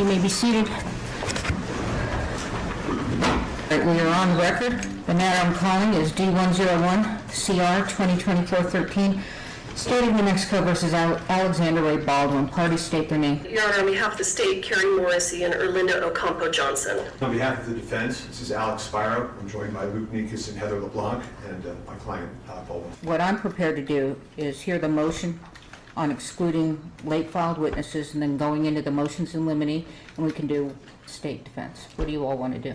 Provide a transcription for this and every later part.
You may be seated. We are on record. The matter I'm calling is D101 CR 2024-13, State of New Mexico versus Alexander Ray Baldwin. Parties state their name. Your Honor, on behalf of the state, Kari Morrissey and Erlinda Johnson. On behalf of the defense, this is Alec Spio. I'm joined by Luke Nikas and Heather LeBlanc and my client, Alec Baldwin. What I'm prepared to do is hear the motion on excluding late filed witnesses and then going into the motions in limine, and we can do state defense. What do you all want to do?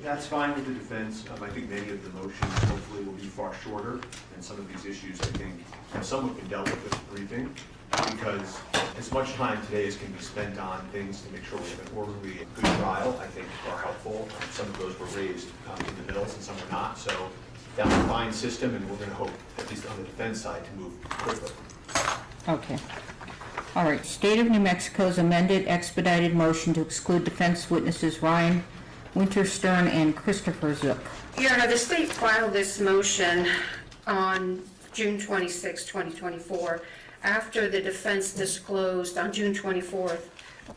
That's fine with the defense. I think many of the motions hopefully will be far shorter, and some of these issues I think have somewhat been dealt with the briefing, because as much time today as can be spent on things to make sure we have an orderly and good trial, I think are helpful. Some of those were raised in the bills and some were not, so that's a fine system, and we're going to hope, at least on the defense side, to move quickly. Okay. All right. State of New Mexico's amended expedited motion to exclude defense witnesses Ryan Winterstein and Christopher Zook. Your Honor, the state filed this motion on June 26, 2024, after the defense disclosed on June 24th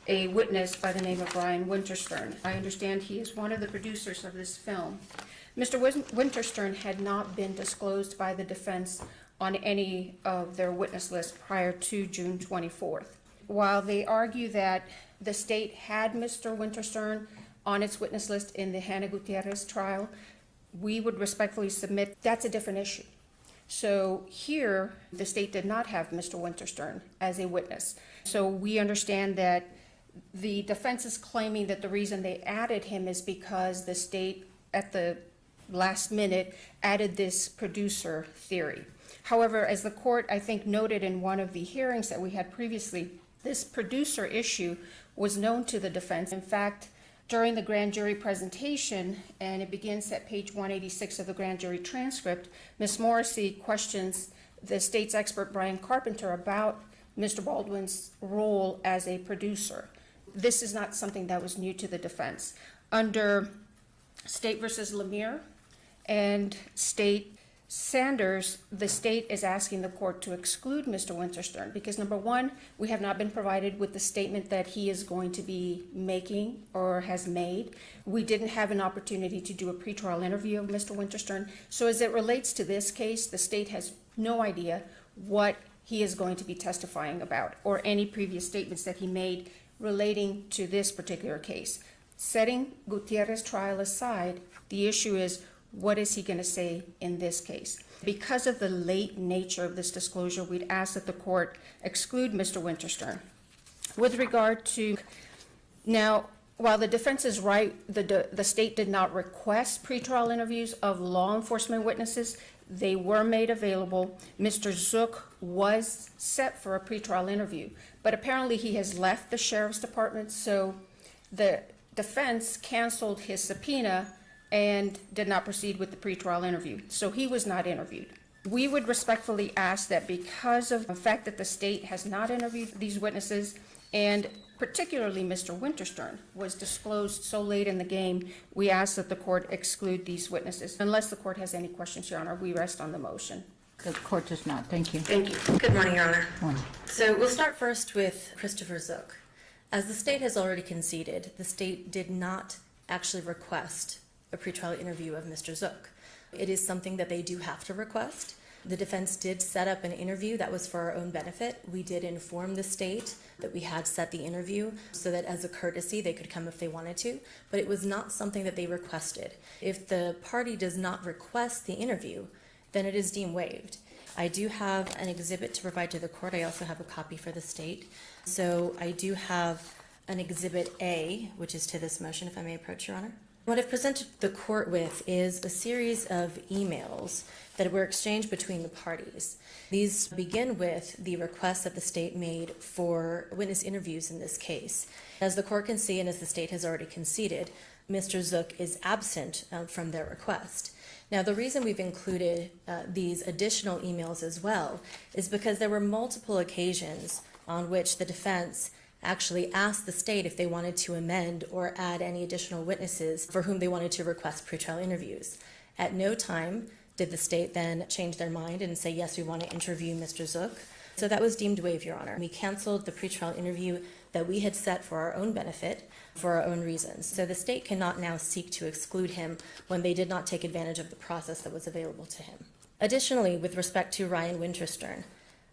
a witness by the name of Ryan Winterstein. I understand he is one of the producers of this film. Mr. Winterstein had not been disclosed by the defense on any of their witness lists prior to June 24th. While they argue that the state had Mr. Winterstein on its witness list in the Hannah Gutierrez trial, we would respectfully submit that's a different issue. So here, the state did not have Mr. Winterstein as a witness. So we understand that the defense is claiming that the reason they added him is because the state, at the last minute, added this producer theory. However, as the court, I think, noted in one of the hearings that we had previously, this producer issue was known to the defense. In fact, during the grand jury presentation, and it begins at page 186 of the grand jury transcript, Ms. Morrissey questions the state's expert, Brian Carpenter, about Mr. Baldwin's role as a producer. This is not something that was new to the defense. Under State versus Lemire and State Sanders, the state is asking the court to exclude Mr. Winterstein because, number one, we have not been provided with the statement that he is going to be making or has made. We didn't have an opportunity to do a pretrial interview of Mr. Winterstein. So as it relates to this case, the state has no idea what he is going to be testifying about or any previous statements that he made relating to this particular case. Setting Gutierrez trial aside, the issue is, what is he going to say in this case? Because of the late nature of this disclosure, we'd ask that the court exclude Mr. Winterstein. With regard to, now, while the defense is right, the state did not request pretrial interviews of law enforcement witnesses. They were made available. Mr. Zook was set for a pretrial interview, but apparently he has left the sheriff's department, so the defense canceled his subpoena and did not proceed with the pretrial interview. So he was not interviewed. We would respectfully ask that because of the fact that the state has not interviewed these witnesses, and particularly Mr. Winterstein was disclosed so late in the game, we ask that the court exclude these witnesses. Unless the court has any questions, Your Honor, we rest on the motion. The court does not. Thank you. Thank you. Good morning, Your Honor. Morning. So we'll start first with Christopher Zook. As the state has already conceded, the state did not actually request a pretrial interview of Mr. Zook. It is something that they do have to request. The defense did set up an interview that was for our own benefit. We did inform the state that we had set the interview so that as a courtesy they could come if they wanted to, but it was not something that they requested. If the party does not request the interview, then it is deemed waived. I do have an exhibit to provide to the court. I also have a copy for the state. So I do have an exhibit A, which is to this motion, if I may approach, Your Honor. What I've presented the court with is a series of emails that were exchanged between the parties. These begin with the request that the state made for witness interviews in this case. As the court can see, and as the state has already conceded, Mr. Zook is absent from their request. Now, the reason we've included these additional emails as well is because there were multiple occasions on which the defense actually asked the state if they wanted to amend or add any additional witnesses for whom they wanted to request pretrial interviews. At no time did the state then change their mind and say, yes, we want to interview Mr. Zook. So that was deemed waived, Your Honor. We canceled the pretrial interview that we had set for our own benefit, for our own reasons. So the state cannot now seek to exclude him when they did not take advantage of the process that was available to him. Additionally, with respect to Ryan Winterstein,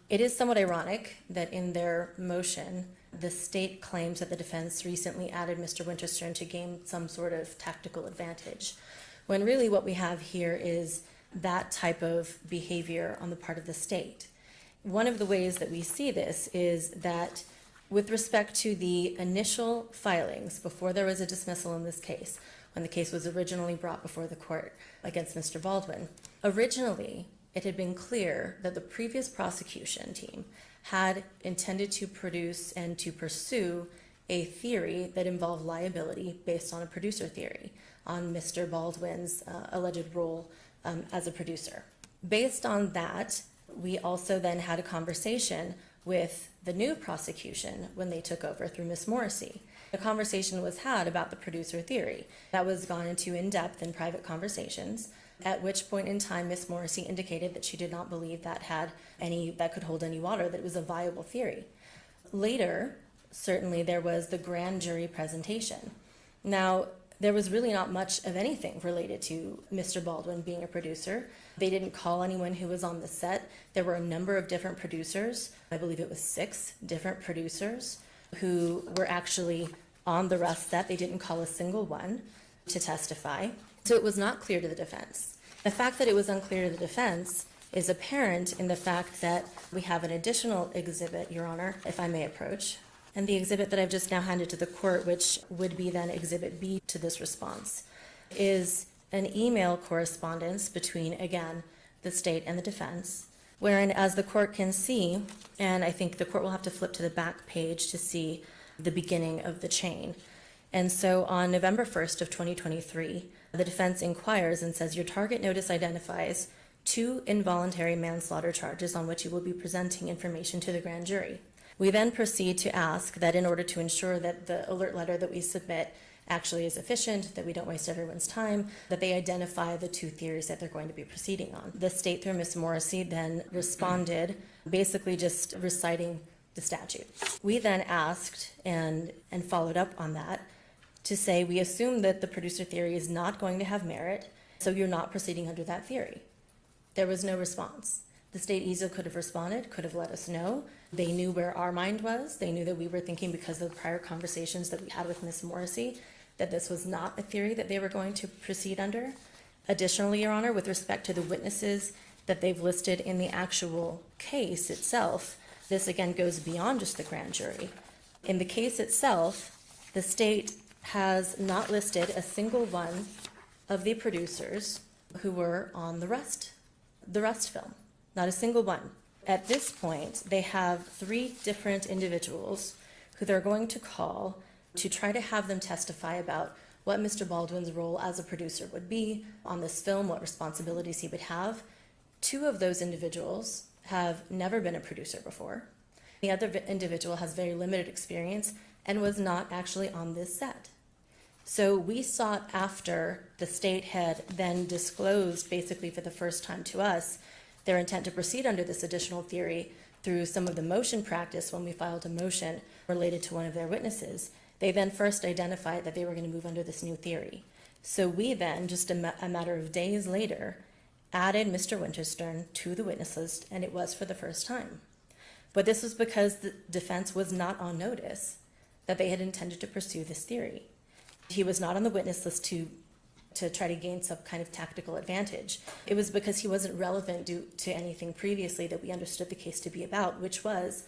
it is somewhat ironic that in their motion, the state claims that the defense recently added Mr. Winterstein to gain some sort of tactical advantage, when really what we have here is that type of behavior on the part of the state. One of the ways that we see this is that with respect to the initial filings, before there was a dismissal in this case, when the case was originally brought before the court against Mr. Baldwin, originally it had been clear that the previous prosecution team had intended to produce and to pursue a theory that involved liability based on a producer theory on Mr. Baldwin's alleged role as a producer. Based on that, we also then had a conversation with the new prosecution when they took over through Ms. Morrissey. The conversation was had about the producer theory. That was gone into in-depth and private conversations, at which point in time Ms. Morrissey indicated that she did not believe that could hold any water, that it was a viable theory. Later, certainly there was the grand jury presentation. Now, there was really not much of anything related to Mr. Baldwin being a producer. They didn't call anyone who was on the set. There were a number of different producers. I believe it was 6 different producers who were actually on the Rust set. They didn't call a single one to testify. So it was not clear to the defense. The fact that it was unclear to the defense is apparent in the fact that we have an additional exhibit, Your Honor, if I may approach. And the exhibit that I've just now handed to the court, which would be then Exhibit B to this response, is an email correspondence between, again, the state and the defense, wherein, as the court can see, and I think the court will have to flip to the back page to see the beginning of the chain. And so on November 1st of 2023, the defense inquires and says, your target notice identifies 2 involuntary manslaughter charges on which you will be presenting information to the grand jury. We then proceed to ask that in order to ensure that the alert letter that we submit actually is efficient, that we don't waste everyone's time, that they identify the 2 theories that they're going to be proceeding on. The state, through Ms. Morrissey, then responded, basically just reciting the statute. We then asked and followed up on that to say, we assume that the producer theory is not going to have merit, so you're not proceeding under that theory. There was no response. The state easily could have responded, could have let us know. They knew where our mind was. They knew that we were thinking, because of the prior conversations that we had with Ms. Morrissey, that this was not a theory that they were going to proceed under. Additionally, Your Honor, with respect to the witnesses that they've listed in the actual case itself, this again goes beyond just the grand jury. In the case itself, the state has not listed a single one of the producers who were on the Rust film. Not a single one. At this point, they have 3 different individuals who they're going to call to try to have them testify about what Mr. Baldwin's role as a producer would be on this film, what responsibilities he would have. 2 of those individuals have never been a producer before. The other individual has very limited experience and was not actually on this set. So we sought, after the state had then disclosed basically for the first time to us their intent to proceed under this additional theory through some of the motion practice when we filed a motion related to one of their witnesses. They then first identified that they were going to move under this new theory. So we then, just a matter of days later, added Mr. Winterstein to the witness list, and it was for the first time. But this was because the defense was not on notice that they had intended to pursue this theory. He was not on the witness list to try to gain some kind of tactical advantage. It was because he wasn't relevant due to anything previously that we understood the case to be about, which was,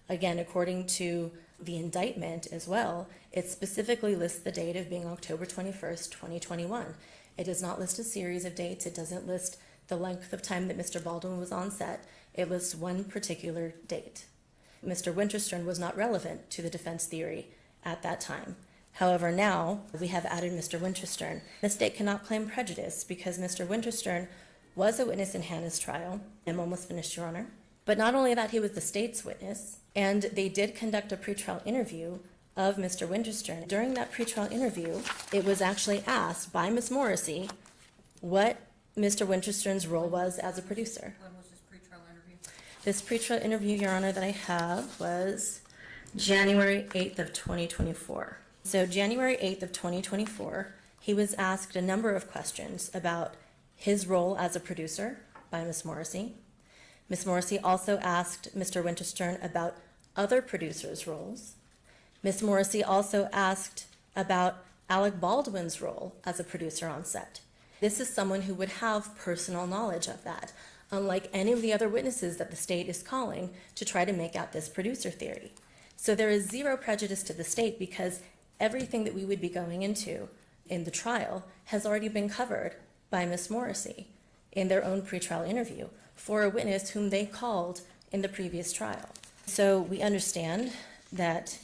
again, according to the indictment as well, it specifically lists the date of being October 21st, 2021. It does not list a series of dates. It doesn't list the length of time that Mr. Baldwin was on set. It lists one particular date. Mr. Winterstein was not relevant to the defense theory at that time. However, now we have added Mr. Winterstein. The state cannot claim prejudice because Mr. Winterstein was a witness in Hannah's trial. I'm almost finished, Your Honor. But not only that, he was the state's witness, and they did conduct a pretrial interview of Mr. Winterstein. During that pretrial interview, it was actually asked by Ms. Morrissey what Mr. Winterstein's role was as a producer. When was this pretrial interview? This pretrial interview, Your Honor, that I have was January 8th of 2024. So January 8th of 2024, he was asked a number of questions about his role as a producer by Ms. Morrissey. Ms. Morrissey also asked Mr. Winterstein about other producers' roles. Ms. Morrissey also asked about Alec Baldwin's role as a producer on set. This is someone who would have personal knowledge of that, unlike any of the other witnesses that the state is calling to try to make out this producer theory. So there is zero prejudice to the state because everything that we would be going into in the trial has already been covered by Ms. Morrissey in their own pretrial interview for a witness whom they called in the previous trial. So we understand that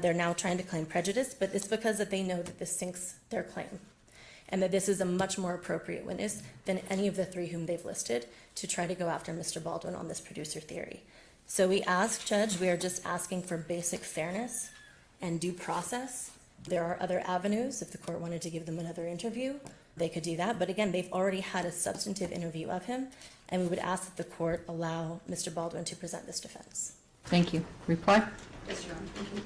they're now trying to claim prejudice, but it's because that they know that this sinks their claim and that this is a much more appropriate witness than any of the three whom they've listed to try to go after Mr. Baldwin on this producer theory. So we ask, Judge, we are just asking for basic fairness and due process. There are other avenues. If the court wanted to give them another interview, they could do that. But again, they've already had a substantive interview of him, and we would ask that the court allow Mr. Baldwin to present this defense. Thank you. Reply? Yes, Your Honor. Thank you.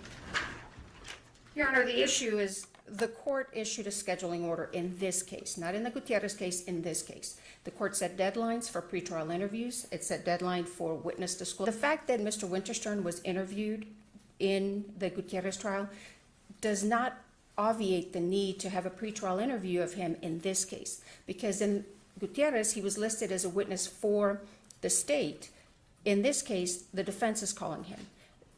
Your Honor, the issue is the court issued a scheduling order in this case, not in the Gutierrez case, in this case. The court set deadlines for pretrial interviews. It set deadline for witness disclosure. The fact that Mr. Winterstein was interviewed in the Gutierrez trial does not obviate the need to have a pretrial interview of him in this case, because in Gutierrez, he was listed as a witness for the state. In this case, the defense is calling him.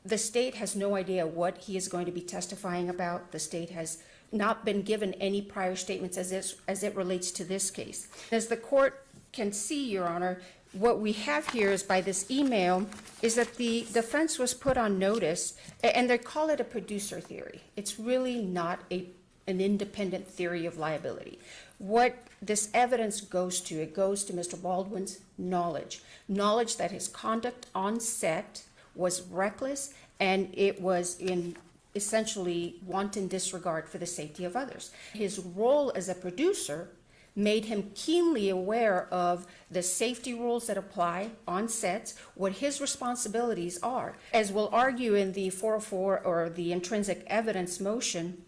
The state has no idea what he is going to be testifying about. The state has not been given any prior statements as it relates to this case. As the court can see, Your Honor, what we have here is by this email is that the defense was put on notice, and they call it a producer theory. It's really not an independent theory of liability. What this evidence goes to, it goes to Mr. Baldwin's knowledge that his conduct on set was reckless and it was in essentially wanton disregard for the safety of others. His role as a producer made him keenly aware of the safety rules that apply on sets, what his responsibilities are. As we'll argue in the 404 or the intrinsic evidence motion,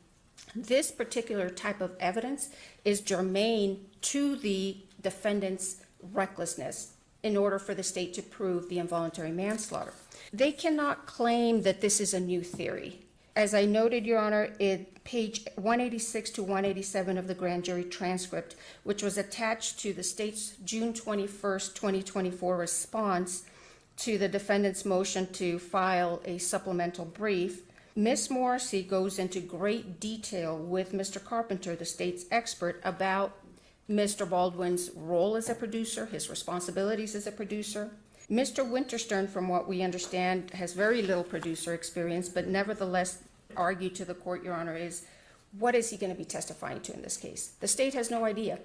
this particular type of evidence is germane to the defendant's recklessness in order for the state to prove the involuntary manslaughter. They cannot claim that this is a new theory. As I noted, Your Honor, page 186 to 187 of the grand jury transcript, which was attached to the state's June 21st, 2024 response to the defendant's motion to file a supplemental brief, Ms. Morrissey goes into great detail with Mr. Carpenter, the state's expert, about Mr. Baldwin's role as a producer, his responsibilities as a producer. Mr. Winterstein, from what we understand, has very little producer experience, but nevertheless argued to the court, Your Honor, is what is he going to be testifying to in this case? The state has no idea.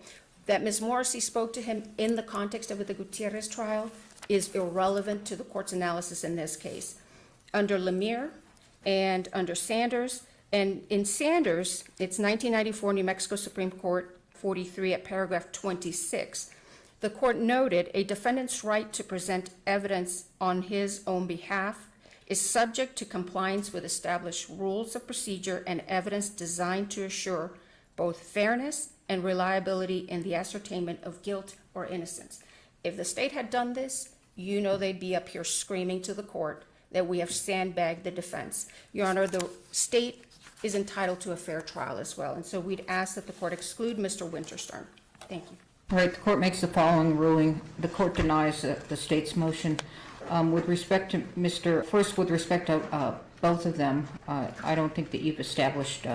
That Ms. Morrissey spoke to him in the context of the Gutierrez trial is irrelevant to the court's analysis in this case. Under Lemire and under Sanders, and in Sanders, it's 1994 New Mexico Supreme Court 43 at paragraph 26. The court noted a defendant's right to present evidence on his own behalf is subject to compliance with established rules of procedure and evidence designed to assure both fairness and reliability in the ascertainment of guilt or innocence. If the state had done this, you know they'd be up here screaming to the court that we have sandbagged the defense. Your Honor, the state is entitled to a fair trial as well, and so we'd ask that the court exclude Mr. Winterstein. Thank you. All right, the court makes the following ruling. The court denies the state's motion. With respect to with respect to both of them, I don't think that you've established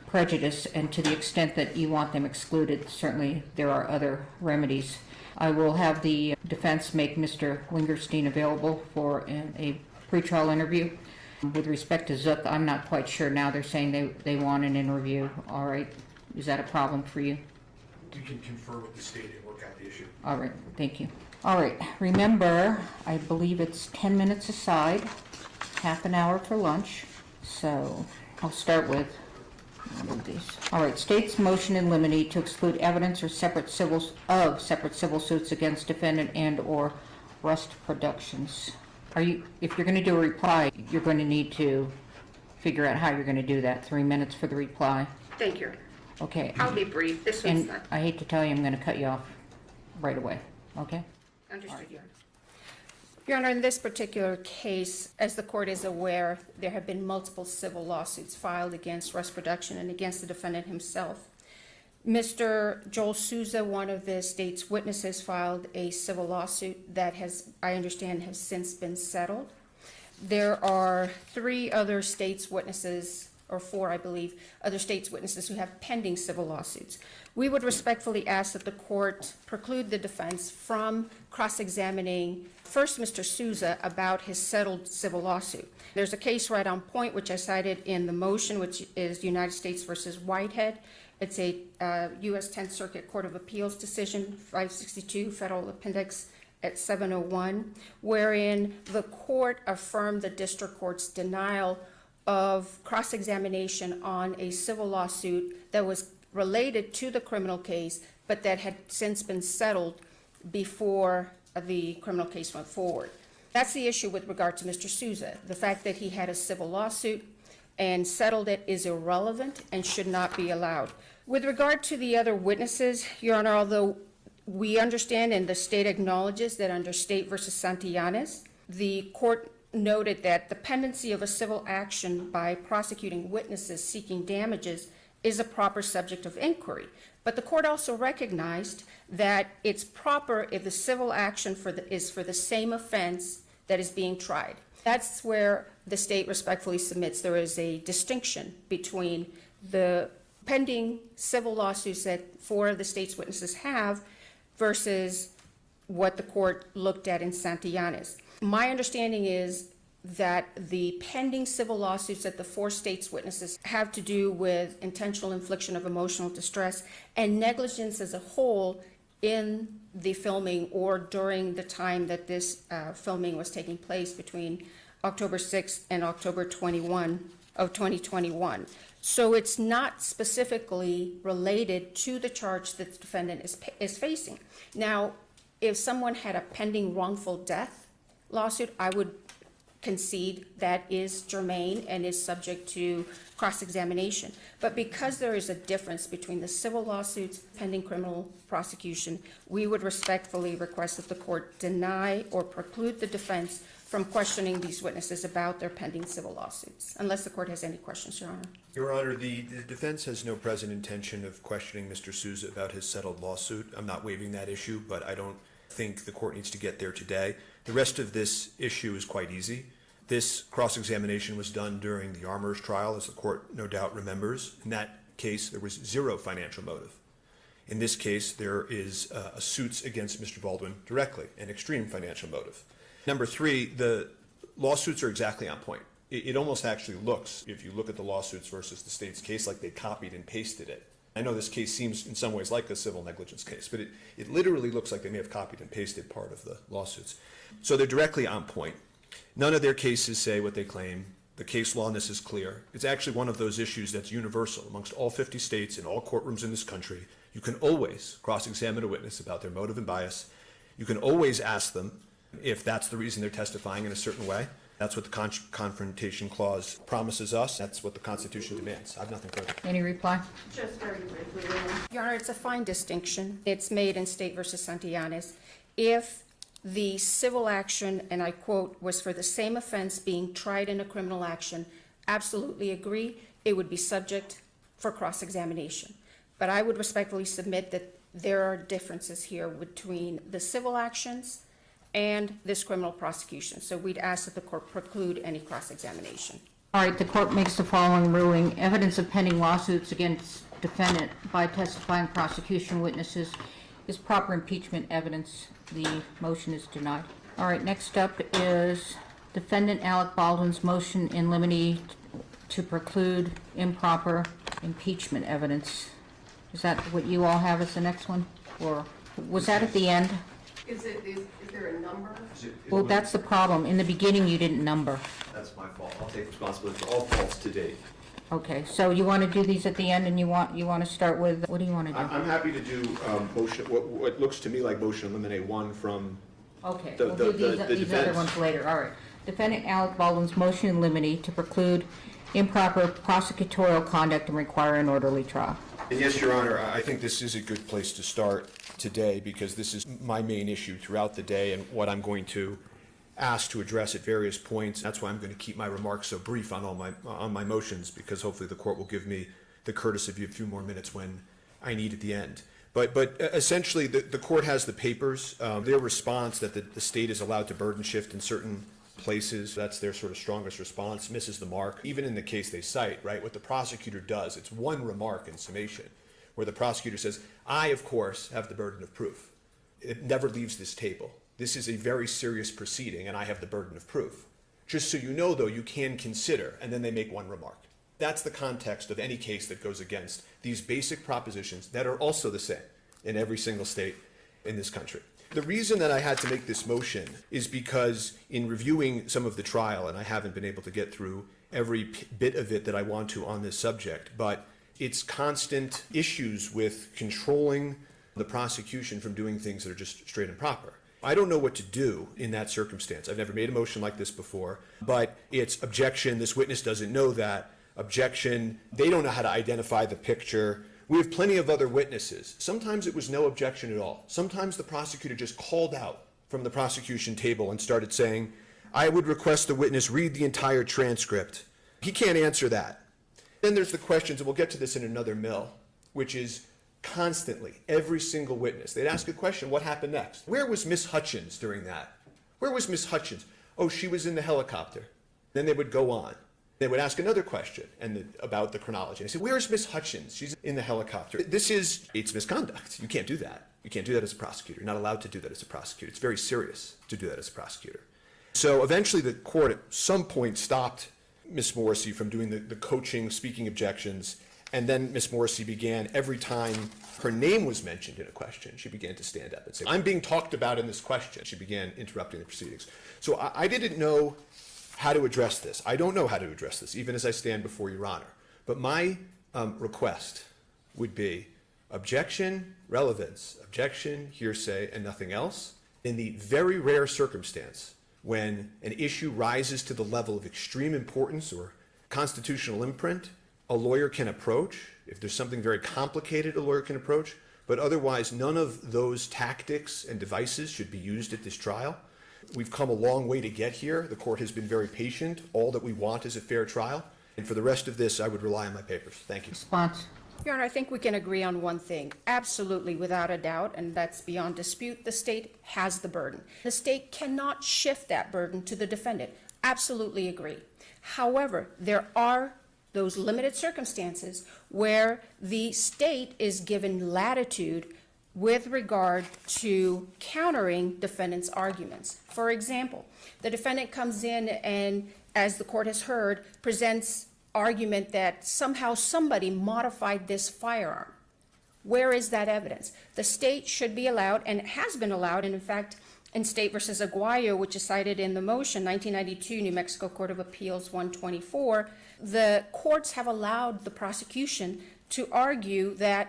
prejudice, and to the extent that you want them excluded, certainly there are other remedies. I will have the defense make Mr. Winterstein available for a pretrial interview. With respect to Zook, I'm not quite sure now. They're saying they want an interview. All right, is that a problem for you? We can confer with the state and work out the issue. All right, thank you. All right, remember, I believe it's 10 minutes aside, half an hour for lunch. So I'll start with one of these. All right, state's motion in limine to exclude evidence or separate civil suits against defendant and or Rust Productions. if you're going to do a reply, you're going to need to figure out how you're going to do that. 3 minutes for the reply. Thank you. Okay. I'll be brief. This one's And not I hate to tell you, I'm going to cut you off right away. Okay? Understood, Your Honor. Your Honor, in this particular case, as the court is aware, there have been multiple civil lawsuits filed against Russ Production and against the defendant himself. Mr. Joel Souza, one of the state's witnesses, filed a civil lawsuit that has, I understand, has since been settled. There are 3 other state's witnesses, or 4, I believe, other state's witnesses who have pending civil lawsuits. We would respectfully ask that the court preclude the defense from cross-examining first Mr. Souza about his settled civil lawsuit. There's a case right on point, which I cited in the motion, which is United States versus Whitehead. It's a U.S. 10th Circuit Court of Appeals decision, 562 Federal Appendix at 701, wherein the court affirmed the district court's denial of cross-examination on a civil lawsuit that was related to the criminal case, but that had since been settled before the criminal case went forward. That's the issue with regard to Mr. Souza. The fact that he had a civil lawsuit and settled it is irrelevant and should not be allowed. With regard to the other witnesses, Your Honor, although we understand and the state acknowledges that under State versus Santillanes, the court noted that the pendency of a civil action by prosecuting witnesses seeking damages is a proper subject of inquiry. But the court also recognized that it's proper if the civil action is for the same offense that is being tried. That's where the state respectfully submits there is a distinction between the pending civil lawsuits that 4 of the state's witnesses have versus what the court looked at in Santillanes. My understanding is that the pending civil lawsuits that the 4 states' witnesses have to do with intentional infliction of emotional distress and negligence as a whole in the filming or during the time that this filming was taking place between October 6th and October 21 of 2021. So it's not specifically related to the charge that the defendant is facing. Now, if someone had a pending wrongful death lawsuit, I would concede that is germane and is subject to cross-examination. But because there is a difference between the civil lawsuits pending criminal prosecution, we would respectfully request that the court deny or preclude the defense from questioning these witnesses about their pending civil lawsuits, unless the court has any questions, Your Honor. Your Honor, the defense has no present intention of questioning Mr. Souza about his settled lawsuit. I'm not waiving that issue, but I don't think the court needs to get there today. The rest of this issue is quite easy. This cross-examination was done during the Armour's trial, as the court no doubt remembers. In that case, there was 0 financial motive. In this case, there is a suits against Mr. Baldwin directly, an extreme financial motive. Number 3, the lawsuits are exactly on point. It almost actually looks, if you look at the lawsuits versus the state's case, like they copied and pasted it. I know this case seems in some ways like a civil negligence case, but it literally looks like they may have copied and pasted part of the lawsuits. So they're directly on point. None of their cases say what they claim. The case law in this is clear. It's actually one of those issues that's universal amongst all 50 states and all courtrooms in this country. You can always cross-examine a witness about their motive and bias. You can always ask them if that's the reason they're testifying in a certain way. That's what the Confrontation Clause promises us. That's what the Constitution demands. I have nothing further. Any reply? just very briefly, Your Honor. Your Honor, it's a fine distinction. It's made in State versus Santillanes. If the civil action, and I quote, was for the same offense being tried in a criminal action, absolutely agree, it would be subject for cross-examination. But I would respectfully submit that there are differences here between the civil actions and this criminal prosecution. So we'd ask that the court preclude any cross-examination. All right, the court makes the following ruling. Evidence of pending lawsuits against defendant by testifying prosecution witnesses is proper impeachment evidence. The motion is denied. All right, next up is defendant Alec Baldwin's motion in limine to preclude improper impeachment evidence. Is that what you all have as the next one? Or was that at the end? Is there a number? Well, that's the problem. In the beginning, you didn't number. That's my fault. I'll take responsibility for all faults to date. Okay, so you want to do these at the end, and you want to start with, what do you want to do? I'm happy to do motion, what looks to me like motion eliminate 1 from Okay, the- we'll do the these other defense. ones later, all right. Defendant Alec Baldwin's motion in limine to preclude improper prosecutorial conduct and require an orderly trial. And yes, Your Honor, I think this is a good place to start today because this is my main issue throughout the day and what I'm going to ask to address at various points. That's why I'm going to keep my remarks so brief on all my motions, because hopefully the court will give me the courtesy of a few more minutes when I need at the end. But essentially, the court has the papers. Their response that the state is allowed to burden shift in certain places, that's their sort of strongest response, misses the mark. Even in the case they cite, right, what the prosecutor does, it's one remark in summation, where the prosecutor says, I, of course, have the burden of proof. It never leaves this table. This is a very serious proceeding, and I have the burden of proof. Just so you know, though, you can consider, and then they make one remark. That's the context of any case that goes against these basic propositions that are also the same in every single state in this country. The reason that I had to make this motion is because in reviewing some of the trial, and I haven't been able to get through every bit of it that I want to on this subject, but it's constant issues with controlling the prosecution from doing things that are just straight and proper. I don't know what to do in that circumstance. I've never made a motion like this before, but it's objection, this witness doesn't know that, objection, they don't know how to identify the picture. We have plenty of other witnesses. Sometimes it was no objection at all. Sometimes the prosecutor just called out from the prosecution table and started saying, I would request the witness read the entire transcript. He can't answer that. Then there's the questions, and we'll get to this in another mill, which is constantly, every single witness. They'd ask a question, what happened next? Where was Miss Hutchins during that? Where was Miss Hutchins? Oh, she was in the helicopter. Then they would go on. They would ask another question about the chronology. They said, where's Miss Hutchins? She's in the helicopter. It's misconduct. You can't do that. You can't do that as a prosecutor. You're not allowed to do that as a prosecutor. It's very serious to do that as a prosecutor. So eventually the court at some point stopped Miss Morrissey from doing the coaching, speaking objections, and then Miss Morrissey began, every time her name was mentioned in a question, she began to stand up and say, I'm being talked about in this question. She began interrupting the proceedings. So I didn't know how to address this. I don't know how to address this, even as I stand before Your Honor. But my request would be objection, relevance, objection, hearsay, and nothing else. In the very rare circumstance when an issue rises to the level of extreme importance or constitutional imprint, a lawyer can approach. If there's something very complicated, a lawyer can approach. But otherwise, none of those tactics and devices should be used at this trial. We've come a long way to get here. The court has been very patient. All that we want is a fair trial. And for the rest of this, I would rely on my papers. Thank you. Response. Your Honor, I think we can agree on one thing, absolutely, without a doubt, and that's beyond dispute. The state has the burden. The state cannot shift that burden to the defendant. Absolutely agree. However, there are those limited circumstances where the state is given latitude with regard to countering defendant's arguments. For example, the defendant comes in and, as the court has heard, presents argument that somehow somebody modified this firearm. Where is that evidence? The state should be allowed, and it has been allowed, and in fact, in State versus Aguayo, which is cited in the motion, 1992, New Mexico Court of Appeals 124, the courts have allowed the prosecution to argue that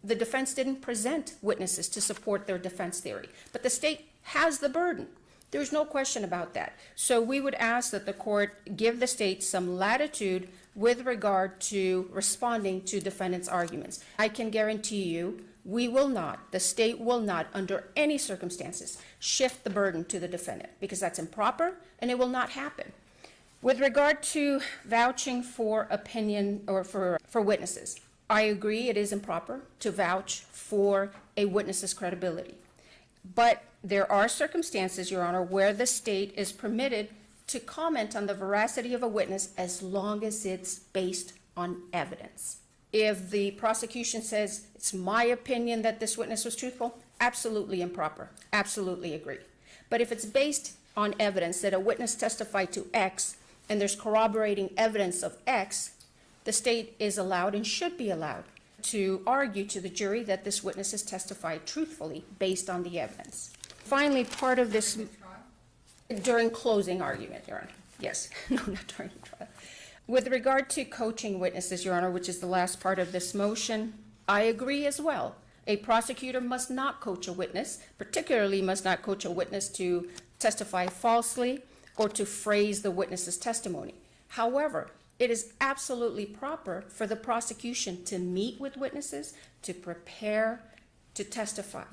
the defense didn't present witnesses to support their defense theory. But the state has the burden. There's no question about that. So we would ask that the court give the state some latitude with regard to responding to defendant's arguments. I can guarantee you, we will not, the state will not, under any circumstances, shift the burden to the defendant, because that's improper and it will not happen. With regard to vouching for opinion or for witnesses, I agree it is improper to vouch for a witness's credibility. But there are circumstances, Your Honor, where the state is permitted to comment on the veracity of a witness as long as it's based on evidence. If the prosecution says, it's my opinion that this witness was truthful, absolutely improper, absolutely agree. But if it's based on evidence that a witness testified to X and there's corroborating evidence of X, the state is allowed and should be allowed to argue to the jury that this witness has testified truthfully based on the evidence. Finally, part of this, during closing argument, Your Honor. Yes, no, not during the trial. With regard to coaching witnesses, Your Honor, which is the last part of this motion, I agree as well. A prosecutor must not coach a witness, particularly must not coach a witness to testify falsely or to phrase the witness's testimony. However, it is absolutely proper for the prosecution to meet with witnesses, to prepare to testify.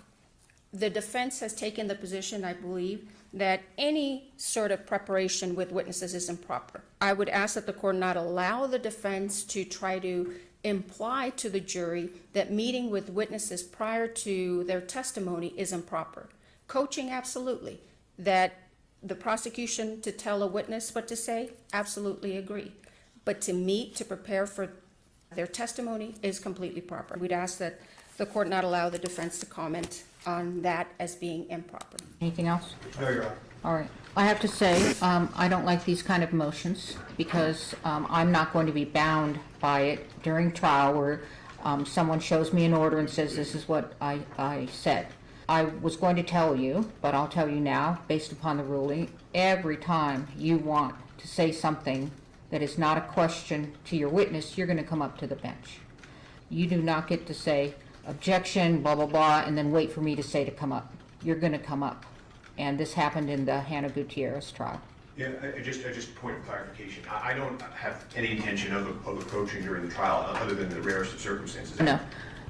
The defense has taken the position, I believe, that any sort of preparation with witnesses is improper. I would ask that the court not allow the defense to try to imply to the jury that meeting with witnesses prior to their testimony is improper. Coaching, absolutely. That the prosecution to tell a witness what to say, absolutely agree. But to meet, to prepare for their testimony is completely proper. We'd ask that the court not allow the defense to comment on that as being improper. Anything else? No, Your Honor. All right. I have to say, I don't like these kind of motions because I'm not going to be bound by it during trial where someone shows me an order and says this is what I said. I was going to tell you, but I'll tell you now, based upon the ruling, every time you want to say something that is not a question to your witness, you're going to come up to the bench. You do not get to say, objection, blah, blah, blah, and then wait for me to say to come up. You're going to come up. And this happened in the Hannah Gutierrez trial. Yeah, just point of clarification. I don't have any intention of approaching during the trial other than the rarest of circumstances. No,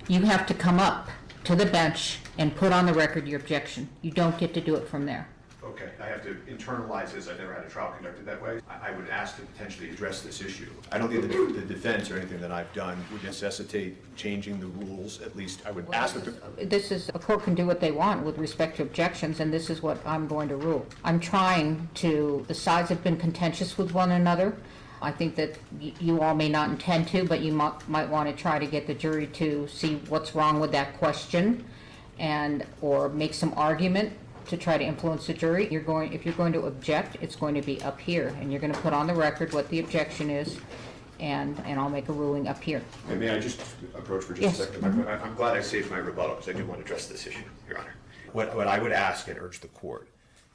you have to come up to the bench and put on the record your objection. You don't get to do it from there. Okay, I have to internalize this. I've never had a trial conducted that way. I would ask to potentially address this issue. I don't think the defense or anything that I've done would necessitate changing the rules. At least I would ask them to. This is, a court can do what they want with respect to objections, and this is what I'm going to rule. I'm trying to, the sides have been contentious with one another. I think that you all may not intend to, but you might want to try to get the jury to see what's wrong with that question or make some argument to try to influence the jury. If you're going to object, it's going to be up here, and you're going to put on the record what the objection is, and I'll make a ruling up here. May I just approach for just Yes. a second? I'm glad I saved my rebuttal because I do want to address this issue, Your Honor. What I would ask and urge the court,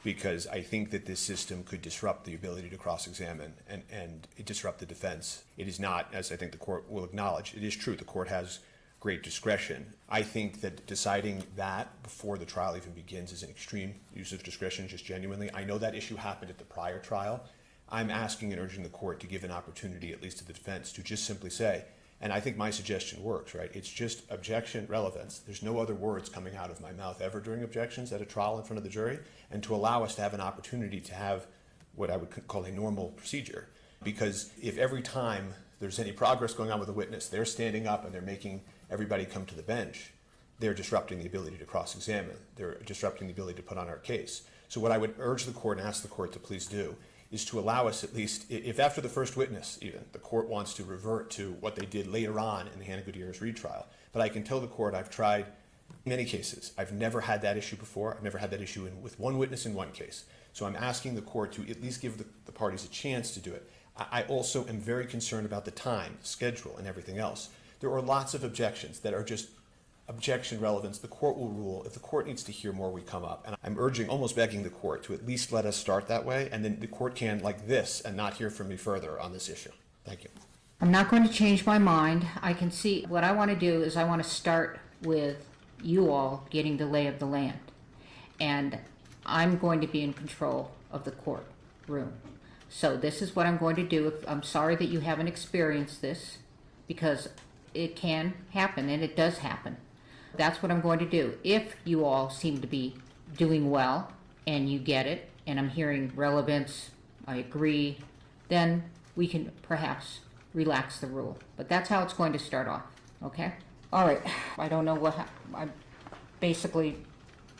because I think that this system could disrupt the ability to cross-examine and disrupt the defense. It is not, as I think the court will acknowledge, it is true, the court has great discretion. I think that deciding that before the trial even begins is an extreme use of discretion, just genuinely. I know that issue happened at the prior trial. I'm asking and urging the court to give an opportunity, at least to the defense, to just simply say, and I think my suggestion works, right? It's just objection, relevance. There's no other words coming out of my mouth ever during objections at a trial in front of the jury, and to allow us to have an opportunity to have what I would call a normal procedure. Because if every time there's any progress going on with a witness, they're standing up and they're making everybody come to the bench, they're disrupting the ability to cross-examine. They're disrupting the ability to put on our case. So what I would urge the court and ask the court to please do is to allow us at least, if after the first witness even, the court wants to revert to what they did later on in the Hannah Gutierrez retrial. But I can tell the court I've tried many cases. I've never had that issue before. I've never had that issue with one witness in one case. So I'm asking the court to at least give the parties a chance to do it. I also am very concerned about the time, schedule, and everything else. There are lots of objections that are just objection relevance. The court will rule. If the court needs to hear more, we come up. And I'm urging, almost begging the court to at least let us start that way, and then the court can, like this, and not hear from me further on this issue. Thank you. I'm not going to change my mind. I can see, what I want to do is I want to start with you all getting the lay of the land. And I'm going to be in control of the courtroom. So this is what I'm going to do. I'm sorry that you haven't experienced this, because it can happen, and it does happen. That's what I'm going to do. If you all seem to be doing well, and you get it, and I'm hearing relevance, I agree, then we can perhaps relax the rule. But that's how it's going to start off, okay? All right, I don't know what, I basically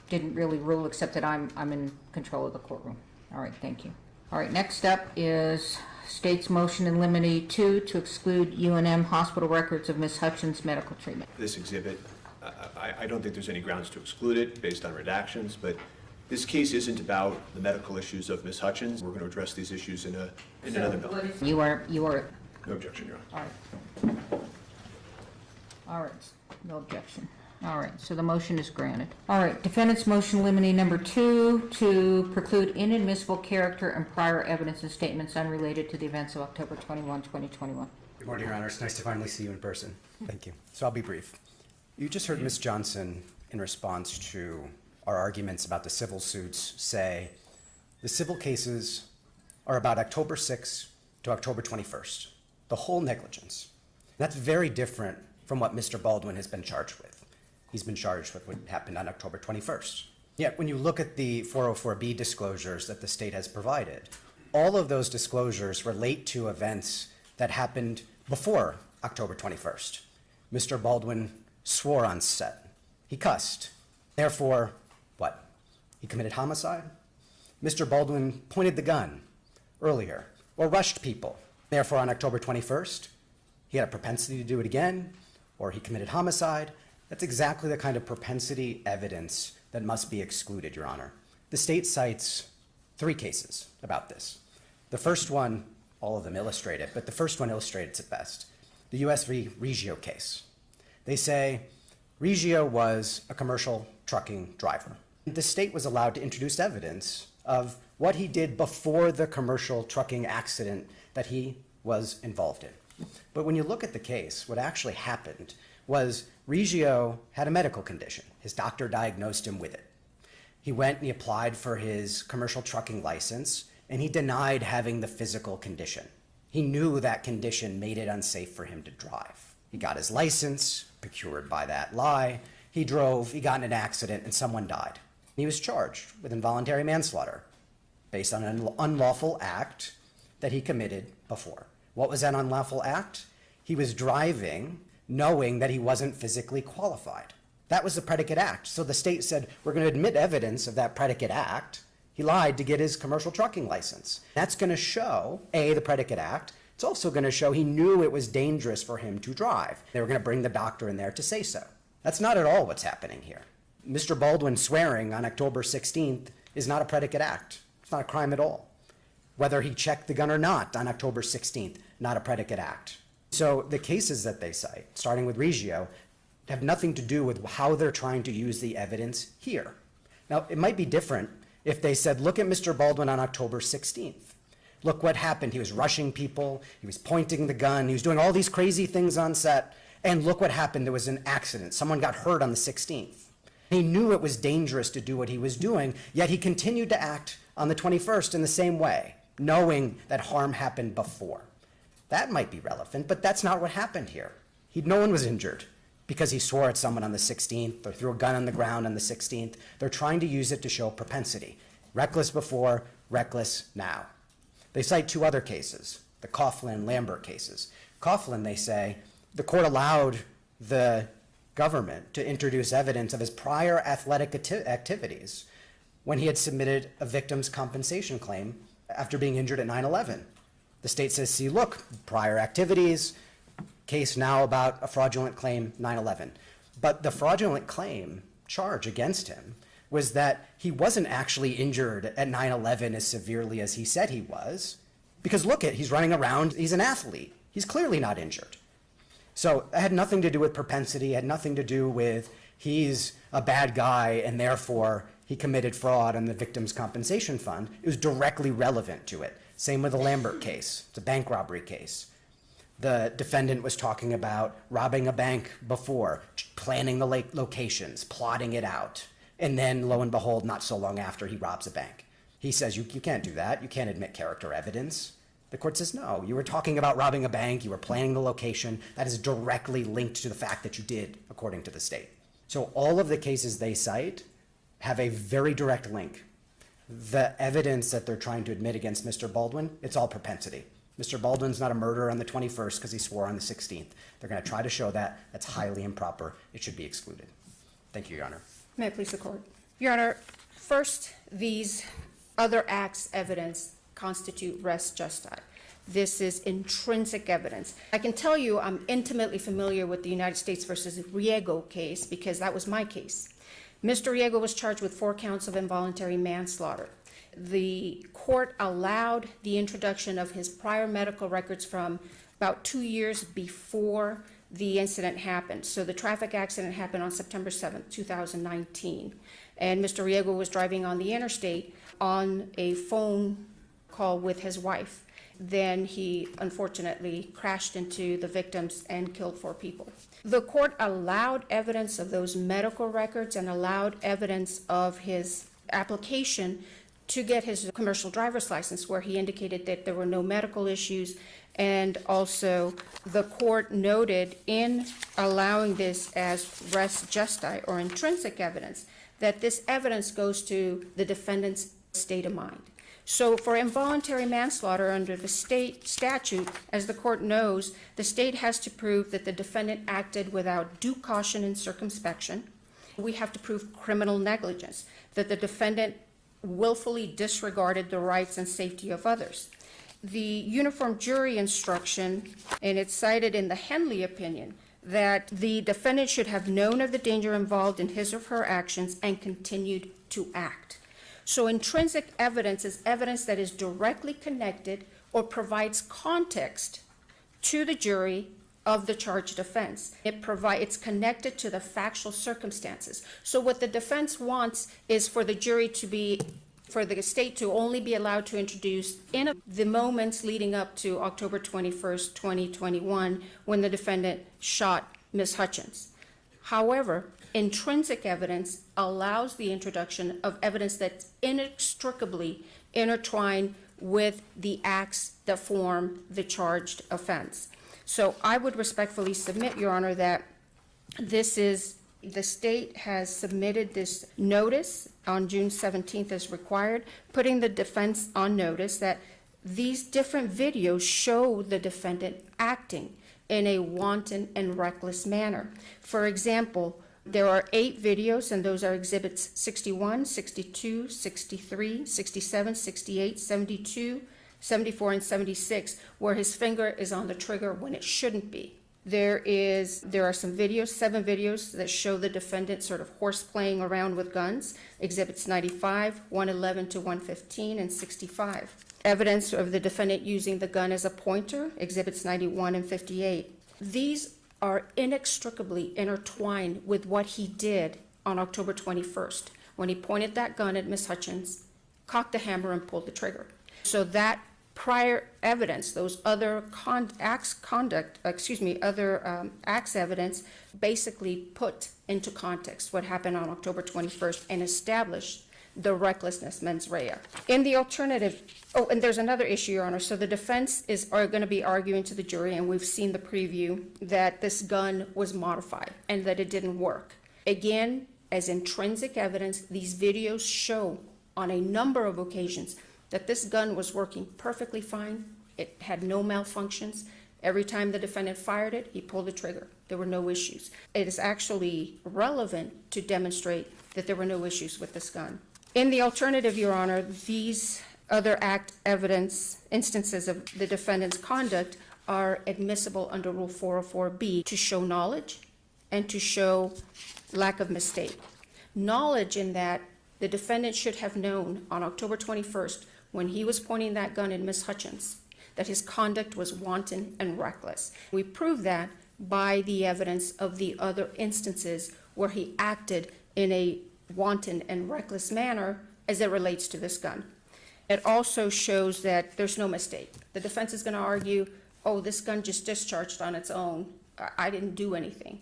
didn't really rule except that I'm in control of the courtroom. All right, thank you. All right, next up is State's motion in limine 2 to exclude UNM hospital records of Ms. Hutchins' medical treatment. This exhibit, I don't think there's any grounds to exclude it based on redactions, but this case isn't about the medical issues of Ms. Hutchins. We're going to address these issues in another bill. You are, No objection, Your Honor. all right. All right, no objection. All right, so the motion is granted. All right, defendant's motion limine number 2 to preclude inadmissible character and prior evidence and statements unrelated to the events of October 21, 2021. Good morning, Your Honor. It's nice to finally see you in person. Thank you. So I'll be brief. You just heard Ms. Johnson, in response to our arguments about the civil suits, say the civil cases are about October 6th to October 21st, the whole negligence. That's very different from what Mr. Baldwin has been charged with. He's been charged with what happened on October 21st. Yet when you look at the 404B disclosures that the state has provided, all of those disclosures relate to events that happened before October 21st. Mr. Baldwin swore on set. He cussed. Therefore, what? He committed homicide? Mr. Baldwin pointed the gun earlier or rushed people. Therefore, on October 21st, he had a propensity to do it again, or he committed homicide. That's exactly the kind of propensity evidence that must be excluded, Your Honor. The state cites 3 cases about this. The first one, all of them illustrate it, but the first one illustrates it best. The U.S. v. Reggio case. They say Reggio was a commercial trucking driver. The state was allowed to introduce evidence of what he did before the commercial trucking accident that he was involved in. But when you look at the case, what actually happened was Reggio had a medical condition. His doctor diagnosed him with it. He went and he applied for his commercial trucking license, and he denied having the physical condition. He knew that condition made it unsafe for him to drive. He got his license, procured by that lie. He drove, he got in an accident, and someone died. He was charged with involuntary manslaughter based on an unlawful act that he committed before. What was that unlawful act? He was driving knowing that he wasn't physically qualified. That was the predicate act. So the state said, we're going to admit evidence of that predicate act. He lied to get his commercial trucking license. That's going to show, A, the predicate act. It's also going to show he knew it was dangerous for him to drive. They were going to bring the doctor in there to say so. That's not at all what's happening here. Mr. Baldwin swearing on October 16th is not a predicate act. It's not a crime at all. Whether he checked the gun or not on October 16th, not a predicate act. So the cases that they cite, starting with Reggio, have nothing to do with how they're trying to use the evidence here. Now, it might be different if they said, look at Mr. Baldwin on October 16th. Look what happened. He was rushing people. He was pointing the gun. He was doing all these crazy things on set. And look what happened. There was an accident. Someone got hurt on the 16th. He knew it was dangerous to do what he was doing, yet he continued to act on the 21st in the same way, knowing that harm happened before. That might be relevant, but that's not what happened here. No one was injured because he swore at someone on the 16th or threw a gun on the ground on the 16th. They're trying to use it to show propensity. Reckless before, reckless now. They cite 2 other cases, the Coughlin-Lambert cases. Coughlin, they say, the court allowed the government to introduce evidence of his prior athletic activities when he had submitted a victim's compensation claim after being injured at 9/11. The state says, see, look, prior activities, case now about a fraudulent claim, 9/11. But the fraudulent claim charge against him was that he wasn't actually injured at 9/11 as severely as he said he was, because look at, he's running around, he's an athlete. He's clearly not injured. So it had nothing to do with propensity, it had nothing to do with he's a bad guy and therefore he committed fraud on the victim's compensation fund. It was directly relevant to it. Same with the Lambert case. It's a bank robbery case. The defendant was talking about robbing a bank before, planning the locations, plotting it out. And then, lo and behold, not so long after, he robs a bank. He says, you can't do that. You can't admit character evidence. The court says, no, you were talking about robbing a bank. You were planning the location. That is directly linked to the fact that you did, according to the state. So all of the cases they cite have a very direct link. The evidence that they're trying to admit against Mr. Baldwin, it's all propensity. Mr. Baldwin's not a murderer on the 21st because he swore on the 16th. They're going to try to show that. That's highly improper. It should be excluded. Thank you, Your Honor. May I please the court? Your Honor, first, these other acts evidence constitute res justi. This is intrinsic evidence. I can tell you I'm intimately familiar with the United States versus Riego case because that was my case. Mr. Riego was charged with 4 counts of involuntary manslaughter. The court allowed the introduction of his prior medical records from about 2 years before the incident happened. So the traffic accident happened on September 7th, 2019. And Mr. Riego was driving on the interstate on a phone call with his wife. Then he unfortunately crashed into the victims and killed 4 people. The court allowed evidence of those medical records and allowed evidence of his application to get his commercial driver's license, where he indicated that there were no medical issues. And also, the court noted in allowing this as res gestae, or intrinsic evidence, that this evidence goes to the defendant's state of mind. So for involuntary manslaughter under the state statute, as the court knows, the state has to prove that the defendant acted without due caution and circumspection. We have to prove criminal negligence, that the defendant willfully disregarded the rights and safety of others. The uniform jury instruction, and it's cited in the Henley opinion, that the defendant should have known of the danger involved in his or her actions and continued to act. So intrinsic evidence is evidence that is directly connected or provides context to the jury of the charged offense. It's connected to the factual circumstances. So what the defense wants is for the jury to be, for the state to only be allowed to introduce the moments leading up to October 21st, 2021, when the defendant shot Ms. Hutchins. However, intrinsic evidence allows the introduction of evidence that's inextricably intertwined with the acts that form the charged offense. So I would respectfully submit, Your Honor, that the state has submitted this notice on June 17th as required, putting the defense on notice that these different videos show the defendant acting in a wanton and reckless manner. For example, there are 8 videos, and those are exhibits 61, 62, 63, 67, 68, 72, 74, and 76, where his finger is on the trigger when it shouldn't be. There are some videos, 7 videos, that show the defendant sort of horseplaying around with guns, exhibits 95, 111 to 115, and 65. Evidence of the defendant using the gun as a pointer, exhibits 91 and 58. These are inextricably intertwined with what he did on October 21st, when he pointed that gun at Ms. Hutchins, cocked the hammer, and pulled the trigger. So that prior evidence, those other acts evidence, basically put into context what happened on October 21st and established the recklessness mens rea. In the alternative, and there's another issue, Your Honor. So the defense are going to be arguing to the jury, and we've seen the preview, that this gun was modified and that it didn't work. Again, as intrinsic evidence, these videos show on a number of occasions that this gun was working perfectly fine. It had no malfunctions. Every time the defendant fired it, he pulled the trigger. There were no issues. It is actually relevant to demonstrate that there were no issues with this gun. In the alternative, Your Honor, these other act evidence instances of the defendant's conduct are admissible under Rule 404B to show knowledge and to show lack of mistake. Knowledge in that the defendant should have known on October 21st, when he was pointing that gun at Ms. Hutchins, that his conduct was wanton and reckless. We prove that by the evidence of the other instances where he acted in a wanton and reckless manner as it relates to this gun. It also shows that there's no mistake. The defense is going to argue, oh, this gun just discharged on its own. I didn't do anything.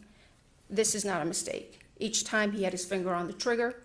This is not a mistake. Each time he had his finger on the trigger,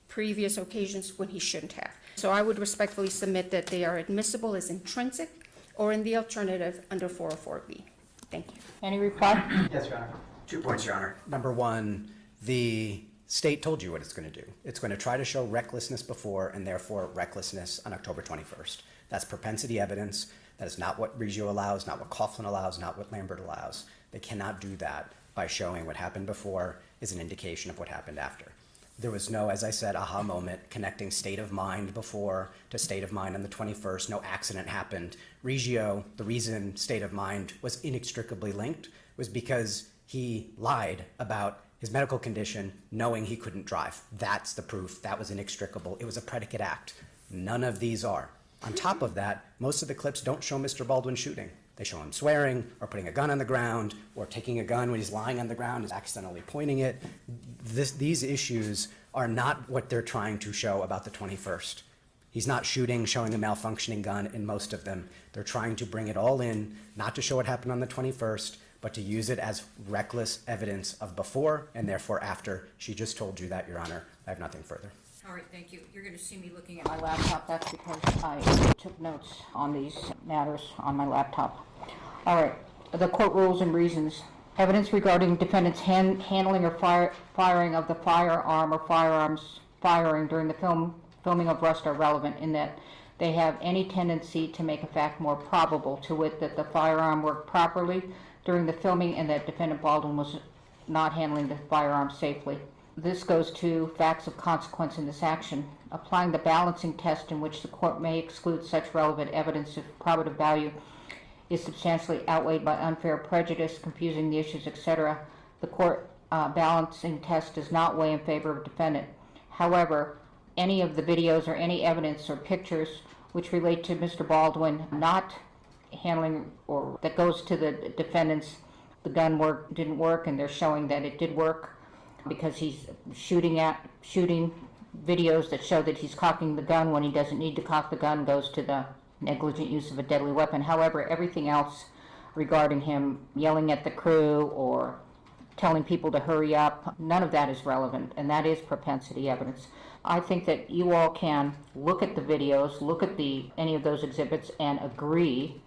previous occasions when he shouldn't have. So I would respectfully submit that they are admissible as intrinsic, or in the alternative under 404B. Thank you. Any reply? Yes, Your Honor. 2 points, Your Honor. Number one, the state told you what it's going to do. It's going to try to show recklessness before and therefore recklessness on October 21st. That's propensity evidence. That is not what Reggio allows, not what Coughlin allows, not what Lambert allows. They cannot do that by showing what happened before is an indication of what happened after. There was no, as I said, aha moment connecting state of mind before to state of mind on the 21st. No accident happened. Reggio, the reason state of mind was inextricably linked was because he lied about his medical condition knowing he couldn't drive. That's the proof. That was inextricable. It was a predicate act. None of these are. On top of that, most of the clips don't show Mr. Baldwin shooting. They show him swearing or putting a gun on the ground or taking a gun when he's lying on the ground and accidentally pointing it. These issues are not what they're trying to show about the 21st. He's not shooting, showing a malfunctioning gun in most of them. They're trying to bring it all in, not to show what happened on the 21st, but to use it as reckless evidence of before and therefore after. She just told you that, Your Honor. I have nothing further. All right, thank you. You're going to see me looking at my laptop. That's because I took notes on these matters on my laptop. All right, the court rules and reasons. Evidence regarding defendant's handling or firing of the firearm or firearms firing during the filming of Rust are relevant in that they have any tendency to make a fact more probable, to wit that the firearm worked properly during the filming and that defendant Baldwin was not handling the firearm safely. This goes to facts of consequence in this action. Applying the balancing test in which the court may exclude such relevant evidence if probative value is substantially outweighed by unfair prejudice, confusing the issues, etc. The court balancing test does not weigh in favor of defendant. However, any of the videos or any evidence or pictures which relate to Mr. Baldwin not handling or that goes to the defendant's, the gun didn't work and they're showing that it did work because he's shooting videos that show that he's cocking the gun when he doesn't need to cock the gun, goes to the negligent use of a deadly weapon. However, everything else regarding him yelling at the crew or telling people to hurry up, none of that is relevant, and that is propensity evidence. I think that you all can look at the videos, look at any of those exhibits and agree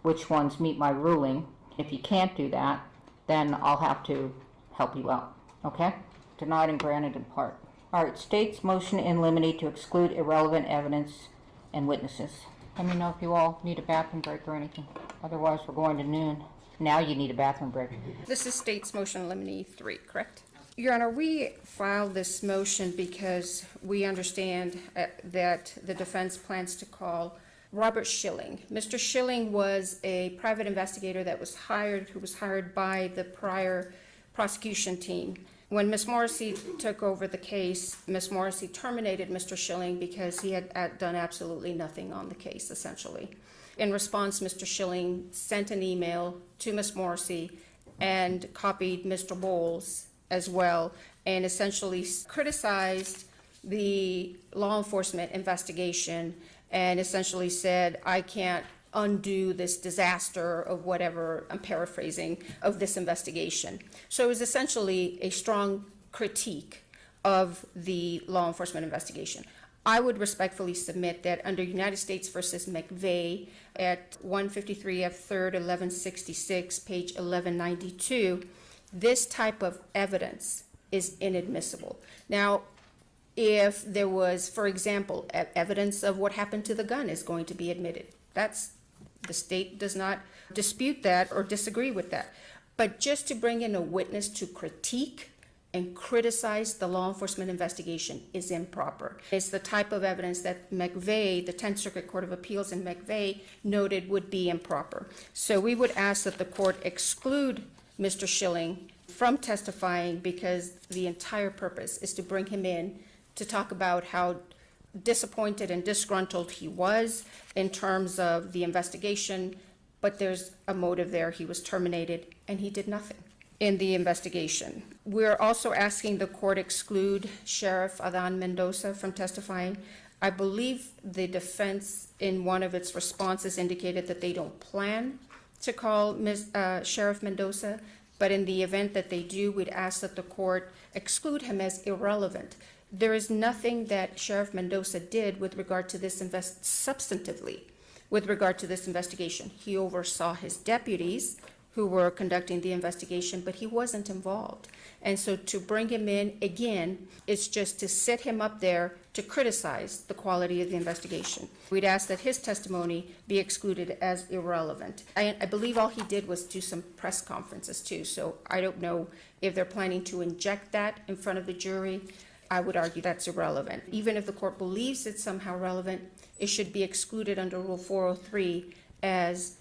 which ones meet my ruling. If you can't do that, then I'll have to help you out. Okay? Denied and granted in part. All right, state's motion in limine to exclude irrelevant evidence and witnesses. Let me know if you all need a bathroom break or anything. Otherwise, we're going to noon. Now you need a bathroom break. This is state's motion in limine 3, correct? Your Honor, we filed this motion because we understand that the defense plans to call Robert Schilling. Mr. Schilling was a private investigator that was who was hired by the prior prosecution team. When Ms. Morrissey took over the case, Ms. Morrissey terminated Mr. Schilling because he had done absolutely nothing on the case, essentially. In response, Mr. Schilling sent an email to Ms. Morrissey and copied Mr. Bowles as well, and essentially criticized the law enforcement investigation and essentially said, I can't undo this disaster of whatever, I'm paraphrasing, of this investigation. So it was essentially a strong critique of the law enforcement investigation. I would respectfully submit that under United States versus McVeigh at 153 F. 3rd, 1166, page 1192, this type of evidence is inadmissible. Now, if there was, for example, evidence of what happened to the gun is going to be admitted. The state does not dispute that or disagree with that. But just to bring in a witness to critique and criticize the law enforcement investigation is improper. It's the type of evidence that McVeigh, the 10th Circuit Court of Appeals in McVeigh, noted would be improper. So we would ask that the court exclude Mr. Schilling from testifying because the entire purpose is to bring him in to talk about how disappointed and disgruntled he was in terms of the investigation, but there's a motive there. He was terminated and he did nothing in the investigation. We're also asking the court exclude Sheriff Adan Mendoza from testifying. I believe the defense in one of its responses indicated that they don't plan to call Sheriff Mendoza, but in the event that they do, we'd ask that the court exclude him as irrelevant. There is nothing that Sheriff Mendoza did with regard to this substantively with regard to this investigation. He oversaw his deputies who were conducting the investigation, but he wasn't involved. And so to bring him in again, it's just to set him up there to criticize the quality of the investigation. We'd ask that his testimony be excluded as irrelevant. I believe all he did was do some press conferences too, so I don't know if they're planning to inject that in front of the jury. I would argue that's irrelevant. Even if the court believes it's somehow relevant, it should be excluded under Rule 403 as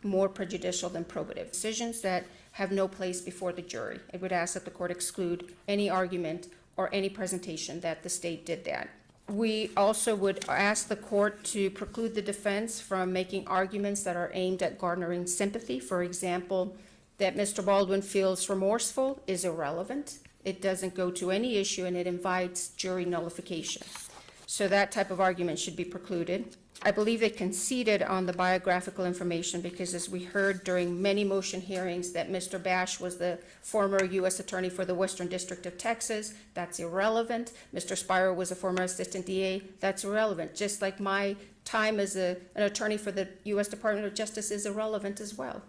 more prejudicial than probative. Decisions that have no place before the jury. I would ask that the court exclude any argument or any presentation that the state did that. We also would ask the court to preclude the defense from making arguments that are aimed at garnering sympathy. For example, that Mr. Baldwin feels remorseful is irrelevant. It doesn't go to any issue and it invites jury nullification. So that type of argument should be precluded. I believe they conceded on the biographical information because, as we heard during many motion hearings, that Mr. Bash was the former U.S. Attorney for the Western District of Texas. That's irrelevant. Mr. Spio was a former Assistant DA. That's irrelevant. Just like my time as an attorney for the U.S. Department of Justice is irrelevant as well.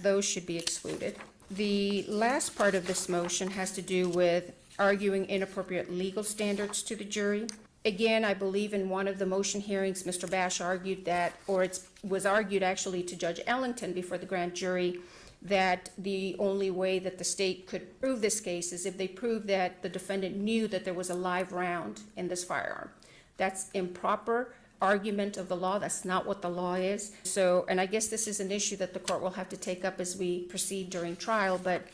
Those should be excluded. The last part of this motion has to do with arguing inappropriate legal standards to the jury. Again, I believe in one of the motion hearings, Mr. Bash argued that, or it was argued actually to Judge Ellington before the grand jury, that the only way that the state could prove this case is if they proved that the defendant knew that there was a live round in this firearm. That's improper argument of the law. That's not what the law is. So, and I guess this is an issue that the court will have to take up as we proceed during trial, but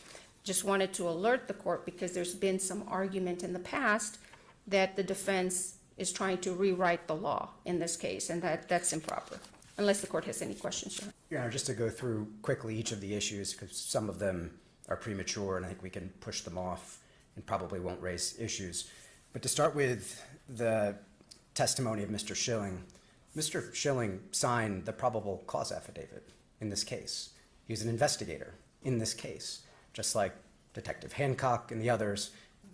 just wanted to alert the court because there's been some argument in the past that the defense is trying to rewrite the law in this case, and that's improper, unless the court has any questions. Your Honor, just to go through quickly each of the issues, because some of them are premature and I think we can push them off and probably won't raise issues. But to start with the testimony of Mr. Schilling, Mr. Schilling signed the probable cause affidavit in this case. He was an investigator in this case, just like Detective Hancock and the others.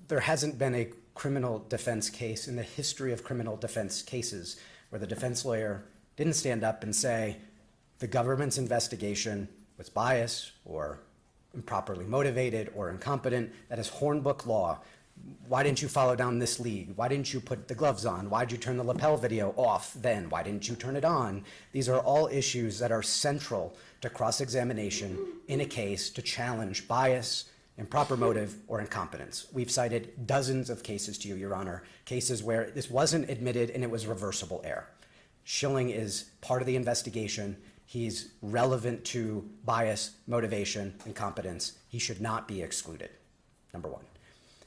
There hasn't been a criminal defense case in the history of criminal defense cases where the defense lawyer didn't stand up and say the government's investigation was biased or improperly motivated or incompetent. That is Hornbook law. Why didn't you follow down this lead? Why didn't you put the gloves on? Why did you turn the lapel video off then? Why didn't you turn it on? These are all issues that are central to cross-examination in a case to challenge bias, improper motive, or incompetence. We've cited dozens of cases to you, Your Honor, cases where this wasn't admitted and it was reversible error. Schilling is part of the investigation. He's relevant to bias, motivation, and competence. He should not be excluded, number one.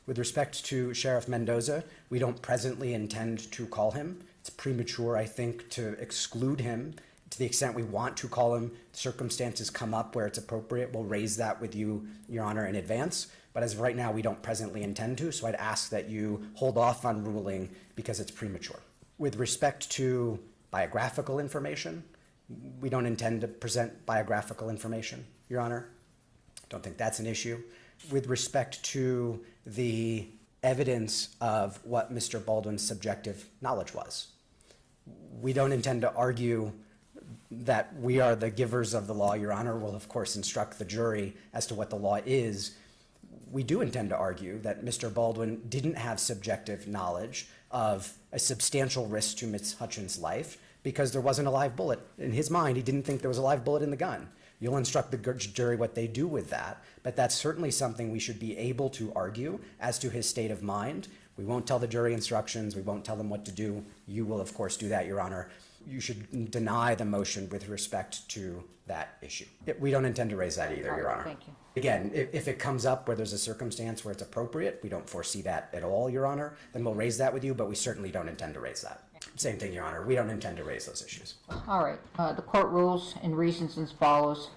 With respect to Sheriff Mendoza, we don't presently intend to call him. It's premature, I think, to exclude him. To the extent we want to call him, circumstances come up where it's appropriate. We'll raise that with you, Your Honor, in advance. But as of right now, we don't presently intend to, so I'd ask that you hold off on ruling because it's premature. With respect to biographical information, we don't intend to present biographical information, Your Honor. Don't think that's an issue. With respect to the evidence of what Mr. Baldwin's subjective knowledge was, we don't intend to argue that we are the givers of the law. Your Honor will, of course, instruct the jury as to what the law is. We do intend to argue that Mr. Baldwin didn't have subjective knowledge of a substantial risk to Ms. Hutchins' life because there wasn't a live bullet. In his mind, he didn't think there was a live bullet in the gun. You'll instruct the jury what they do with that, but that's certainly something we should be able to argue as to his state of mind. We won't tell the jury instructions. We won't tell them what to do. You will, of course, do that, Your Honor. You should deny the motion with respect to that issue. We don't intend to raise that either, Your Honor. Thank you. Again, if it comes up where there's a circumstance where it's appropriate, we don't foresee that at all, Your Honor, then we'll raise that with you, but we certainly don't intend to raise that. Same thing, Your Honor. We don't intend to raise those issues. All right. The court rules and reasons as follows.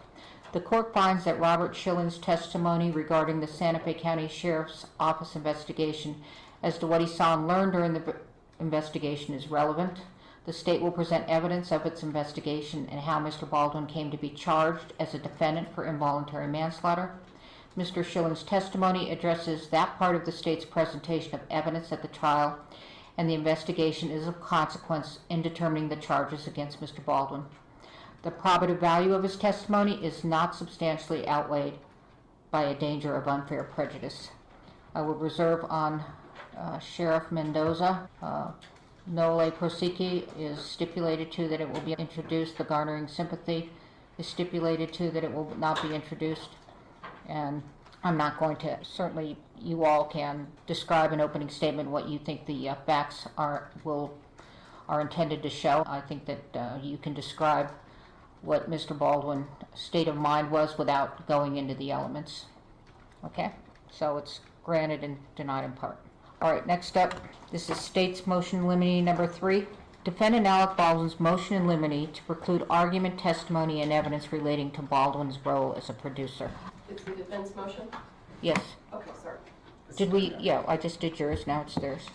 The court finds that Robert Schilling's testimony regarding the Santa Fe County Sheriff's Office investigation as to what he saw and learned during the investigation is relevant. The state will present evidence of its investigation and how Mr. Baldwin came to be charged as a defendant for involuntary manslaughter. Mr. Schilling's testimony addresses that part of the state's presentation of evidence at the trial, and the investigation is of consequence in determining the charges against Mr. Baldwin. The probative value of his testimony is not substantially outweighed by a danger of unfair prejudice. I will reserve on Sheriff Mendoza. Nole prosequi is stipulated to that it will be introduced. The garnering sympathy is stipulated to that it will not be introduced. And I'm not going to, certainly you all can describe an opening statement what you think the facts are intended to show. I think that you can describe what Mr. Baldwin's state of mind was without going into the elements. Okay? So it's granted and denied in part. All right, next up, this is State's Motion in Limine number 3. Defendant Alec Baldwin's motion in limine to preclude argument, testimony, and evidence relating to Baldwin's role as a producer. It's the defense motion? Yes. Okay, sorry. Did we? Yeah, I just did yours. Now it's theirs.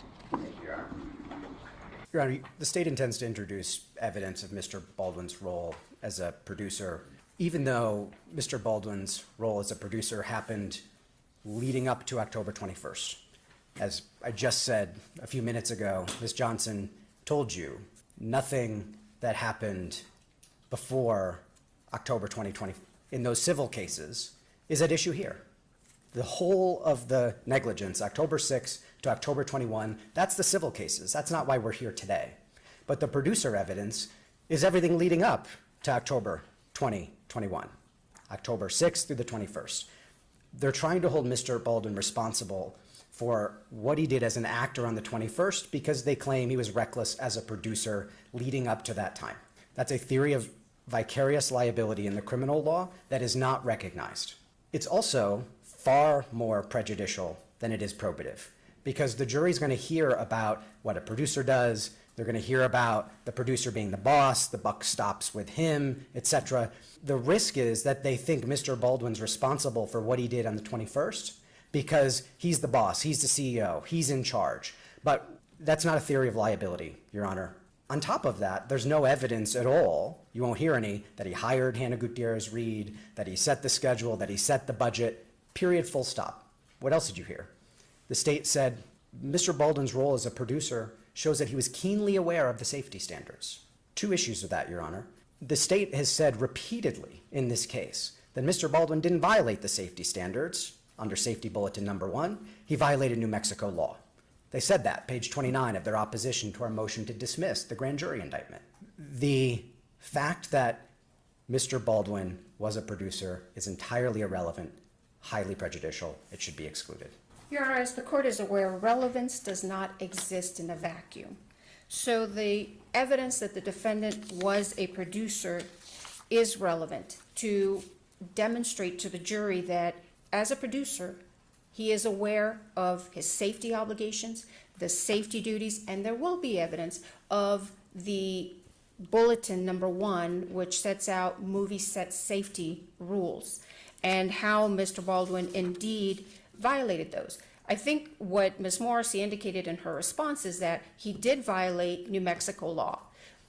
Your Honor, the state intends to introduce evidence of Mr. Baldwin's role as a producer, even though Mr. Baldwin's role as a producer happened leading up to October 21st. As I just said a few minutes ago, Ms. Johnson told you nothing that happened before October 2020 in those civil cases is at issue here. The whole of the negligence, October 6 to October 21, that's the civil cases. That's not why we're here today. But the producer evidence is everything leading up to October 2021, October 6th through the 21st. They're trying to hold Mr. Baldwin responsible for what he did as an actor on the 21st because they claim he was reckless as a producer leading up to that time. That's a theory of vicarious liability in the criminal law that is not recognized. It's also far more prejudicial than it is probative because the jury's going to hear about what a producer does. They're going to hear about the producer being the boss, the buck stops with him, etc. The risk is that they think Mr. Baldwin's responsible for what he did on the 21st because he's the boss, he's the CEO, he's in charge. But that's not a theory of liability, Your Honor. On top of that, there's no evidence at all, you won't hear any, that he hired Hannah Gutierrez-Reed, that he set the schedule, that he set the budget, period, full stop. What else did you hear? The state said Mr. Baldwin's role as a producer shows that he was keenly aware of the safety standards. Two issues with that, Your Honor. The state has said repeatedly in this case that Mr. Baldwin didn't violate the safety standards under Safety Bulletin Number 1. He violated New Mexico law. They said that, page 29 of their opposition to our motion to dismiss the grand jury indictment. The fact that Mr. Baldwin was a producer is entirely irrelevant, highly prejudicial. It should be excluded. Your Honor, as the court is aware, relevance does not exist in a vacuum. So the evidence that the defendant was a producer is relevant to demonstrate to the jury that as a producer, he is aware of his safety obligations, the safety duties, and there will be evidence of the bulletin number 1, which sets out movie set safety rules and how Mr. Baldwin indeed violated those. I think what Ms. Morrissey indicated in her response is that he did violate New Mexico law.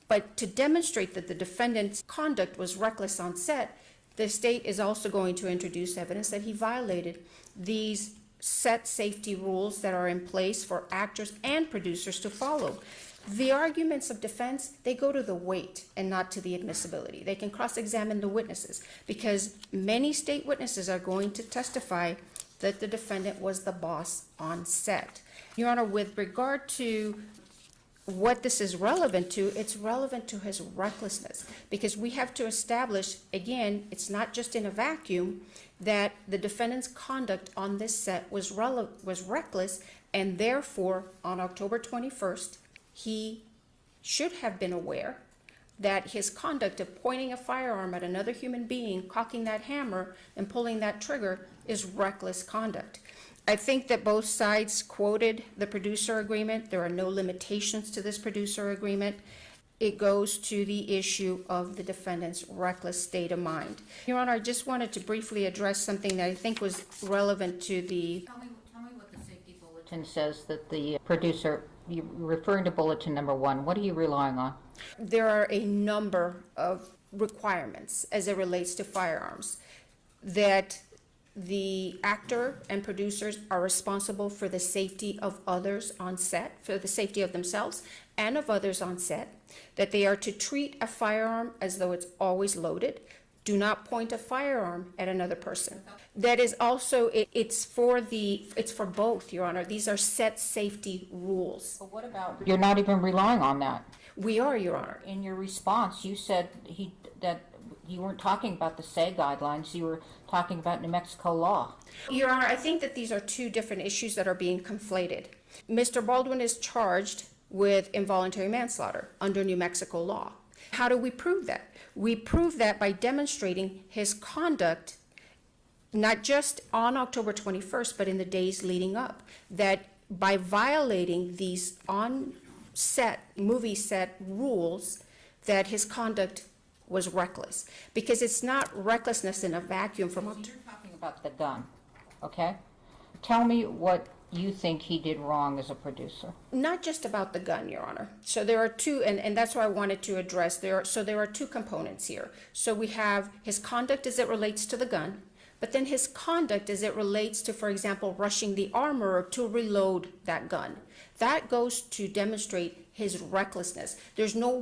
But to demonstrate that the defendant's conduct was reckless on set, the state is also going to introduce evidence that he violated these set safety rules that are in place for actors and producers to follow. The arguments of defense, they go to the weight and not to the admissibility. They can cross-examine the witnesses because many state witnesses are going to testify that the defendant was the boss on set. Your Honor, with regard to what this is relevant to, it's relevant to his recklessness because we have to establish, again, it's not just in a vacuum, that the defendant's conduct on this set was reckless, and therefore, on October 21st, he should have been aware that his conduct of pointing a firearm at another human being, cocking that hammer, and pulling that trigger is reckless conduct. I think that both sides quoted the producer agreement. There are no limitations to this producer agreement. It goes to the issue of the defendant's reckless state of mind. Your Honor, I just wanted to briefly address something that I think was relevant to the... Tell me what the safety bulletin says that the producer, you're referring to bulletin number 1, what are you relying on? There are a number of requirements as it relates to firearms that the actor and producers are responsible for the safety of others on set, for the safety of themselves and of others on set, that they are to treat a firearm as though it's always loaded. Do not point a firearm at another person. That is also, it's for both, Your Honor. These are set safety rules. But what about, you're not even relying on that. We are, Your Honor. In your response, you said that you weren't talking about the SAE guidelines, you were talking about New Mexico law. Your Honor, I think that these are two different issues that are being conflated. Mr. Baldwin is charged with involuntary manslaughter under New Mexico law. How do we prove that? We prove that by demonstrating his conduct, not just on October 21st, but in the days leading up, that by violating these on-set, movie set rules, that his conduct was reckless. Because it's not recklessness in a vacuum from... You're talking about the gun, okay? Tell me what you think he did wrong as a producer? Not just about the gun, Your Honor. So there are two, and that's why I wanted to address there. So there are two components here. So we have his conduct as it relates to the gun, but then his conduct as it relates to, for example, rushing the armorer to reload that gun. That goes to demonstrate his recklessness. There's no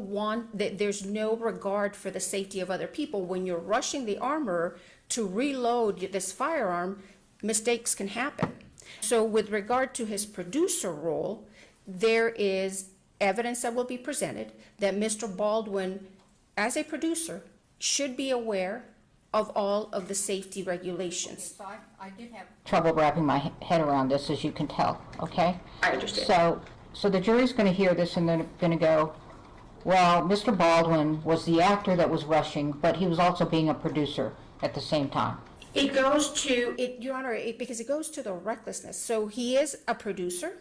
regard for the safety of other people. When you're rushing the armorer to reload this firearm, mistakes can happen. So with regard to his producer role, there is evidence that will be presented that Mr. Baldwin, as a producer, should be aware of all of the safety regulations. So I did have trouble wrapping my head around this, as you can tell, okay? I understand. So the jury's going to hear this and they're going to go, well, Mr. Baldwin was the actor that was rushing, but he was also being a producer at the same time. It goes to, Your Honor, because it goes to the recklessness. So he is a producer,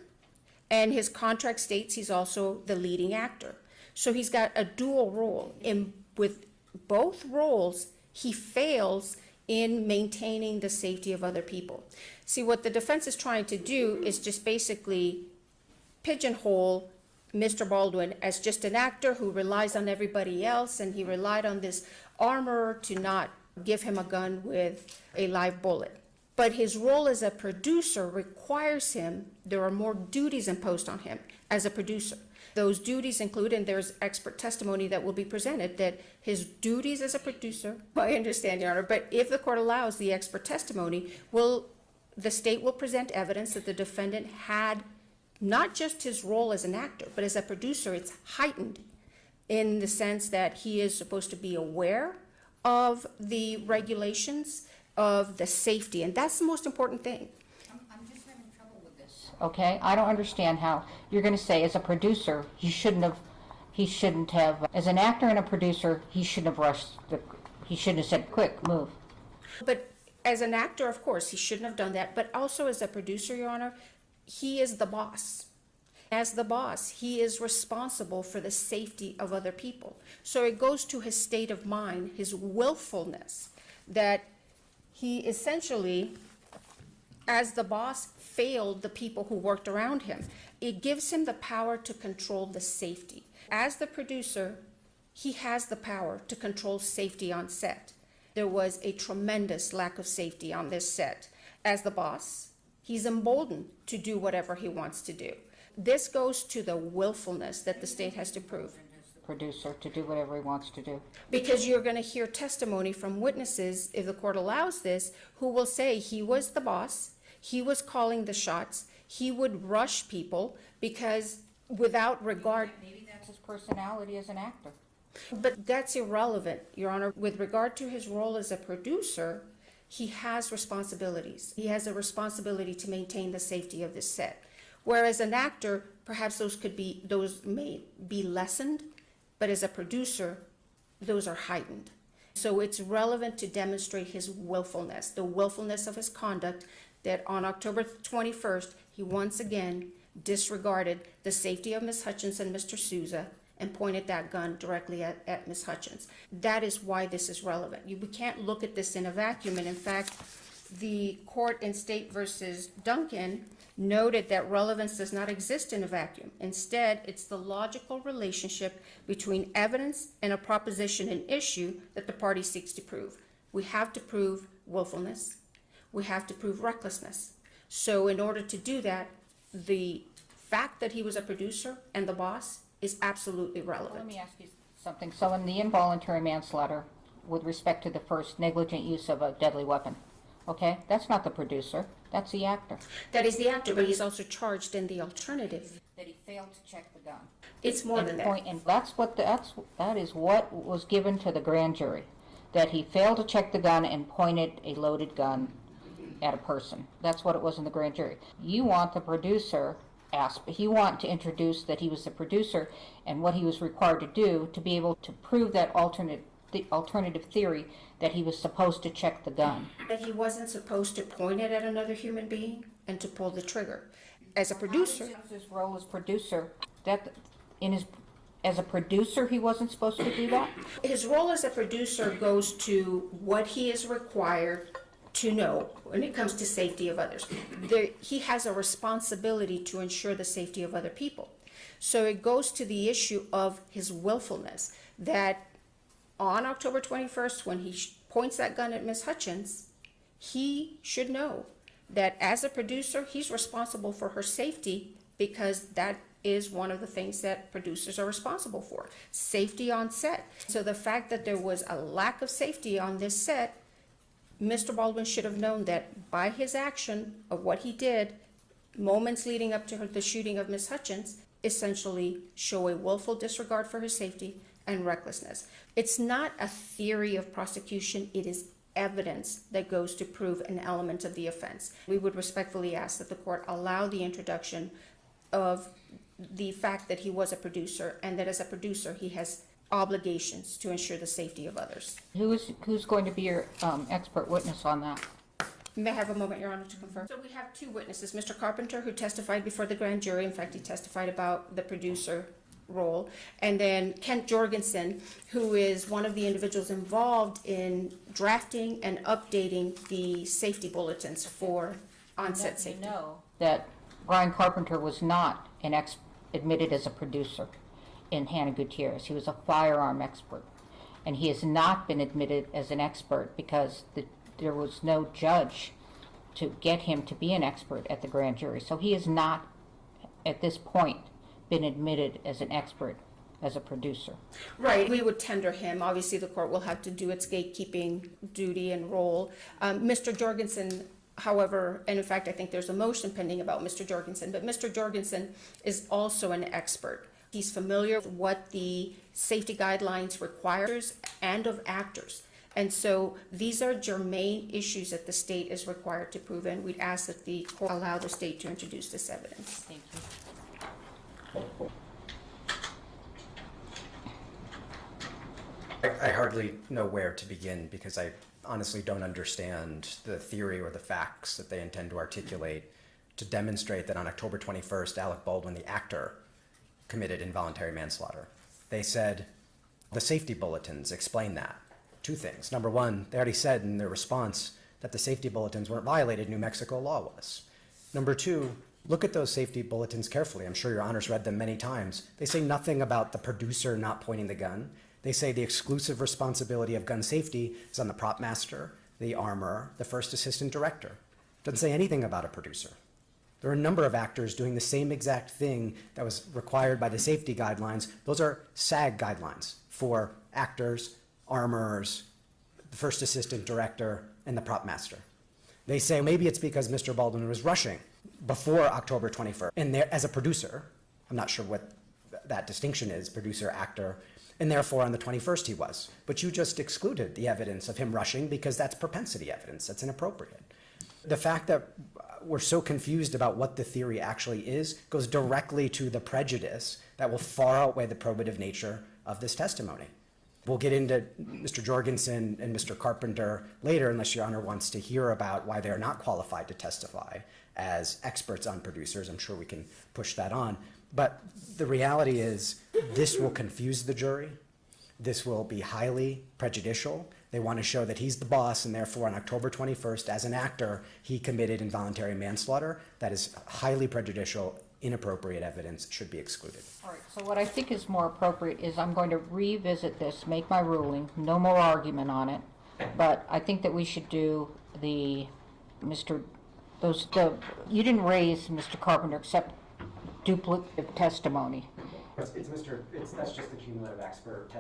and his contract states he's also the leading actor. So he's got a dual role. And with both roles, he fails in maintaining the safety of other people. See, what the defense is trying to do is just basically pigeonhole Mr. Baldwin as just an actor who relies on everybody else, and he relied on this armorer to not give him a gun with a live bullet. But his role as a producer requires him, there are more duties imposed on him as a producer. Those duties include, and there's expert testimony that will be presented, that his duties as a producer, I understand, Your Honor, but if the court allows the expert testimony, the state will present evidence that the defendant had not just his role as an actor, but as a producer, it's heightened in the sense that he is supposed to be aware of the regulations, of the safety, and that's the most important thing. I'm just having trouble with this. Okay, I don't understand how you're going to say as a producer he shouldn't have, as an actor and a producer, he shouldn't have said, quick, move. But as an actor, of course, he shouldn't have done that, but also as a producer, Your Honor, he is the boss. As the boss, he is responsible for the safety of other people. So it goes to his state of mind, his willfulness, that he essentially, as the boss, failed the people who worked around him. It gives him the power to control the safety. As the producer, he has the power to control safety on set. There was a tremendous lack of safety on this set. As the boss, he's emboldened to do whatever he wants to do. This goes to the willfulness that the state has to prove. Producer to do whatever he wants to do. Because you're going to hear testimony from witnesses, if the court allows this, who will say he was the boss, he was calling the shots, he would rush people because without regard. Maybe that's his personality as an actor. But that's irrelevant, Your Honor. With regard to his role as a producer, he has responsibilities. He has a responsibility to maintain the safety of this set. Whereas an actor, perhaps those may be lessened, but as a producer, those are heightened. So it's relevant to demonstrate his willfulness, the willfulness of his conduct, that on October 21st, he once again disregarded the safety of Ms. Hutchins and Mr. Souza and pointed that gun directly at Ms. Hutchins. That is why this is relevant. We can't look at this in a vacuum, and in fact, the court in State versus Duncan noted that relevance does not exist in a vacuum. Instead, it's the logical relationship between evidence and a proposition and issue that the party seeks to prove. We have to prove willfulness. We have to prove recklessness. So in order to do that, the fact that he was a producer and the boss is absolutely relevant. Let me ask you something. So in the involuntary manslaughter, with respect to the first negligent use of a deadly weapon, okay, that's not the producer, that's the actor. That is the actor, but he's also charged in the alternative. That he failed to check the gun. It's more than that. And that is what was given to the grand jury, that he failed to check the gun and pointed a loaded gun at a person. That's what it was in the grand jury. You want the producer you want to introduce that he was the producer and what he was required to do to be able to prove that the alternative theory that he was supposed to check the gun. That he wasn't supposed to point it at another human being and to pull the trigger. As a producer, His role as producer, as a producer, he wasn't supposed to do that? his role as a producer goes to what he is required to know when it comes to safety of others. He has a responsibility to ensure the safety of other people. So it goes to the issue of his willfulness, that on October 21st, when he points that gun at Ms. Hutchins, he should know that as a producer, he's responsible for her safety, because that is one of the things that producers are responsible for, safety on set. So the fact that there was a lack of safety on this set, Mr. Baldwin should have known that by his action of what he did, moments leading up to the shooting of Ms. Hutchins, essentially show a willful disregard for her safety and recklessness. It's not a theory of prosecution, it is evidence that goes to prove an element of the offense. We would respectfully ask that the court allow the introduction of the fact that he was a producer, and that as a producer he has obligations to ensure the safety of others. Who's going to be your expert witness on that? May I have a moment, Your Honor, to confirm? So we have two witnesses, Mr. Carpenter, who testified before the grand jury. In fact, he testified about the producer role. And then Kent Jorgensen, who is one of the individuals involved in drafting and updating the safety bulletins for on-set safety. You know that Brian Carpenter was not admitted as a producer in Hannah Gutierrez. He was a firearm expert. And he has not been admitted as an expert because there was no judge to get him to be an expert at the grand jury. So he has not, at this point, been admitted as an expert as a producer. Right, we would tender him. Obviously, the court will have to do its gatekeeping duty and role. Mr. Jorgensen, however, and in fact, I think there's a motion pending about Mr. Jorgensen, but Mr. Jorgensen is also an expert. He's familiar with what the safety guidelines requires and of actors. And so these are germane issues that the state is required to prove, and we'd ask that the court allow the state to introduce this evidence. Thank you. I hardly know where to begin, because I honestly don't understand the theory or the facts that they intend to articulate to demonstrate that on October 21st, Alec Baldwin, the actor, committed involuntary manslaughter. They said the safety bulletins explain that. Two things. Number one, they already said in their response that the safety bulletins weren't violated, New Mexico law was. Number two, look at those safety bulletins carefully. I'm sure your honors read them many times. They say nothing about the producer not pointing the gun. They say the exclusive responsibility of gun safety is on the prop master, the armorer, the first assistant director. Doesn't say anything about a producer. There are a number of actors doing the same exact thing that was required by the safety guidelines. Those are SAG guidelines for actors, armorers, the first assistant director, and the prop master. They say maybe it's because Mr. Baldwin was rushing before October 21st. And there, as a producer, I'm not sure what that distinction is, producer, actor, and therefore on the 21st he was. But you just excluded the evidence of him rushing because that's propensity evidence. That's inappropriate. The fact that we're so confused about what the theory actually is goes directly to the prejudice that will far outweigh the probative nature of this testimony. We'll get into Mr. Jorgensen and Mr. Carpenter later, unless Your Honor wants to hear about why they're not qualified to testify as experts on producers. I'm sure we can push that on. But the reality is this will confuse the jury. This will be highly prejudicial. They want to show that he's the boss, and therefore on October 21st, as an actor, he committed involuntary manslaughter. That is highly prejudicial, inappropriate evidence, should be excluded. All right, so what I think is more appropriate is I'm going to revisit this, make my ruling, no more argument on it, but I think that we should do you didn't raise Mr. Carpenter except duplicative testimony. That's just the cumulative expert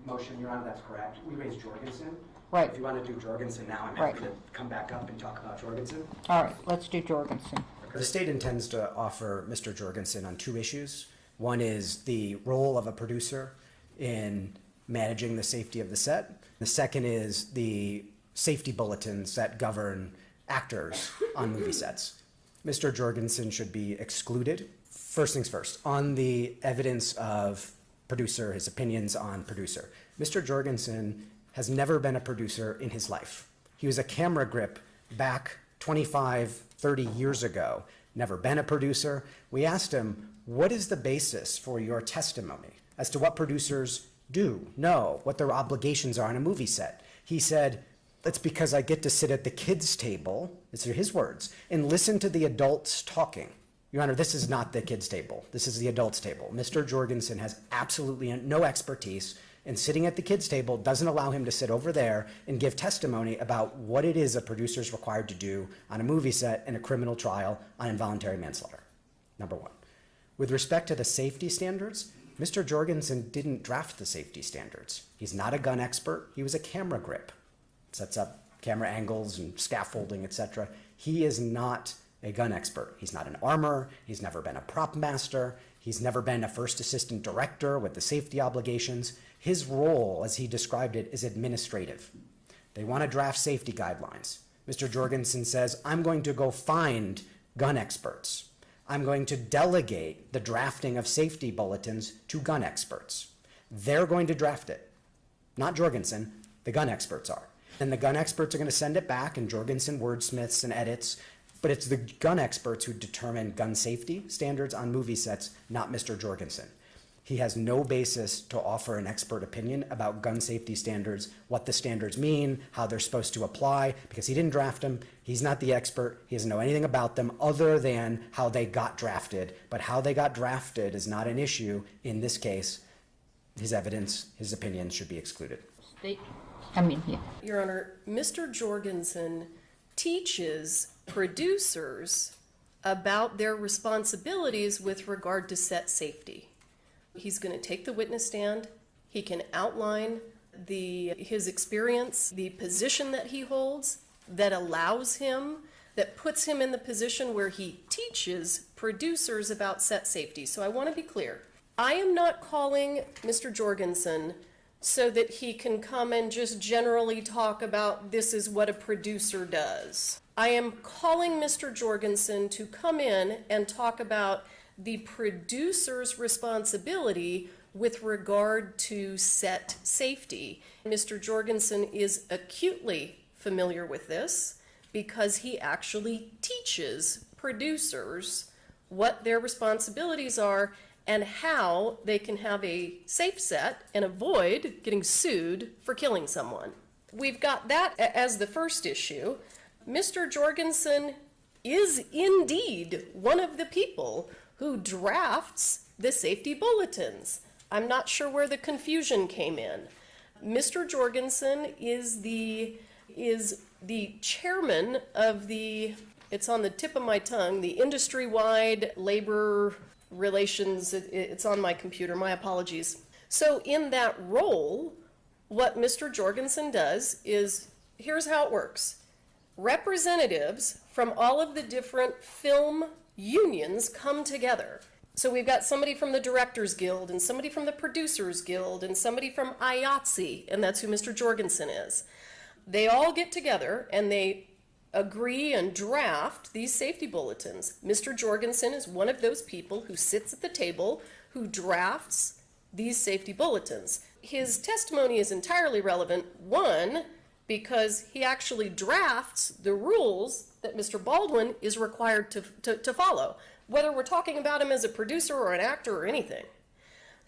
motion, Your Honor, that's correct. We raised Jorgensen. Right. If you want to do Jorgensen now, I'm happy to come back up and talk about Jorgensen. All right, let's do Jorgensen. The state intends to offer Mr. Jorgensen on two issues. One is the role of a producer in managing the safety of the set. The second is the safety bulletins that govern actors on movie sets. Mr. Jorgensen should be excluded. First things first, on the evidence of producer, his opinions on producer. Mr. Jorgensen has never been a producer in his life. He was a camera grip back 25, 30 years ago, never been a producer. We asked him, what is the basis for your testimony as to what producers do, know, what their obligations are on a movie set? He said, It's because I get to sit at the kids' table, these are his words, and listen to the adults talking. Your Honor, this is not the kids' table. This is the adults' table. Mr. Jorgensen has absolutely no expertise, and sitting at the kids' table doesn't allow him to sit over there and give testimony about what it is a producer is required to do on a movie set in a criminal trial on involuntary manslaughter, number one. With respect to the safety standards, Mr. Jorgensen didn't draft the safety standards. He's not a gun expert. He was a camera grip. Sets up camera angles and scaffolding, etc. He is not a gun expert. He's not an armor. He's never been a prop master. He's never been a first assistant director with the safety obligations. His role, as he described it, is administrative. They want to draft safety guidelines. Mr. Jorgensen says, I'm going to go find gun experts. I'm going to delegate the drafting of safety bulletins to gun experts. They're going to draft it. Not Jorgensen, the gun experts are. And the gun experts are going to send it back, and Jorgensen wordsmiths and edits, but it's the gun experts who determine gun safety standards on movie sets, not Mr. Jorgensen. He has no basis to offer an expert opinion about gun safety standards, what the standards mean, how they're supposed to apply, because he didn't draft them. He's not the expert. He doesn't know anything about them other than how they got drafted. But how they got drafted is not an issue in this case. His evidence, his opinion should be excluded. Your Honor, Mr. Jorgensen teaches producers about their responsibilities with regard to set safety. He's going to take the witness stand. He can outline his experience, the position that he holds that allows him, that puts him in the position where he teaches producers about set safety. So I want to be clear. I am not calling Mr. Jorgensen so that he can come and just generally talk about this is what a producer does. I am calling Mr. Jorgensen to come in and talk about the producer's responsibility with regard to set safety. Mr. Jorgensen is acutely familiar with this because he actually teaches producers what their responsibilities are and how they can have a safe set and avoid getting sued for killing someone. We've got that as the first issue. Mr. Jorgensen is indeed one of the people who drafts the safety bulletins. I'm not sure where the confusion came in. Mr. Jorgensen is the chairman of it's on the tip of my tongue, the industry-wide labor relations, it's on my computer, my apologies. So in that role, what Mr. Jorgensen does is, here's how it works. Representatives from all of the different film unions come together. So we've got somebody from the Directors Guild and somebody from the Producers Guild and somebody from IATSE, and that's who Mr. Jorgensen is. They all get together and they agree and draft these safety bulletins. Mr. Jorgensen is one of those people who sits at the table, who drafts these safety bulletins. His testimony is entirely relevant, one, because he actually drafts the rules that Mr. Baldwin is required to follow, whether we're talking about him as a producer or an actor or anything.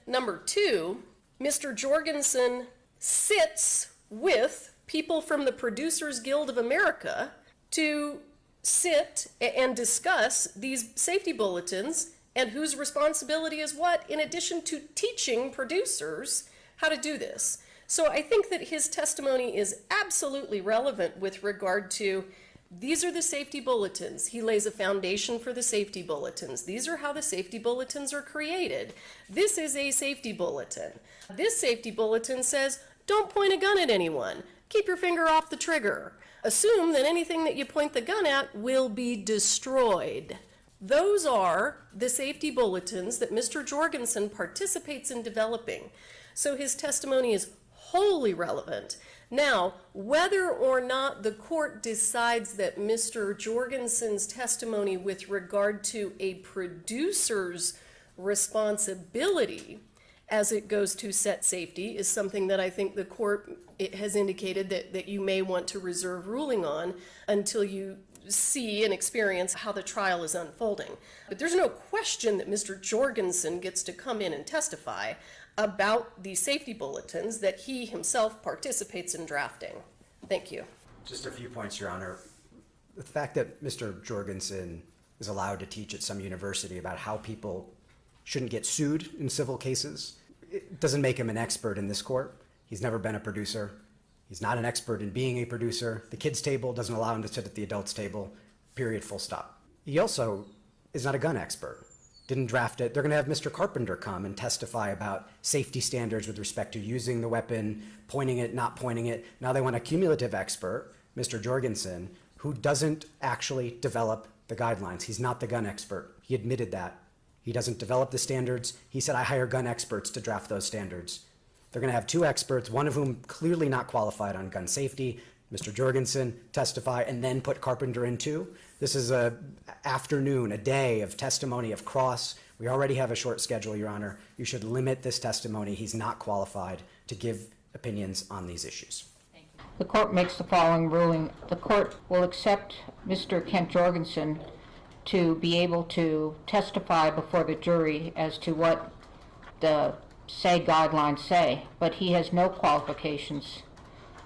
Number two, Mr. Jorgensen sits with people from the Producers Guild of America to sit and discuss these safety bulletins and whose responsibility is what, in addition to teaching producers how to do this. So I think that his testimony is absolutely relevant with regard to these are the safety bulletins. He lays a foundation for the safety bulletins. These are how the safety bulletins are created. This is a safety bulletin. This safety bulletin says, don't point a gun at anyone. Keep your finger off the trigger. Assume that anything that you point the gun at will be destroyed. Those are the safety bulletins that Mr. Jorgensen participates in developing. So his testimony is wholly relevant. Now, whether or not the court decides that Mr. Jorgensen's testimony with regard to a producer's responsibility as it goes to set safety is something that I think the court has indicated that you may want to reserve ruling on until you see and experience how the trial is unfolding. But there's no question that Mr. Jorgensen gets to come in and testify about the safety bulletins that he himself participates in drafting. Thank you. Just a few points, Your Honor. The fact that Mr. Jorgensen is allowed to teach at some university about how people shouldn't get sued in civil cases, it doesn't make him an expert in this court. He's never been a producer. He's not an expert in being a producer. The kids' table doesn't allow him to sit at the adults' table, period, full stop. He also is not a gun expert. Didn't draft it. They're going to have Mr. Carpenter come and testify about safety standards with respect to using the weapon, pointing it, not pointing it. Now they want a cumulative expert, Mr. Jorgensen, who doesn't actually develop the guidelines. He's not the gun expert. He admitted that. He doesn't develop the standards. He said, I hire gun experts to draft those standards. They're going to have two experts, one of whom clearly not qualified on gun safety, Mr. Jorgensen, testify, and then put Carpenter in too. This is a afternoon, a day of testimony of cross. We already have a short schedule, Your Honor. You should limit this testimony. He's not qualified to give opinions on these issues. The court makes the following ruling. The court will accept Mr. Kent Jorgensen to be able to testify before the jury as to what the SAG guidelines say, but he has no qualifications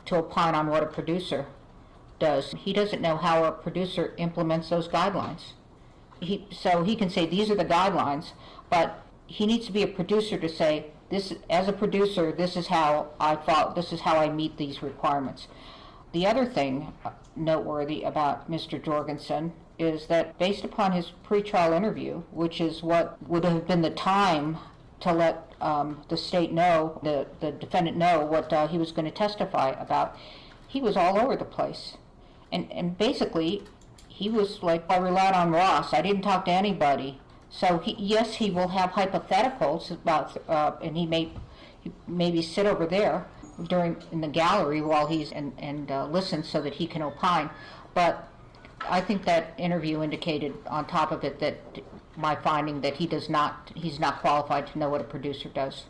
to opine on what a producer does. He doesn't know how a producer implements those guidelines. So he can say these are the guidelines, but he needs to be a producer to say, this, as a producer, this is how I follow, this is how I meet these requirements. The other thing noteworthy about Mr. Jorgensen is that based upon his pretrial interview, which is what would have been the time to let the state know, the defendant know what he was going to testify about, he was all over the place. And basically, he was like, I relied on Ross. I didn't talk to anybody. So yes, he will have hypotheticals about, and he may maybe sit over there in the gallery while he's and listen so that he can opine. But I think that interview indicated on top of it that my finding that he's not qualified to know what a producer does.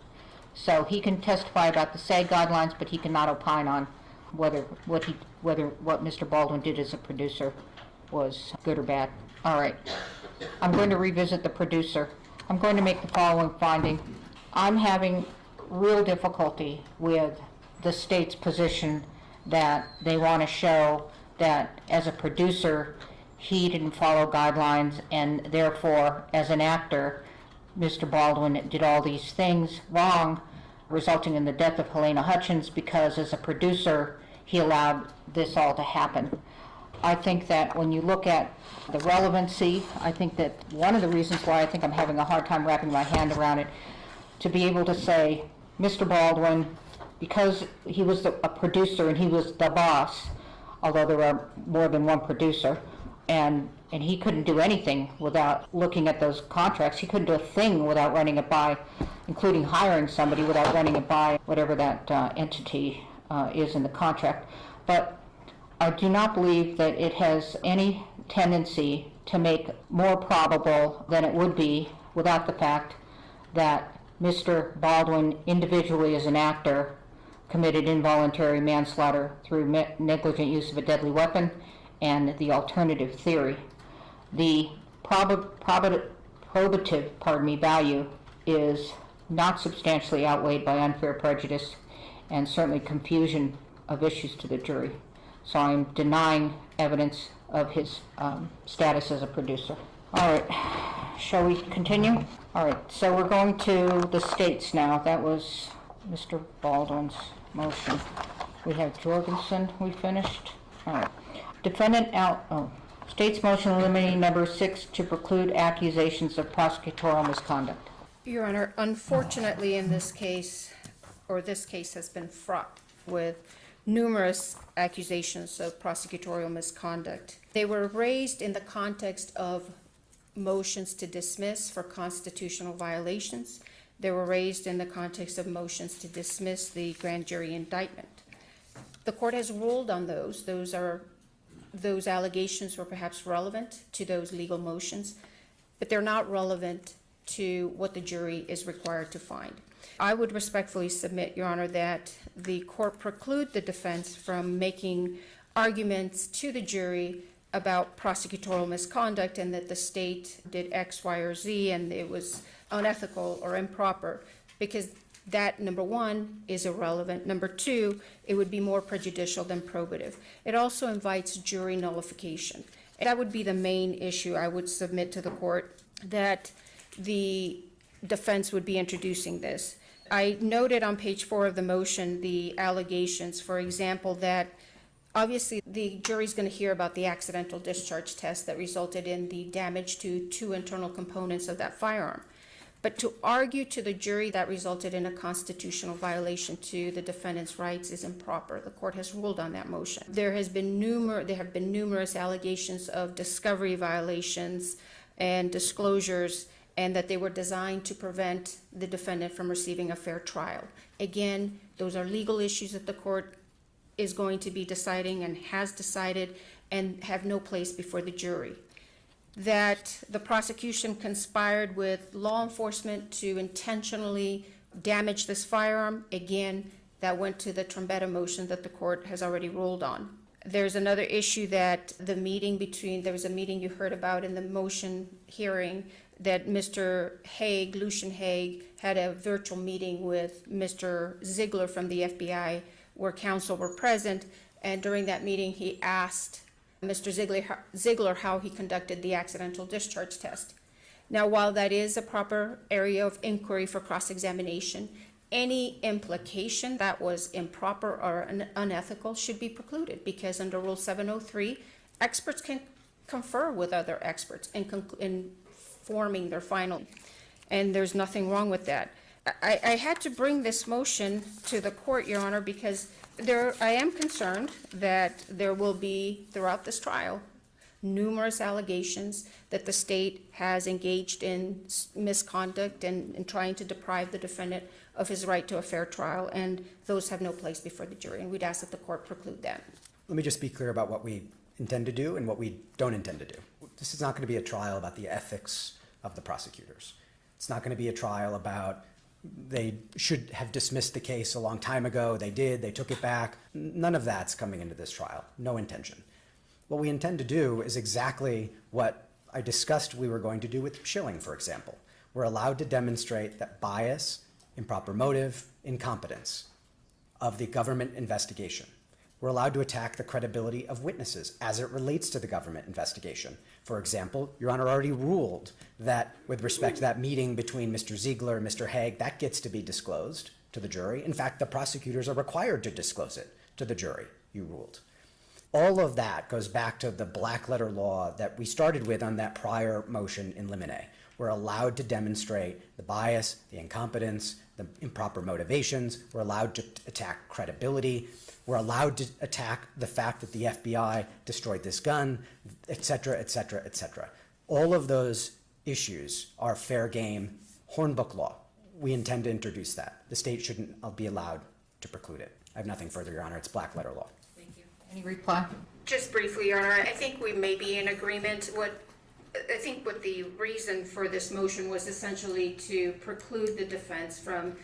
So he can testify about the SAG guidelines, but he cannot opine on whether what Mr. Baldwin did as a producer was good or bad. All right. I'm going to revisit the producer. I'm going to make the following finding. I'm having real difficulty with the state's position that they want to show that as a producer, he didn't follow guidelines, and therefore, as an actor, Mr. Baldwin did all these things wrong, resulting in the death of Helena Hutchins, because as a producer, he allowed this all to happen. I think that when you look at the relevancy, I think that one of the reasons why I think I'm having a hard time wrapping my hand around it, to be able to say, Mr. Baldwin, because he was a producer and he was the boss, although there are more than one producer, and he couldn't do anything without looking at those contracts. He couldn't do a thing without running it by, including hiring somebody, without running it by whatever that entity is in the contract. But I do not believe that it has any tendency to make more probable than it would be without the fact that Mr. Baldwin, individually as an actor, committed involuntary manslaughter through negligent use of a deadly weapon and the alternative theory. The probative value is not substantially outweighed by unfair prejudice and certainly confusion of issues to the jury. So I'm denying evidence of his status as a producer. All right, shall we continue? All right, so we're going to the states now. That was Mr. Baldwin's motion. We have Jorgensen, we finished. All right. State's motion eliminating number 6 to preclude accusations of prosecutorial misconduct. Your Honor, unfortunately in this case, or this case has been fraught with numerous accusations of prosecutorial misconduct. They were raised in the context of motions to dismiss for constitutional violations. They were raised in the context of motions to dismiss the grand jury indictment. The court has ruled on those. Those allegations were perhaps relevant to those legal motions, but they're not relevant to what the jury is required to find. I would respectfully submit, Your Honor, that the court preclude the defense from making arguments to the jury about prosecutorial misconduct and that the state did X, Y, or Z and it was unethical or improper, because That, number one, is irrelevant. Number two, it would be more prejudicial than probative. It also invites jury nullification. That would be the main issue I would submit to the court, that the defense would be introducing this. I noted on page 4 of the motion the allegations, for example, that obviously the jury's going to hear about the accidental discharge test that resulted in the damage to 2 internal components of that firearm. But to argue to the jury that resulted in a constitutional violation to the defendant's rights is improper. The court has ruled on that motion. There have been numerous allegations of discovery violations and disclosures, and that they were designed to prevent the defendant from receiving a fair trial. Again, those are legal issues that the court is going to be deciding and has decided and have no place before the jury. That the prosecution conspired with law enforcement to intentionally damage this firearm, again, that went to the Trombetta motion that the court has already ruled on. There's another issue that there was a meeting you heard about in the motion hearing that Mr. Haig, Lucian Haig, had a virtual meeting with Mr. Ziegler from the FBI where counsel were present, and during that meeting he asked Mr. Ziegler how he conducted the accidental discharge test. Now, while that is a proper area of inquiry for cross-examination, any implication that was improper or unethical should be precluded, because under Rule 703, experts can confer with other experts in forming their final, and there's nothing wrong with that. I had to bring this motion to the court, Your Honor, because I am concerned that there will be, throughout this trial, numerous allegations that the state has engaged in misconduct and in trying to deprive the defendant of his right to a fair trial, and those have no place before the jury, and we'd ask that the court preclude that. Let me just be clear about what we intend to do and what we don't intend to do. This is not going to be a trial about the ethics of the prosecutors. It's not going to be a trial about they should have dismissed the case a long time ago. They did. They took it back. None of that's coming into this trial. No intention. What we intend to do is exactly what I discussed we were going to do with Schilling, for example. We're allowed to demonstrate that bias, improper motive, incompetence of the government investigation. We're allowed to attack the credibility of witnesses as it relates to the government investigation. For example, Your Honor already ruled that with respect to that meeting between Mr. Ziegler and Mr. Haig, that gets to be disclosed to the jury. In fact, the prosecutors are required to disclose it to the jury, you ruled. All of that goes back to the black letter law that we started with on that prior motion in limine. We're allowed to demonstrate the bias, the incompetence, the improper motivations. We're allowed to attack credibility. We're allowed to attack the fact that the FBI destroyed this gun, et cetera, et cetera, et cetera. All of those issues are fair game Hornbook law. We intend to introduce that. The state shouldn't be allowed to preclude it. I have nothing further, Your Honor. It's black letter law. Thank you. Any reply? Just briefly, Your Honor, I think we may be in agreement. I think what the reason for this motion was essentially to preclude the defense from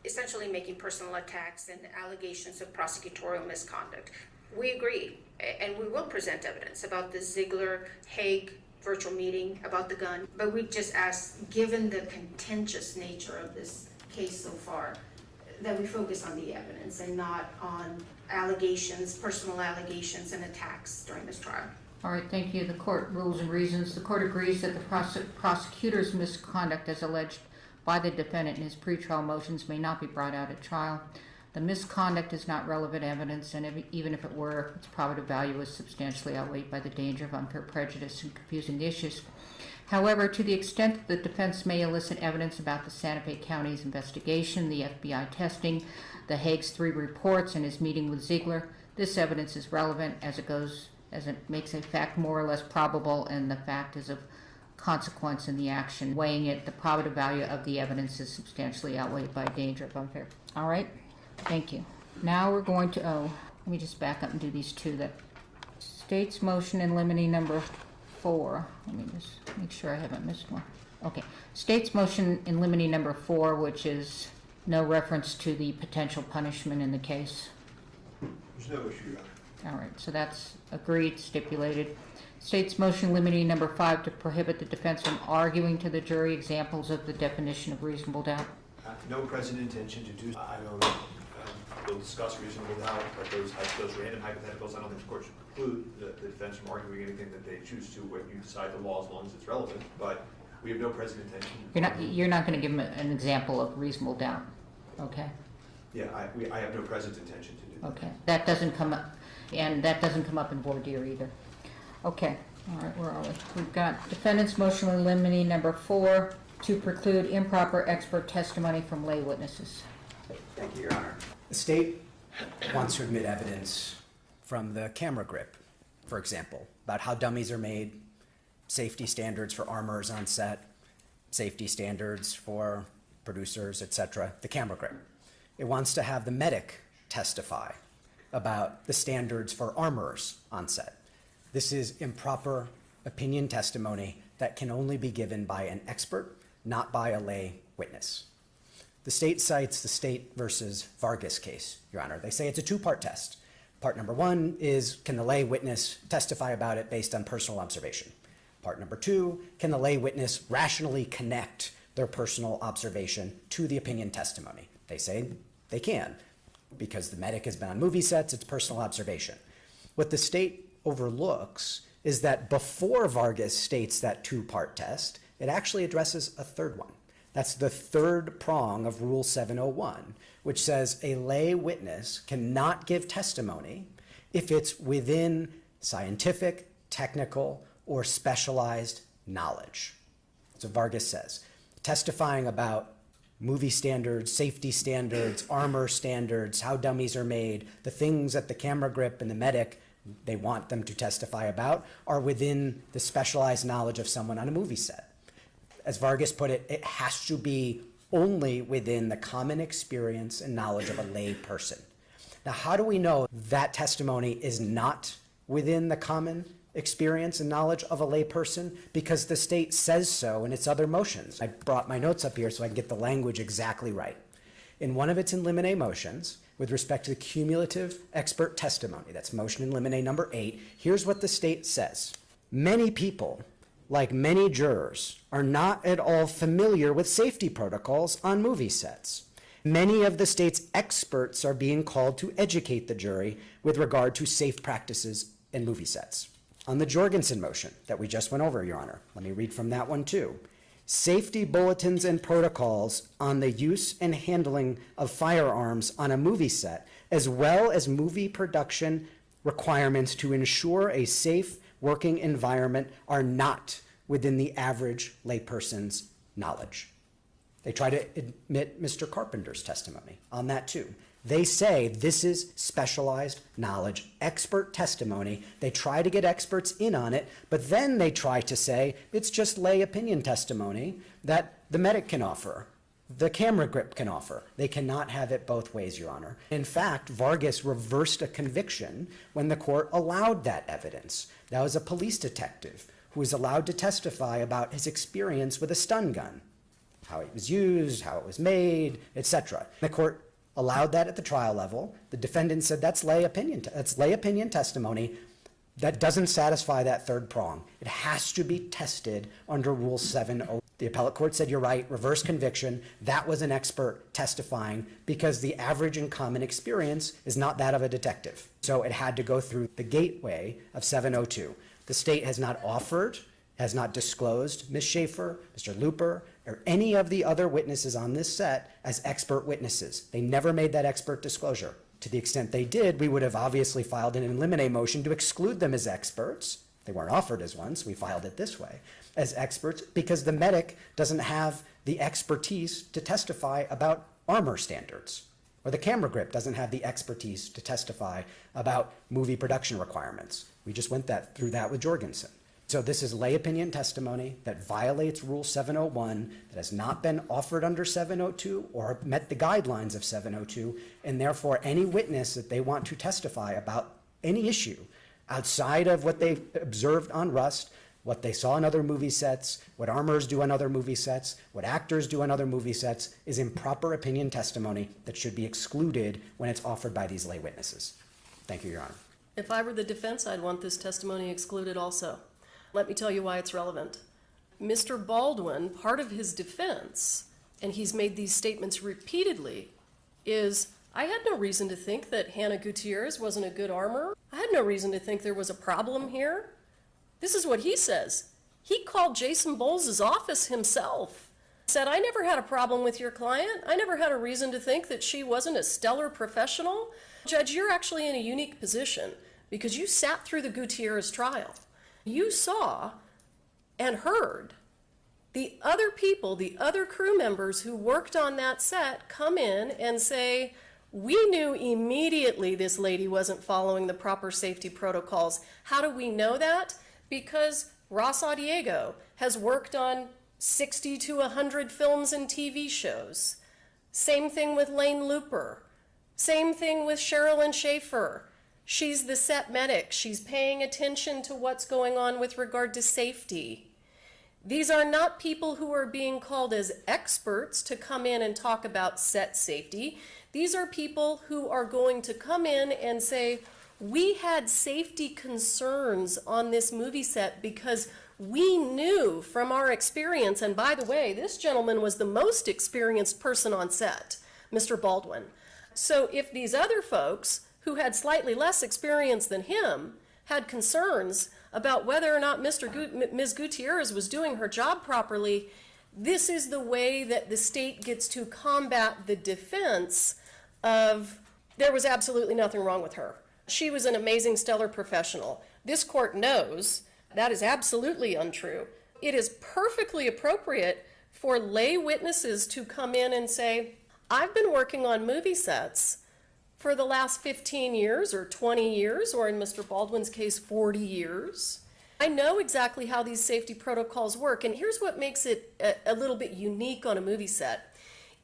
essentially making personal attacks and allegations of prosecutorial misconduct. We agree, and we will present evidence about the Ziegler-Haig virtual meeting, about the gun, but we just ask, given the contentious nature of this case so far, that we focus on the evidence and not on allegations, personal allegations and attacks during this trial. All right, thank you. The court rules and reasons. The court agrees that the prosecutor's misconduct as alleged by the defendant in his pretrial motions may not be brought out at trial. The misconduct is not relevant evidence, and even if it were, its probative value is substantially outweighed by the danger of unfair prejudice and confusing issues. However, to the extent that the defense may elicit evidence about the Santa Fe County's investigation, the FBI testing, the Haig's 3 reports, and his meeting with Ziegler, this evidence is relevant as it makes a fact more or less probable, and the fact is of consequence in the action. Weighing it, the probative value of the evidence is substantially outweighed by danger of unfair. All right, thank you. Now we're going to, let me just back up and do these two. That state's motion in limine number 4. Let me just make sure I haven't missed one. Okay, state's motion in limine number 4, which is no reference to the potential punishment in the case. There's no issue. All right, so that's agreed, stipulated. State's motion limiting number 5 to prohibit the defense from arguing to the jury examples of the definition of reasonable doubt. No present intention to do, I don't, we'll discuss reasonable doubt, but those random hypotheticals, I don't think the court should preclude the defense from arguing anything that they choose to when you decide the law as long as it's relevant, but we have no present intention. You're not going to give them an example of reasonable doubt, okay? Yeah, I have no present intention to do that. Okay, that doesn't come up, and that doesn't come up in voir dire either. Okay, all right, where are we? We've got defendant's motion in limine number 4 to preclude improper expert testimony from lay witnesses. Thank you, Your Honor. The state wants to admit evidence from the camera grip, for example, about how dummies are made, safety standards for armors on set, safety standards for producers, etc., the camera grip. It wants to have the medic testify about the standards for armorers on set. This is improper opinion testimony that can only be given by an expert, not by a lay witness. The state cites the State versus Vargas case, Your Honor. They say it's a two-part test. Part number 1 is, can the lay witness testify about it based on personal observation? Part number 2, can the lay witness rationally connect their personal observation to the opinion testimony? They say they can, because the medic has been on movie sets, it's personal observation. What the state overlooks is that before Vargas states that two-part test, it actually addresses a third one. That's the third prong of Rule 701, which says a lay witness cannot give testimony if it's within scientific, technical, or specialized knowledge. So Vargas says, testifying about movie standards, safety standards, armor standards, how dummies are made, the things that the camera grip and the medic, they want them to testify about, are within the specialized knowledge of someone on a movie set. As Vargas put it, it has to be only within the common experience and knowledge of a lay person. Now, how do we know that testimony is not within the common experience and knowledge of a lay person? Because the state says so in its other motions. I brought my notes up here so I can get the language exactly right. In one of its in limine motions, with respect to the cumulative expert testimony, that's motion in limine number 8, here's what the state says. Many people, like many jurors, are not at all familiar with safety protocols on movie sets. Many of the state's experts are being called to educate the jury with regard to safe practices in movie sets. On the Jorgensen motion that we just went over, Your Honor, let me read from that one too. Safety bulletins and protocols on the use and handling of firearms on a movie set, as well as movie production requirements to ensure a safe working environment, are not within the average layperson's knowledge. They try to admit Mr. Carpenter's testimony on that too. They say this is specialized knowledge, expert testimony. They try to get experts in on it, but then they try to say it's just lay opinion testimony that the medic can offer, the camera grip can offer. They cannot have it both ways, Your Honor. In fact, Vargas reversed a conviction when the court allowed that evidence. That was a police detective who was allowed to testify about his experience with a stun gun, how it was used, how it was made, etc. The court allowed that at the trial level. The defendant said that's lay opinion testimony. That doesn't satisfy that third prong. It has to be tested under Rule 701. The appellate court said, you're right, reverse conviction. That was an expert testifying because the average and common experience is not that of a detective. So it had to go through the gateway of 702. The state has not offered, has not disclosed Ms. Schaefer, Mr. Looper, or any of the other witnesses on this set as expert witnesses. They never made that expert disclosure. To the extent they did, we would have obviously filed an in limine motion to exclude them as experts. They weren't offered as one, so we filed it this way, as experts, because the medic doesn't have the expertise to testify about armor standards, or the camera grip doesn't have the expertise to testify about movie production requirements. We just went through that with Jorgensen. So this is lay opinion testimony that violates Rule 701, that has not been offered under 702 or met the guidelines of 702, and therefore any witness that they want to testify about any issue outside of what they observed on Rust, what they saw in other movie sets, what armors do on other movie sets, what actors do on other movie sets, is improper opinion testimony that should be excluded when it's offered by these lay witnesses. Thank you, Your Honor. If I were the defense, I'd want this testimony excluded also. Let me tell you why it's relevant. Mr. Baldwin, part of his defense and he's made these statements repeatedly, is I had no reason to think that Hannah Gutierrez wasn't a good armorer. I had no reason to think there was a problem here. This is what he says. He called Jason Bowles' office himself, said, I never had a problem with your client. I never had a reason to think that she wasn't a stellar professional. Judge, you're actually in a unique position because you sat through the Gutierrez trial. You saw and heard the other people, the other crew members who worked on that set come in and say, we knew immediately this lady wasn't following the proper safety protocols. How do we know that? Because Ross Audiego has worked on 60 to 100 films and TV shows. Same thing with Lane Looper. Same thing with Sherilyn Schaefer. She's the set medic. She's paying attention to what's going on with regard to safety. These are not people who are being called as experts to come in and talk about set safety. These are people who are going to come in and say, we had safety concerns on this movie set because we knew from our experience, and by the way, this gentleman was the most experienced person on set, Mr. Baldwin. So if these other folks who had slightly less experience than him had concerns about whether or not Ms. Gutierrez was doing her job properly, this is the way that the state gets to combat the defense of there was absolutely nothing wrong with her. She was an amazing, stellar professional. This court knows that is absolutely untrue. It is perfectly appropriate for lay witnesses to come in and say, I've been working on movie sets for the last 15 years or 20 years, or in Mr. Baldwin's case, 40 years. I know exactly how these safety protocols work, and here's what makes it a little bit unique on a movie set,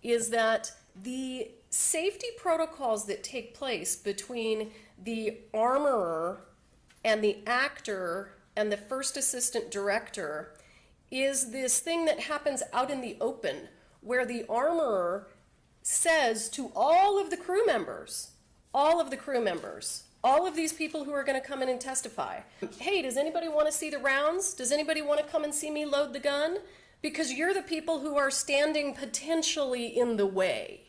is that the safety protocols that take place between the armorer and the actor and the first assistant director is this thing that happens out in the open, where the armorer says to all of the crew members, all of these people who are going to come in and testify, hey, does anybody want to see the rounds? Does anybody want to come and see me load the gun? Because you're the people who are standing potentially in the way.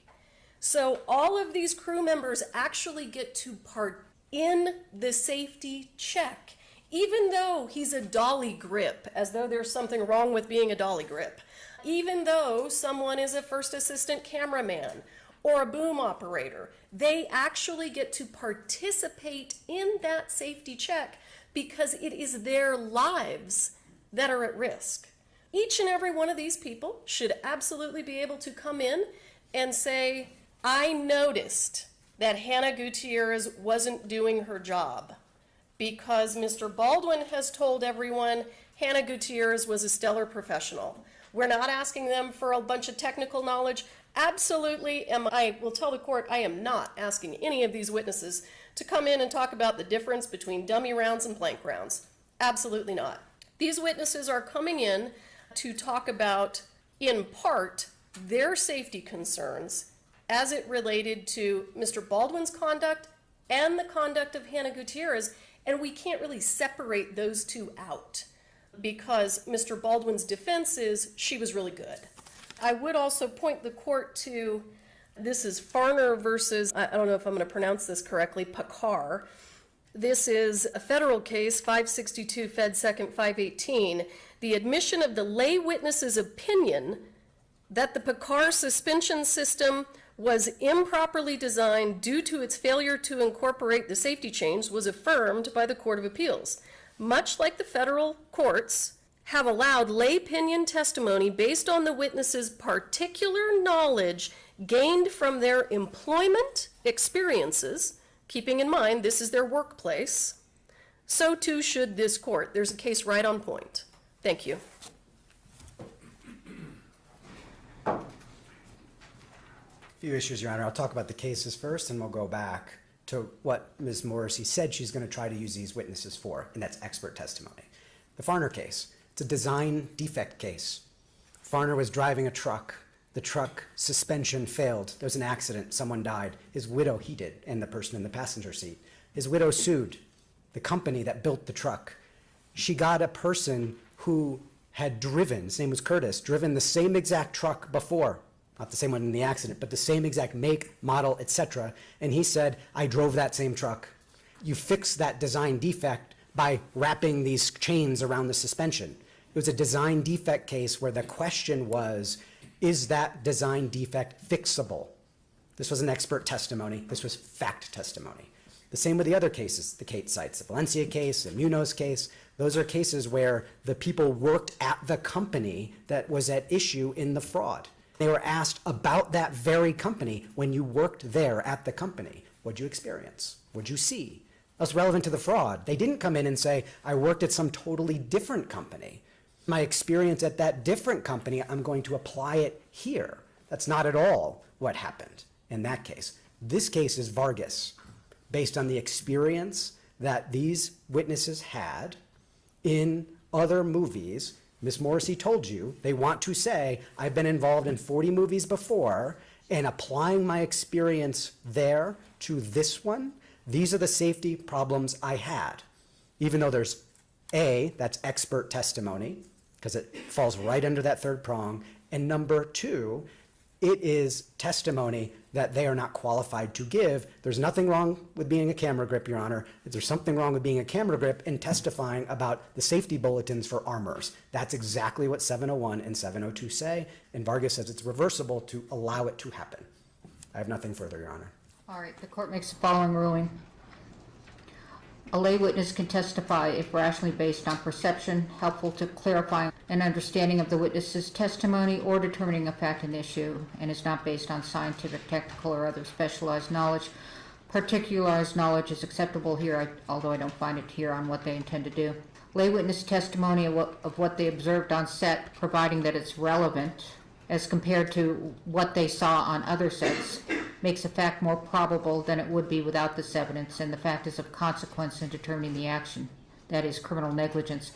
So all of these crew members actually get to part in the safety check, even though he's a dolly grip, as though there's something wrong with being a dolly grip. Even though someone is a first assistant cameraman or a boom operator, they actually get to participate in that safety check because it is their lives that are at risk. Each and every one of these people should absolutely be able to come in and say, I noticed that Hannah Gutierrez wasn't doing her job because Mr. Baldwin has told everyone Hannah Gutierrez was a stellar professional. We're not asking them for a bunch of technical knowledge. Absolutely, and I will tell the court I am not asking any of these witnesses to come in and talk about the difference between dummy rounds and blank rounds. Absolutely not. These witnesses are coming in to talk about, in part, their safety concerns as it related to Mr. Baldwin's conduct and the conduct of Hannah Gutierrez, and we can't really separate those two out because Mr. Baldwin's defense is she was really good. I would also point the court to, this is Farner versus, I don't know if I'm going to pronounce this correctly, Pakar. This is a federal case, 562 Fed 2nd 518. The admission of the lay witness's opinion that the Pakar suspension system was improperly designed due to its failure to incorporate the safety change was affirmed by the Court of Appeals. Much like the federal courts have allowed lay opinion testimony based on the witness's particular knowledge gained from their employment experiences, keeping in mind this is their workplace, so too should this court. There's a case right on point. Thank you. A few issues, Your Honor. I'll talk about the cases first, and we'll go back to what Ms. Morrissey said she's going to try to use these witnesses for, and that's expert testimony. The Farner case, it's a design defect case. Farner was driving a truck. The truck suspension failed. There was an accident. Someone died. His widow, he did, and the person in the passenger seat. His widow sued the company that built the truck. She got a person who had driven, his name was Curtis, driven the same exact truck before not the same one in the accident, but the same exact make, model, etc. And he said, I drove that same truck. You fix that design defect by wrapping these chains around the suspension. It was a design defect case where the question was, is that design defect fixable? This was an expert testimony. This was fact testimony. The same with the other cases, the Kate cites, the Valencia case, the Munoz case. Those are cases where the people worked at the company that was at issue in the fraud. They were asked about that very company. When you worked there at the company, what'd you experience? What'd you see? That's relevant to the fraud. They didn't come in and say, I worked at some totally different company. My experience at that different company, I'm going to apply it here. That's not at all what happened in that case. This case is Vargas, based on the experience that these witnesses had in other movies. Ms. Morrissey told you they want to say, I've been involved in 40 movies before, and applying my experience there to this one, these are the safety problems I had. Even though there's A, that's expert testimony, because it falls right under that third prong, and number two, it is testimony that they are not qualified to give. There's nothing wrong with being a camera grip, Your Honor. There's something wrong with being a camera grip and testifying about the safety bulletins for armors. That's exactly what 701 and 702 say, and Vargas says it's reversible to allow it to happen. I have nothing further, Your Honor. All right, the court makes the following ruling. A lay witness can testify if rationally based on perception, helpful to clarifying an understanding of the witness's testimony or determining a fact and issue, and is not based on scientific, technical, or other specialized knowledge. Particularized knowledge is acceptable here, although I don't find it here on what they intend to do. Lay witness testimony of what they observed on set, providing that it's relevant as compared to what they saw on other sets, makes a fact more probable than it would be without this evidence, and the fact is of consequence in determining the action, that is criminal negligence.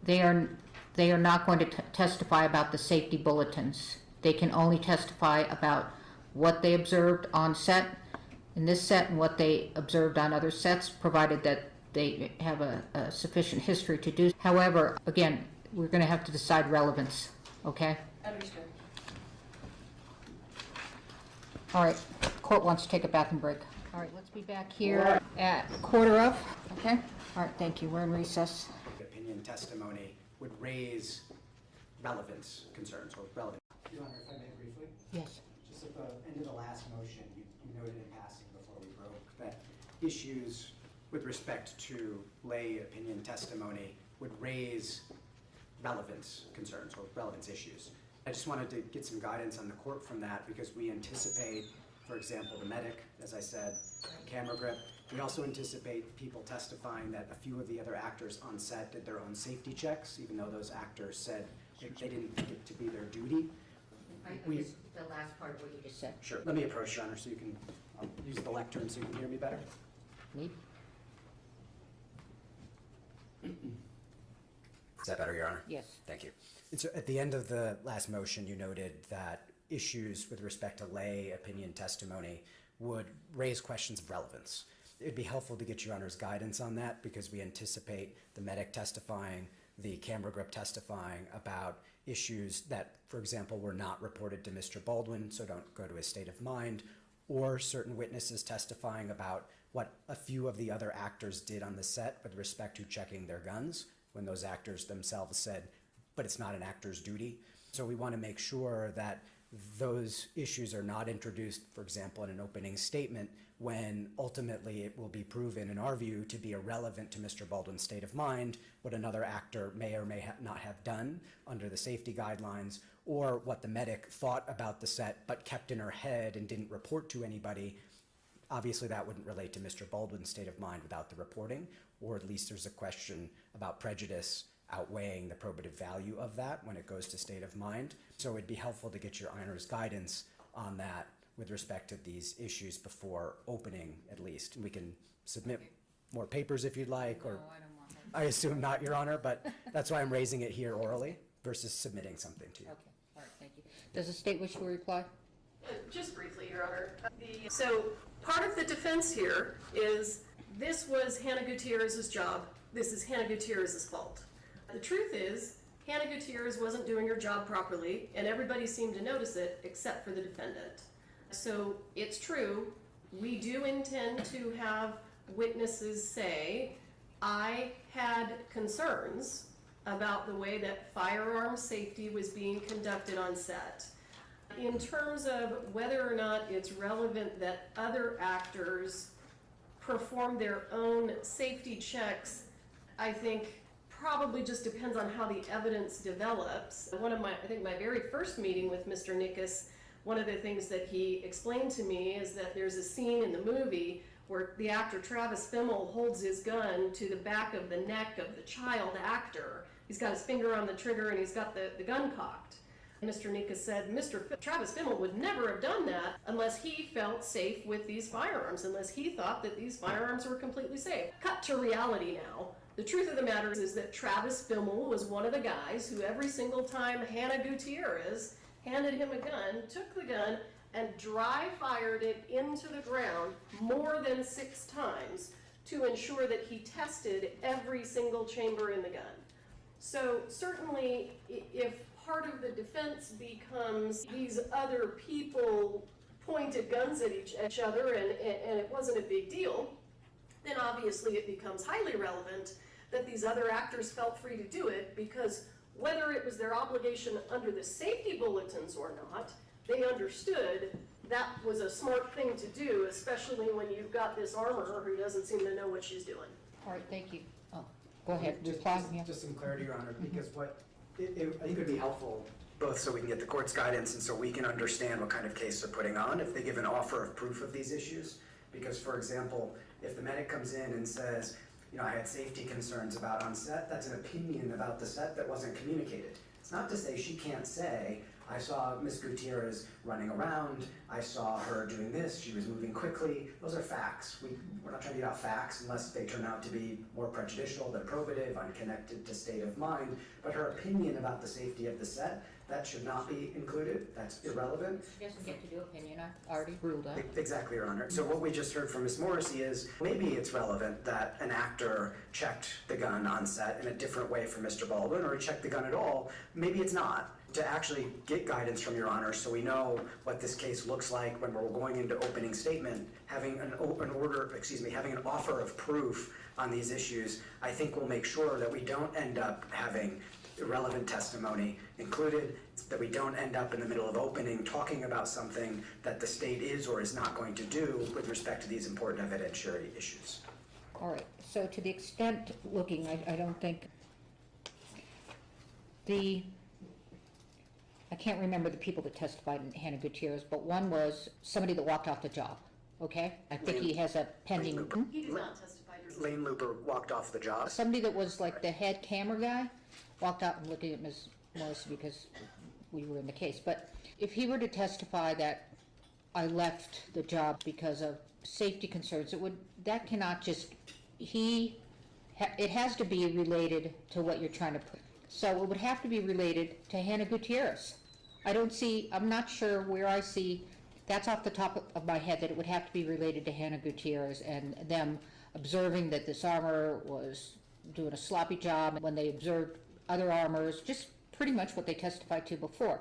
They are not going to testify about the safety bulletins. They can only testify about what they observed on set, in this set, and what they observed on other sets, provided that they have a sufficient history to do. However, again, we're going to have to decide relevance, okay? Understood. All right, court wants to take a bathroom break. All right, let's be back here at 1:15, okay? All right, thank you, we're in recess. Opinion testimony would raise relevance concerns or relevant. Your Honor, if I may briefly? Yes. Just at the end of the last motion, you noted in passing before we broke that issues with respect to lay opinion testimony would raise relevance concerns or relevance issues. I just wanted to get some guidance on the court from that because we anticipate, for example, the medic, as I said, camera grip. We also anticipate people testifying that a few of the other actors on set did their own safety checks, even though those actors said they didn't think it to be their duty. The last part of what you just said. Sure. Let me approach, Your Honor, so you can use the lectern so you can hear me better. Me? Is that better, Your Honor? Yes. Thank you. And so at the end of the last motion, you noted that issues with respect to lay opinion testimony would raise questions of relevance. It'd be helpful to get Your Honor's guidance on that because we anticipate the medic testifying, the camera grip testifying about issues that, for example, were not reported to Mr. Baldwin, so don't go to his state of mind, or certain witnesses testifying about what a few of the other actors did on the set with respect to checking their guns when those actors themselves said, but it's not an actor's duty. So we want to make sure that those issues are not introduced, for example, in an opening statement when ultimately it will be proven, in our view, to be irrelevant to Mr. Baldwin's state of mind, what another actor may or may not have done under the safety guidelines, or what the medic thought about the set but kept in her head and didn't report to anybody. Obviously, that wouldn't relate to Mr. Baldwin's state of mind without the reporting, or at least there's a question about prejudice outweighing the probative value of that when it goes to state of mind. So it'd be helpful to get Your Honor's guidance on that with respect to these issues before opening, at least. And we can submit more papers if you'd like, or I don't want that. I assume not, Your Honor, but that's why I'm raising it here orally versus submitting something to you. Okay, all right, thank you. Does the state wish to reply? Just briefly, Your Honor. So part of the defense here is this was Hannah Gutierrez's job. This is Hannah Gutierrez's fault. The truth is, Hannah Gutierrez wasn't doing her job properly, and everybody seemed to notice it except for the defendant. So it's true, we do intend to have witnesses say, I had concerns about the way that firearm safety was being conducted on set. In terms of whether or not it's relevant that other actors perform their own safety checks, I think probably just depends on how the evidence develops. I think my very first meeting with Mr. Nickus, one of the things that he explained to me is that there's a scene in the movie where the actor Travis Fimmel holds his gun to the back of the neck of the child actor. He's got his finger on the trigger and he's got the gun cocked. Mr. Nickus said Travis Fimmel would never have done that unless he felt safe with these firearms, unless he thought that these firearms were completely safe. Cut to reality now. The truth of the matter is that Travis Fimmel was one of the guys who every single time Hannah Gutierrez handed him a gun, took the gun, and dry fired it into the ground more than 6 times to ensure that he tested every single chamber in the gun. So certainly, if part of the defense becomes these other people pointed guns at each other and it wasn't a big deal, then obviously it becomes highly relevant that these other actors felt free to do it, because whether it was their obligation under the safety bulletins or not, they understood that was a smart thing to do, especially when you've got this armorer who doesn't seem to know what she's doing. All right, thank you. Oh, go ahead, reply. Yeah. Just some clarity, Your Honor, because I think it would be helpful, both so we can get the court's guidance and so we can understand what kind of case they're putting on, if they give an offer of proof of these issues. Because, for example, if the medic comes in and says, I had safety concerns about on set, that's an opinion about the set that wasn't communicated. It's not to say she can't say, I saw Ms. Gutierrez running around, I saw her doing this, she was moving quickly. Those are facts. We're not trying to get out facts unless they turn out to be more prejudicial than probative, unconnected to state of mind. But her opinion about the safety of the set, that should not be included. That's irrelevant. She doesn't get to do opinion. I already ruled that. Exactly, Your Honor. So what we just heard from Ms. Morrissey is maybe it's relevant that an actor checked the gun on set in a different way for Mr. Baldwin, or he checked the gun at all. Maybe it's not. To actually get guidance from Your Honor so we know what this case looks like when we're going into opening statement, having an offer of proof on these issues, I think will make sure that we don't end up having irrelevant testimony included, that we don't end up in the middle of opening talking about something that the state is or is not going to do with respect to these important evidentiary issues. All right, so to the extent looking, I don't think I can't remember the people that testified in Hannah Gutierrez, but one was somebody that walked off the job, okay? I think he has a pending... He did not testify. Lane Looper walked off the job. Somebody that was like the head camera guy walked out and looking at Ms. Morrissey because we were in the case. But if he were to testify that I left the job because of safety concerns, that cannot just... It has to be related to what you're trying to put. So it would have to be related to Hannah Gutierrez. I'm not sure where I see, that's off the top of my head, that it would have to be related to Hannah Gutierrez and them observing that this armor was doing a sloppy job when they observed other armors, just pretty much what they testified to before.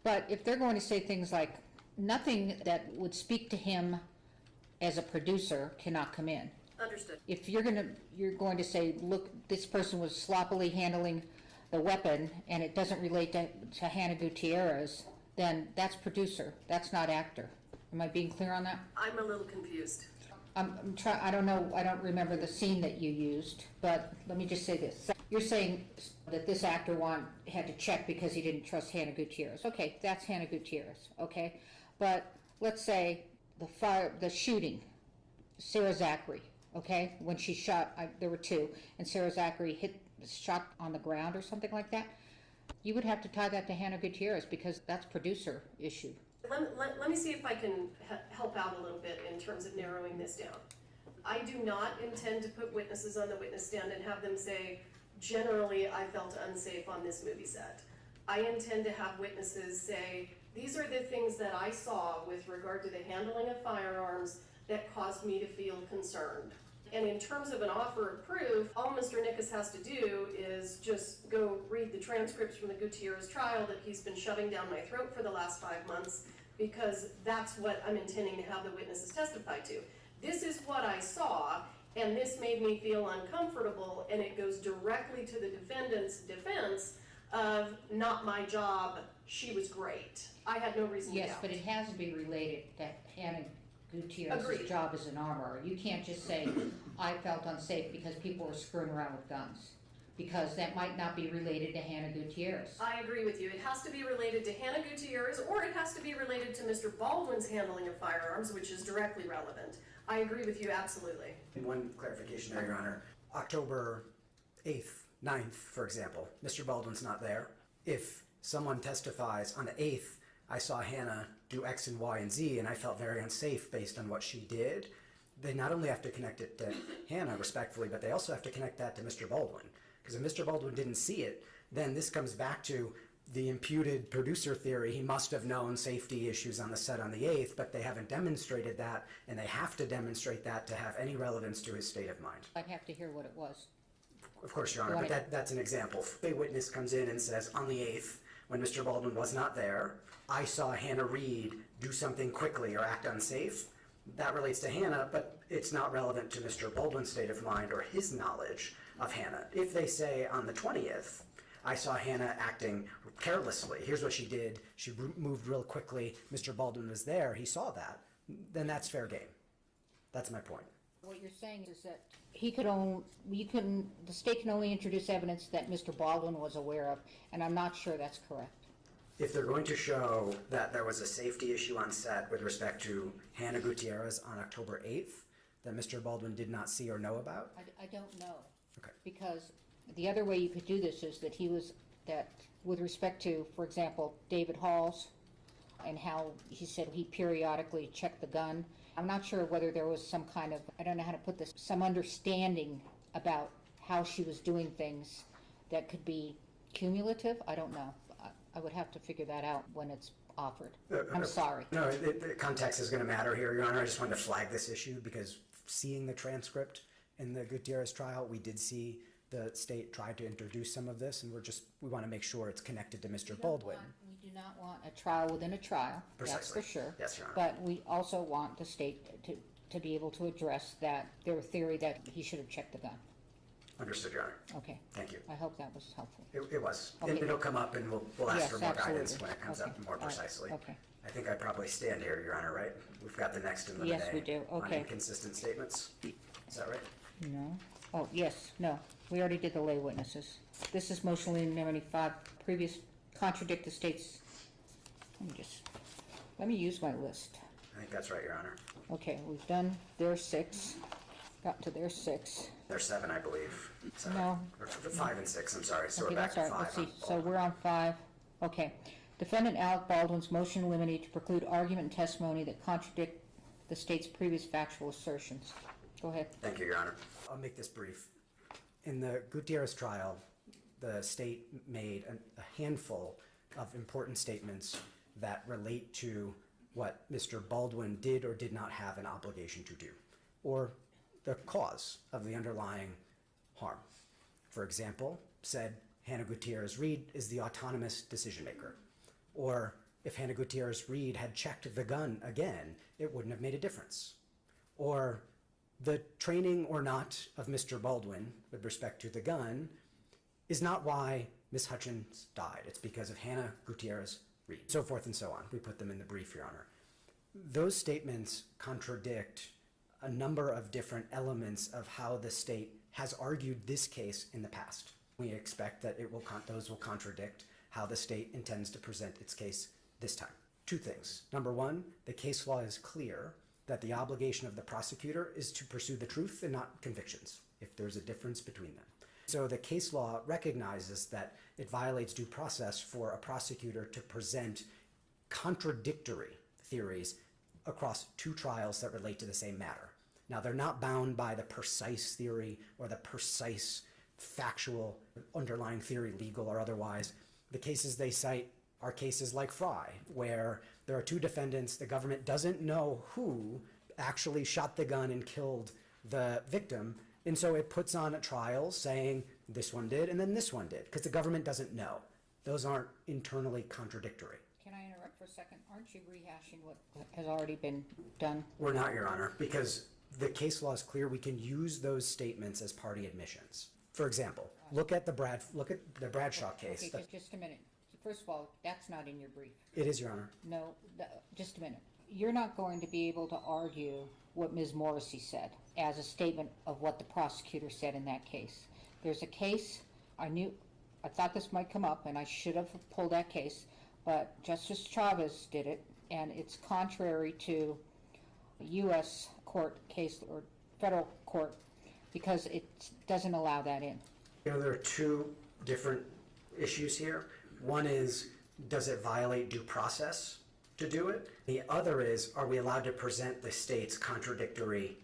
But if they're going to say things like, nothing that would speak to him as a producer cannot come in. Understood. If you're going to say, look, this person was sloppily handling the weapon and it doesn't relate to Hannah Gutierrez, then that's producer, that's not actor. Am I being clear on that? I'm a little confused. I don't know, I don't remember the scene that you used, but let me just say this. You're saying that this actor had to check because he didn't trust Hannah Gutierrez. Okay, that's Hannah Gutierrez, okay? But let's say the shooting, Sara Zachary, okay? When she shot, there were 2, and Sara Zachary shot on the ground or something like that. You would have to tie that to Hannah Gutierrez because that's producer issue. Let me see if I can help out a little bit in terms of narrowing this down. I do not intend to put witnesses on the witness stand and have them say, generally, I felt unsafe on this movie set. I intend to have witnesses say, these are the things that I saw with regard to the handling of firearms that caused me to feel concerned. And in terms of an offer of proof, all Mr. Nickus has to do is just go read the transcripts from the Gutierrez trial that he's been shoving down my throat for the last 5 months, because that's what I'm intending to have the witnesses testify to. This is what I saw, and this made me feel uncomfortable, and it goes directly to the defendant's defense of not my job, she was great. I had no reason to doubt. Yes, but it has to be related that Hannah Gutierrez's Agreed. job as an armorer. You can't just say, I felt unsafe because people were screwing around with guns, because that might not be related to Hannah Gutierrez. I agree with you. It has to be related to Hannah Gutierrez, or it has to be related to Mr. Baldwin's handling of firearms, which is directly relevant. I agree with you absolutely. And one clarification there, Your Honor. October 8th, 9th, for example, Mr. Baldwin's not there. If someone testifies on the 8th, I saw Hannah do X and Y and Z, and I felt very unsafe based on what she did, they not only have to connect it to Hannah, respectfully, but they also have to connect that to Mr. Baldwin. Because if Mr. Baldwin didn't see it, then this comes back to the imputed producer theory. He must have known safety issues on the set on the 8th, but they haven't demonstrated that, and they have to demonstrate that to have any relevance to his state of mind. I'd have to hear what it was. Of course, Your Honor, but that's an example. If a witness comes in and says, on the 8th, when Mr. Baldwin was not there, I saw Hannah Reed do something quickly or act unsafe, that relates to Hannah, but it's not relevant to Mr. Baldwin's state of mind or his knowledge of Hannah. If they say on the 20th, I saw Hannah acting carelessly, here's what she did, she moved real quickly, Mr. Baldwin was there, he saw that, then that's fair game. That's my point. What you're saying is that the state can only introduce evidence that Mr. Baldwin was aware of, and I'm not sure that's correct. If they're going to show that there was a safety issue on set with respect to Hannah Gutierrez on October 8th that Mr. Baldwin did not see or know about? I don't know. Okay. Because the other way you could do this is that with respect to, for example, David Halls, and how he said he periodically checked the gun. I'm not sure whether there was some kind of, I don't know how to put this, some understanding about how she was doing things that could be cumulative. I don't know. I would have to figure that out when it's offered. I'm sorry. No, the context is going to matter here, Your Honor. I just wanted to flag this issue because seeing the transcript in the Gutierrez trial, we did see the state try to introduce some of this, and we want to make sure it's connected to Mr. Baldwin. We do not want a trial within a trial. Precisely. That's for sure. Yes, Your Honor. But we also want the state to be able to address their theory that he should have checked the gun. Understood, Your Honor. Okay. Thank you. I hope that was helpful. It was. Okay. It'll come up, and we'll ask Yes, for more guidance absolutely. when it comes Okay. up more All right. precisely. Okay. I think I probably stand here, Your Honor, right? We've got the next in the Yes, day we do. on Okay. inconsistent statements. Is that right? No. Oh, yes, no. We already did the lay witnesses. This is motion in limine 5, previous contradict the state's, let me use my list. I think that's right, Your Honor. Okay, we've done their 6, got to their 6. There's 7, I believe. Sorry. No. Or 5 and 6, I'm sorry. So Okay, we're back that's to all 5. right. Let's see, so we're on 5. Okay. Defendant Alec Baldwin's motion in limine to preclude argument and testimony that contradict the state's previous factual assertions. Go ahead. Thank you, Your Honor. I'll make this brief. In the Gutierrez trial, the state made a handful of important statements that relate to what Mr. Baldwin did or did not have an obligation to do, or the cause of the underlying harm. For example, said Hannah Gutierrez Reed is the autonomous decision maker. Or if Hannah Gutierrez Reed had checked the gun again, it wouldn't have made a difference. Or the training or not of Mr. Baldwin with respect to the gun is not why Ms. Hutchins died. It's because of Hannah Gutierrez Reed. So forth and so on. We put them in the brief, Your Honor. Those statements contradict a number of different elements of how the state has argued this case in the past. We expect that those will contradict how the state intends to present its case this time. 2 things. Number 1, the case law is clear that the obligation of the prosecutor is to pursue the truth and not convictions, if there's a difference between them. So the case law recognizes that it violates due process for a prosecutor to present contradictory theories across 2 trials that relate to the same matter. Now, they're not bound by the precise theory or the precise factual underlying theory, legal or otherwise. The cases they cite are cases like Fry, where there are 2 defendants, the government doesn't know who actually shot the gun and killed the victim. And so it puts on a trial saying this one did and then this one did, because the government doesn't know. Those aren't internally contradictory. Can I interrupt for a second? Aren't you rehashing what has already been done? We're not, Your Honor, because the case law is clear. We can use those statements as party admissions. For example, look at the Bradshaw case. Okay, just a minute. First of all, that's not in your brief. It is, Your Honor. No, just a minute. You're not going to be able to argue what Ms. Morrissey said as a statement of what the prosecutor said in that case. There's a case, I thought this might come up, and I should have pulled that case, but Justice Chavez did it, and it's contrary to U.S. court case or federal court because it doesn't allow that in. You know, there are two different issues here. One is, does it violate due process to do it? The other is, are we allowed to present the state's contradictory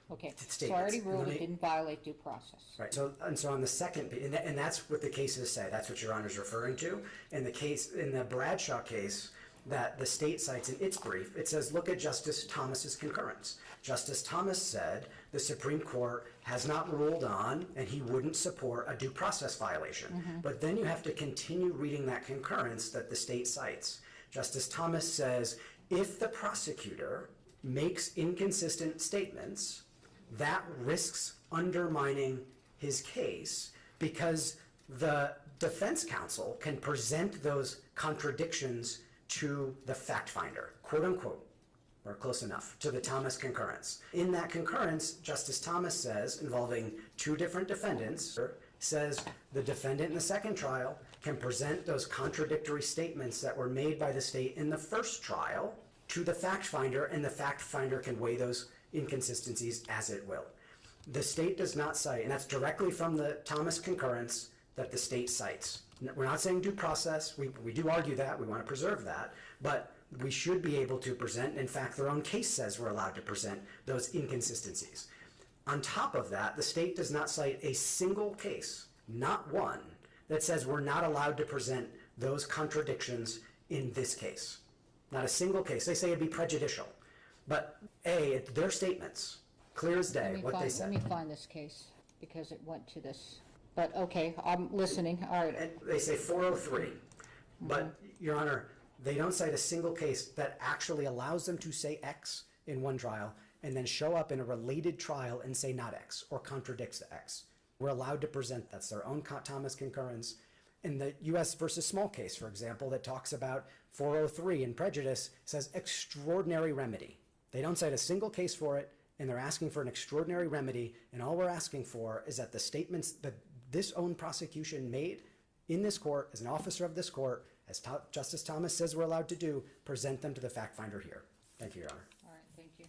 Okay, statements? so I already ruled it didn't violate due process. Right. So on the second, and that's what the cases say. That's what Your Honor is referring to. In the Bradshaw case that the state cites in its brief, it says, look at Justice Thomas's concurrence. Justice Thomas said the Supreme Court has not ruled on, and he wouldn't support a due process violation. Mm-hmm. But then you have to continue reading that concurrence that the state cites. Justice Thomas says, if the prosecutor makes inconsistent statements, that risks undermining his case because the defense counsel can present those contradictions to the fact finder, quote unquote, or close enough, to the Thomas concurrence. In that concurrence, Justice Thomas says, involving two different defendants, says the defendant in the second trial can present those contradictory statements that were made by the state in the first trial to the fact finder, and the fact finder can weigh those inconsistencies as it will. The state does not cite, and that's directly from the Thomas concurrence that the state cites. We're not saying due process. We do argue that. We want to preserve that. But we should be able to present, in fact, their own case says we're allowed to present those inconsistencies. On top of that, the state does not cite a single case, not one, that says we're not allowed to present those contradictions in this case. Not a single case. They say it'd be prejudicial. But their statements, clear as day, what they said. Let me find this case because it went to this. But okay, I'm listening. All right. And they say 403. But, Your Honor, they don't cite a single case that actually allows them to say X in one trial and then show up in a related trial and say not X or contradicts the X. We're allowed to present, that's their own Thomas concurrence. In the U.S. versus Small case, for example, that talks about 403 and prejudice, says extraordinary remedy. They don't cite a single case for it, and they're asking for an extraordinary remedy, and all we're asking for is that the statements that this own prosecution made in this court, as an officer of this court, as Justice Thomas says we're allowed to do, present them to the fact finder here. Thank you, Your Honor. All right, thank you.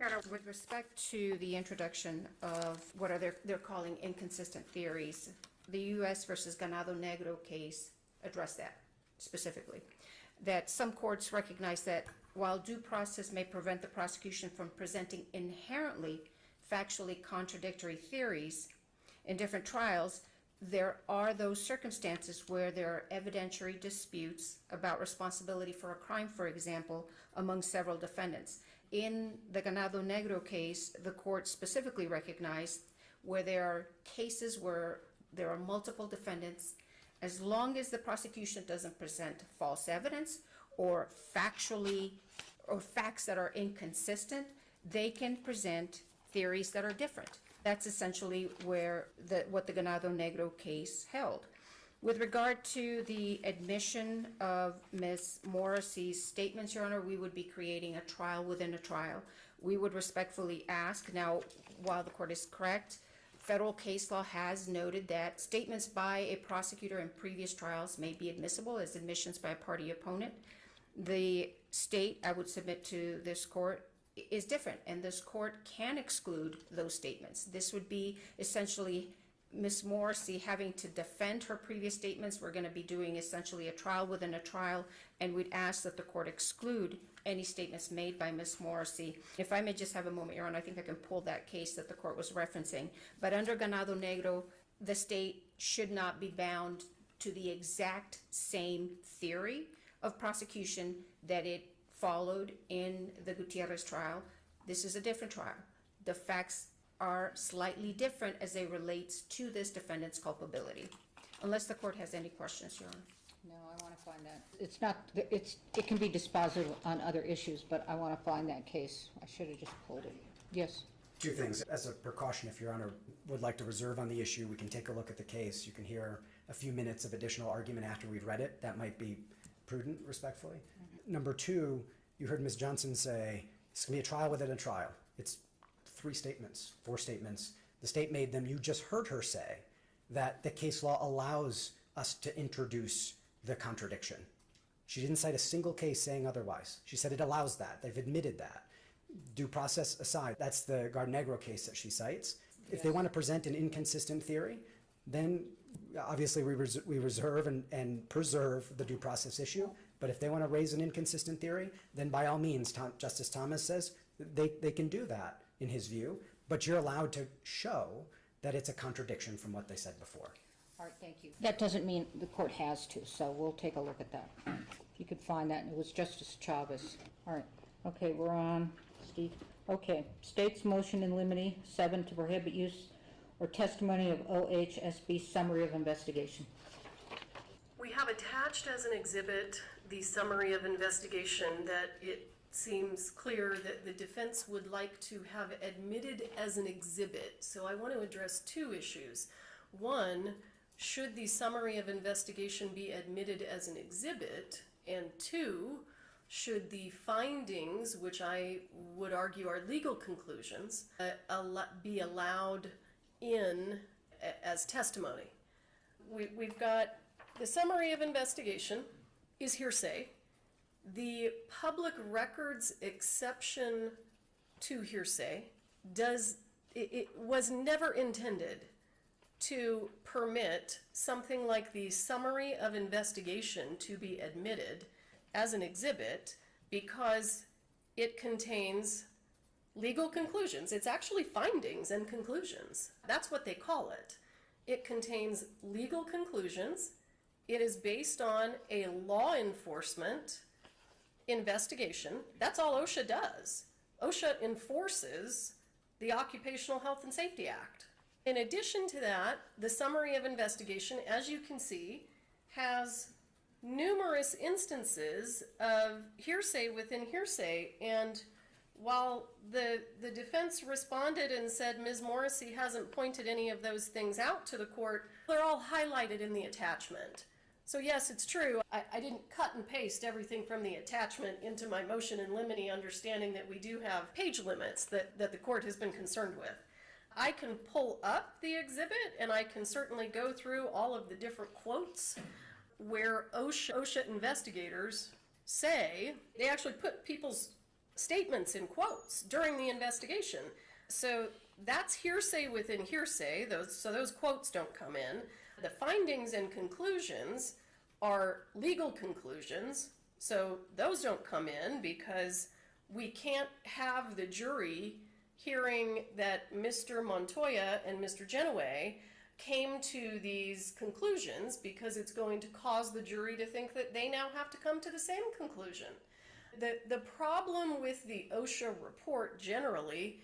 Your Honor, with respect to the introduction of what are they're calling inconsistent theories, the U.S. versus Ganado Negro case addressed that specifically. That some courts recognize that while due process may prevent the prosecution from presenting inherently factually contradictory theories in different trials, there are those circumstances where there are evidentiary disputes about responsibility for a crime, for example, among several defendants. In the Ganado Negro case, the court specifically recognized where there are cases where there are multiple defendants, as long as the prosecution doesn't present false evidence or factually or facts that are inconsistent, they can present theories that are different. That's essentially where what the Ganado Negro case held. With regard to the admission of Ms. Morrissey's statements, Your Honor, we would be creating a trial within a trial. We would respectfully ask, now, while the court is correct, federal case law has noted that statements by a prosecutor in previous trials may be admissible as admissions by a party opponent. The state, I would submit to this court, is different, and this court can exclude those statements. This would be essentially Ms. Morrissey having to defend her previous statements. We're going to be doing essentially a trial within a trial, and we'd ask that the court exclude any statements made by Ms. Morrissey. If I may just have a moment, Your Honor, I think I can pull that case that the court was referencing. But under Ganado Negro, the state should not be bound to the exact same theory of prosecution that it followed in the Gutierrez trial. This is a different trial. The facts are slightly different as they relate to this defendant's culpability. Unless the court has any questions, Your Honor. No, I want to find that. It's not, it can be dispositive on other issues, but I want to find that case. I should have just pulled it. Yes. Two things. As a precaution, if Your Honor would like to reserve on the issue, we can take a look at the case. You can hear a few minutes of additional argument after we've read it. That might be prudent, respectfully. Number two, you heard Ms. Johnson say, it's going to be a trial within a trial. It's 4 statements. The state made them. You just heard her say that the case law allows us to introduce the contradiction. She didn't cite a single case saying otherwise. She said it allows that. They've admitted that. Due process aside, that's the Garnegro case that she cites. If they want to present an inconsistent theory, then obviously we reserve and preserve the due process issue. But if they want to raise an inconsistent theory, then by all means, Justice Thomas says they can do that in his view. But you're allowed to show that it's a contradiction from what they said before. All right, thank you. That doesn't mean the court has to, so we'll take a look at that. If you could find that, and it was Justice Chavez. All right, okay, we're on, Steve. Okay, state's motion in limine 7 to prohibit use or testimony of OHSB summary of investigation. We have attached as an exhibit the summary of investigation that it seems clear that the defense would like to have admitted as an exhibit. So I want to address 2 issues. One, should the summary of investigation be admitted as an exhibit? And 2, should the findings, which I would argue are legal conclusions, be allowed in as testimony? We've got the summary of investigation is hearsay. The public records exception to hearsay it was never intended to permit something like the summary of investigation to be admitted as an exhibit because it contains legal conclusions. It's actually findings and conclusions. That's what they call it. It contains legal conclusions. It is based on a law enforcement investigation. That's all OSHA does. OSHA enforces the Occupational Health and Safety Act. In addition to that, the summary of investigation, as you can see, has numerous instances of hearsay within hearsay. And while the defense responded and said Ms. Morrissey hasn't pointed any of those things out to the court, they're all highlighted in the attachment. So yes, it's true. I didn't cut and paste everything from the attachment into my motion in limine, understanding that we do have page limits that the court has been concerned with. I can pull up the exhibit and I can certainly go through all of the different quotes where OSHA investigators say, they actually put people's statements in quotes during the investigation. So that's hearsay within hearsay, those quotes don't come in. The findings and conclusions are legal conclusions, so those don't come in because we can't have the jury hearing that Mr. Montoya and Mr. Genoway came to these conclusions because it's going to cause the jury to think that they now have to come to the same conclusion. The problem with the OSHA report generally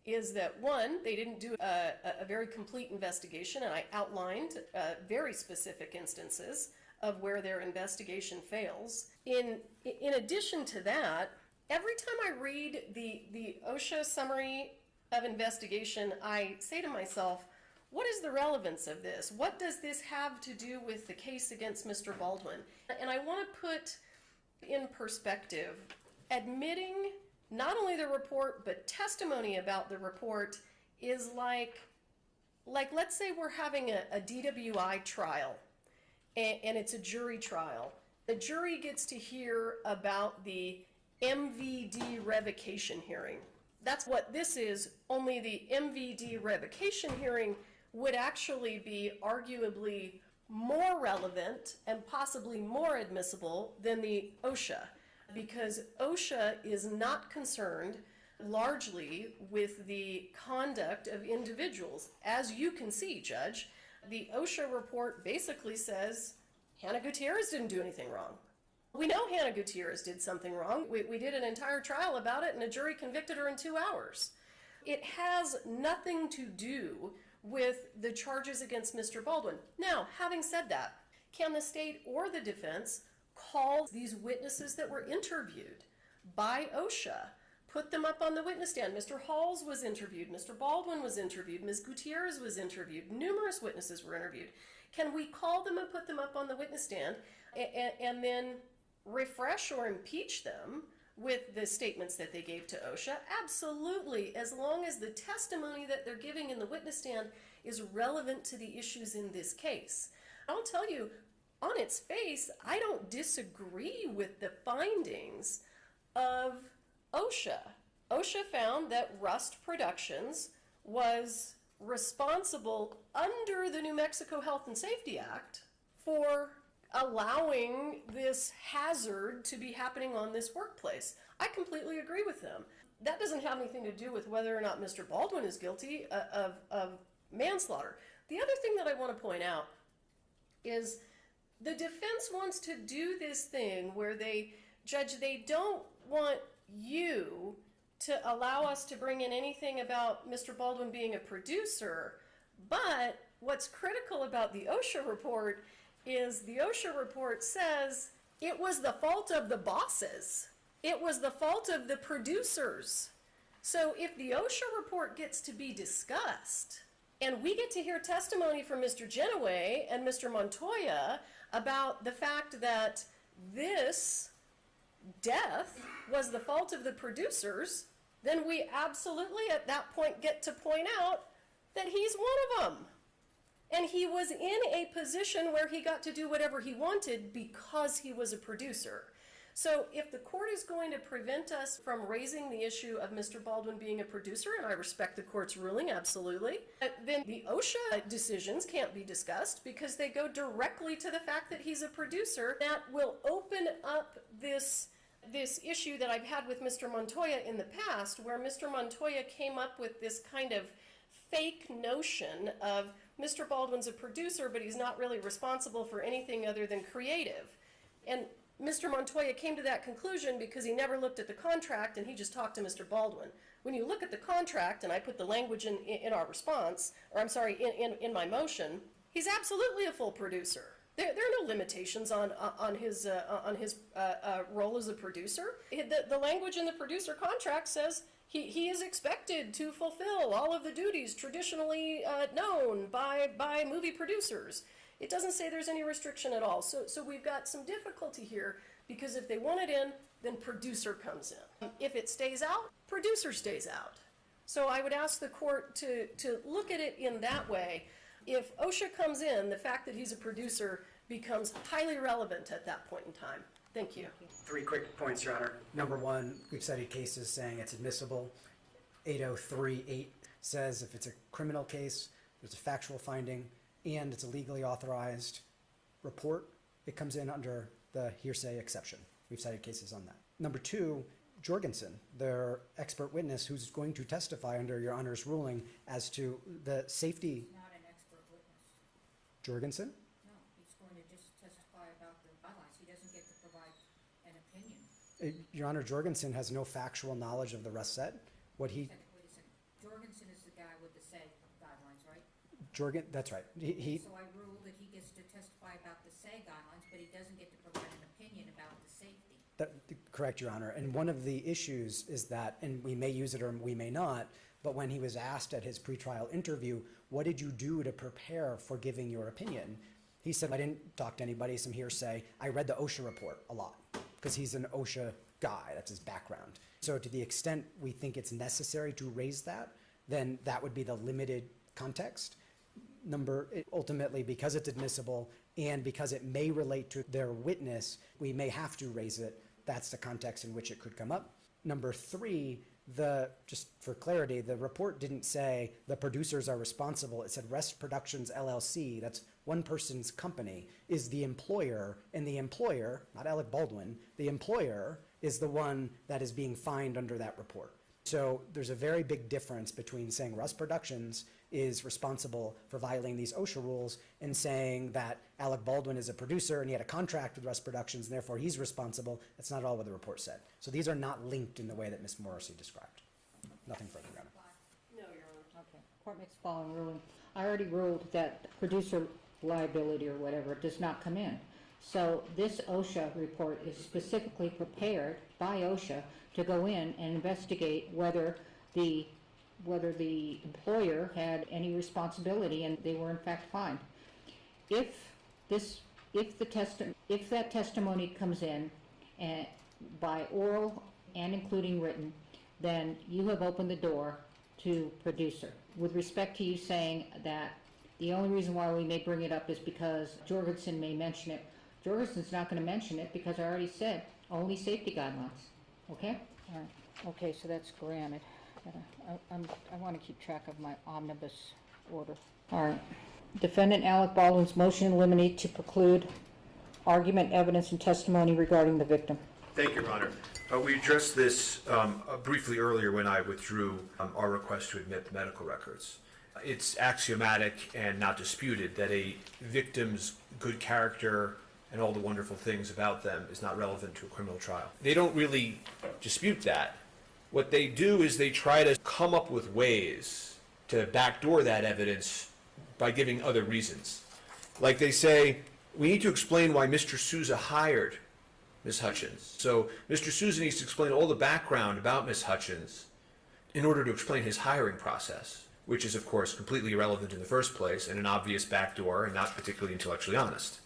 is that, one, they didn't do a very complete investigation, and I outlined very specific instances of where their investigation fails. In addition to that, every time I read the OSHA summary of investigation, I say to myself, what is the relevance of this? What does this have to do with the case against Mr. Baldwin? And I want to put in perspective, admitting not only the report, but testimony about the report is like let's say we're having a DWI trial, and it's a jury trial. The jury gets to hear about the MVD revocation hearing. That's what this is, only the MVD revocation hearing would actually be arguably more relevant and possibly more admissible than the OSHA, because OSHA is not concerned largely with the conduct of individuals. As you can see, Judge, the OSHA report basically says Hannah Gutierrez didn't do anything wrong. We know Hannah Gutierrez did something wrong. We did an entire trial about it, and a jury convicted her in 2 hours. It has nothing to do with the charges against Mr. Baldwin. Now, having said that, can the state or the defense call these witnesses that were interviewed by OSHA, put them up on the witness stand? Mr. Halls was interviewed, Mr. Baldwin was interviewed, Ms. Gutierrez was interviewed, numerous witnesses were interviewed. Can we call them and put them up on the witness stand and then refresh or impeach them with the statements that they gave to OSHA? Absolutely, as long as the testimony that they're giving in the witness stand is relevant to the issues in this case. I'll tell you, on its face, I don't disagree with the findings of OSHA. OSHA found that Rust Productions was responsible under the New Mexico Health and Safety Act for allowing this hazard to be happening on this workplace. I completely agree with them. That doesn't have anything to do with whether or not Mr. Baldwin is guilty of manslaughter. The other thing that I want to point out is the defense wants to do this thing where they don't want you to allow us to bring in anything about Mr. Baldwin being a producer, but what's critical about the OSHA report is the OSHA report says it was the fault of the bosses. It was the fault of the producers. So if the OSHA report gets to be discussed, and we get to hear testimony from Mr. Genoway and Mr. Montoya about the fact that this death was the fault of the producers, then we absolutely at that point get to point out that he's one of them. And he was in a position where he got to do whatever he wanted because he was a producer. So if the court is going to prevent us from raising the issue of Mr. Baldwin being a producer, and I respect the court's ruling, absolutely, then the OSHA decisions can't be discussed because they go directly to the fact that he's a producer. That will open up this issue that I've had with Mr. Montoya in the past, where Mr. Montoya came up with this kind of fake notion of Mr. Baldwin's a producer, but he's not really responsible for anything other than creative. And Mr. Montoya came to that conclusion because he never looked at the contract and he just talked to Mr. Baldwin. When you look at the contract, and I put the language in our response, or I'm sorry, in my motion, he's absolutely a full producer. There are no limitations on his role as a producer. The language in the producer contract says he is expected to fulfill all of the duties traditionally known by movie producers. It doesn't say there's any restriction at all. So we've got some difficulty here because if they want it in, then producer comes in. If it stays out, producer stays out. So I would ask the court to look at it in that way. If OSHA comes in, the fact that he's a producer becomes highly relevant at that point in time. Thank you. 3 quick points, Your Honor. Number 1, we've cited cases saying it's admissible. 803.8 says if it's a criminal case, there's a factual finding, and it's a legally authorized report, it comes in under the hearsay exception. We've cited cases on that. Number 2, Jorgensen, their expert witness who's going to testify under Your Honor's ruling as to the safety. He's not an expert witness. Jorgensen? No, he's going to just testify about the guidelines. He doesn't get to provide an opinion. Your Honor, Jorgensen has no factual knowledge of the rest set. Wait a second. Jorgensen is the guy with the SAG guidelines, right? That's right. He So I rule that he gets to testify about the SAG guidelines, but he doesn't get to provide an opinion about the safety. Correct, Your Honor. And one of the issues is that, and we may use it or we may not, but when he was asked at his pretrial interview, what did you do to prepare for giving your opinion? He said, I didn't talk to anybody, some hearsay. I read the OSHA report a lot because he's an OSHA guy. That's his background. So to the extent we think it's necessary to raise that, then that would be the limited context. Ultimately, because it's admissible and because it may relate to their witness, we may have to raise it. That's the context in which it could come up. Number 3, just for clarity, the report didn't say the producers are responsible. It said Rest Productions LLC, that's one person's company, is the employer, and the employer, not Alec Baldwin, the employer is the one that is being fined under that report. So there's a very big difference between saying Rust Productions is responsible for violating these OSHA rules and saying that Alec Baldwin is a producer and he had a contract with Rust Productions and therefore he's responsible. That's not all what the report said. So these are not linked in the way that Ms. Morrissey described. Nothing further, Your Honor. No, Your Honor. Okay. Court makes the following ruling. I already ruled that producer liability or whatever does not come in. So this OSHA report is specifically prepared by OSHA to go in and investigate whether the employer had any responsibility and they were in fact fined. If that testimony comes in by oral and including written, then you have opened the door to producer. With respect to you saying that the only reason why we may bring it up is because Jorgensen may mention it, Jorgensen's not going to mention it because I already said only safety guidelines. Okay? All right. Okay, so that's granted. I want to keep track of my omnibus order. All right. Defendant Alec Baldwin's motion in limine to preclude argument, evidence, and testimony regarding the victim. Thank you, Your Honor. We addressed this briefly earlier when I withdrew our request to admit the medical records. It's axiomatic and not disputed that a victim's good character and all the wonderful things about them is not relevant to a criminal trial. They don't really dispute that. What they do is they try to come up with ways to backdoor that evidence by giving other reasons. Like they say, we need to explain why Mr. Souza hired Ms. Hutchins. So Mr. Souza needs to explain all the background about Ms. Hutchins in order to explain his hiring process, which is, of course, completely irrelevant in the first place and an obvious backdoor and not particularly intellectually honest.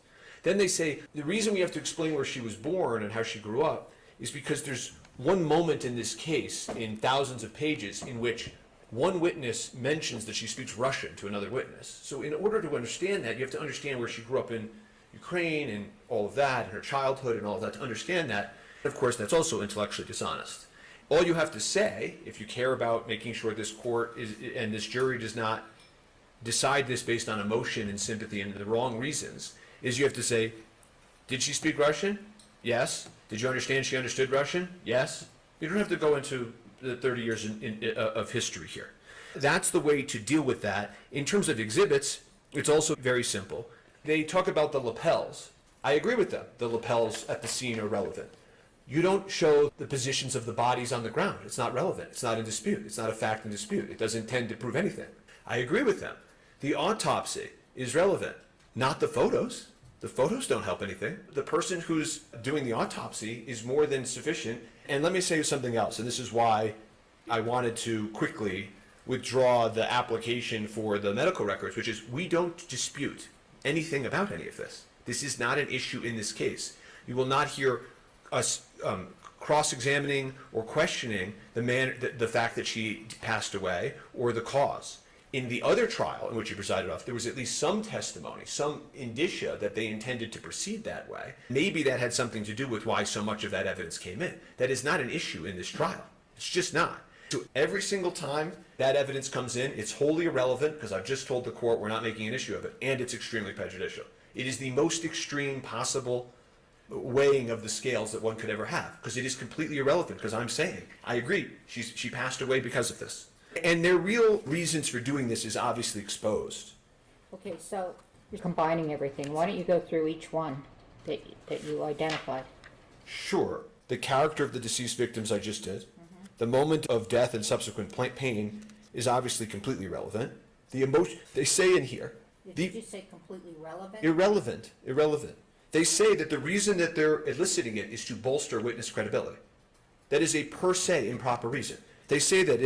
Then they say the reason we have to explain where she was born and how she grew up is because there's one moment in this case in thousands of pages in which one witness mentions that she speaks Russian to another witness. So in order to understand that, you have to understand where she grew up in Ukraine and all of that, and her childhood and all of that, to understand that. Of course, that's also intellectually dishonest. All you have to say, if you care about making sure this court and this jury does not decide this based on emotion and sympathy and the wrong reasons, is you have to say, did she speak Russian? Yes. Did you understand she understood Russian? Yes. You don't have to go into the 30 years of history here. That's the way to deal with that. In terms of exhibits, it's also very simple. They talk about the lapels. I agree with them. The lapels at the scene are relevant. You don't show the positions of the bodies on the ground. It's not relevant. It's not in dispute. It's not a fact in dispute. It doesn't tend to prove anything. I agree with them. The autopsy is relevant, not the photos. The photos don't help anything. The person who's doing the autopsy is more than sufficient. And let me say something else, and this is why I wanted to quickly withdraw the application for the medical records, which is we don't dispute anything about any of this. This is not an issue in this case. You will not hear us cross-examining or questioning the fact that she passed away or the cause. In the other trial in which he presided off, there was at least some testimony, some indicia that they intended to proceed that way. Maybe that had something to do with why so much of that evidence came in. That is not an issue in this trial. It's just not. So every single time that evidence comes in, it's wholly irrelevant because I've just told the court we're not making an issue of it, and it's extremely prejudicial. It is the most extreme possible weighing of the scales that one could ever have because it is completely irrelevant because I'm saying, I agree, she passed away because of this. And their real reasons for doing this is obviously exposed. Okay, so you're combining everything. Why don't you go through each one that you identified? Sure. The character of the deceased victims I just did. The moment of death and subsequent pain is obviously completely irrelevant. The emotion, they say in here. Did you say completely relevant? Irrelevant. They say that the reason that they're eliciting it is to bolster witness credibility. That is a per se improper reason. They say that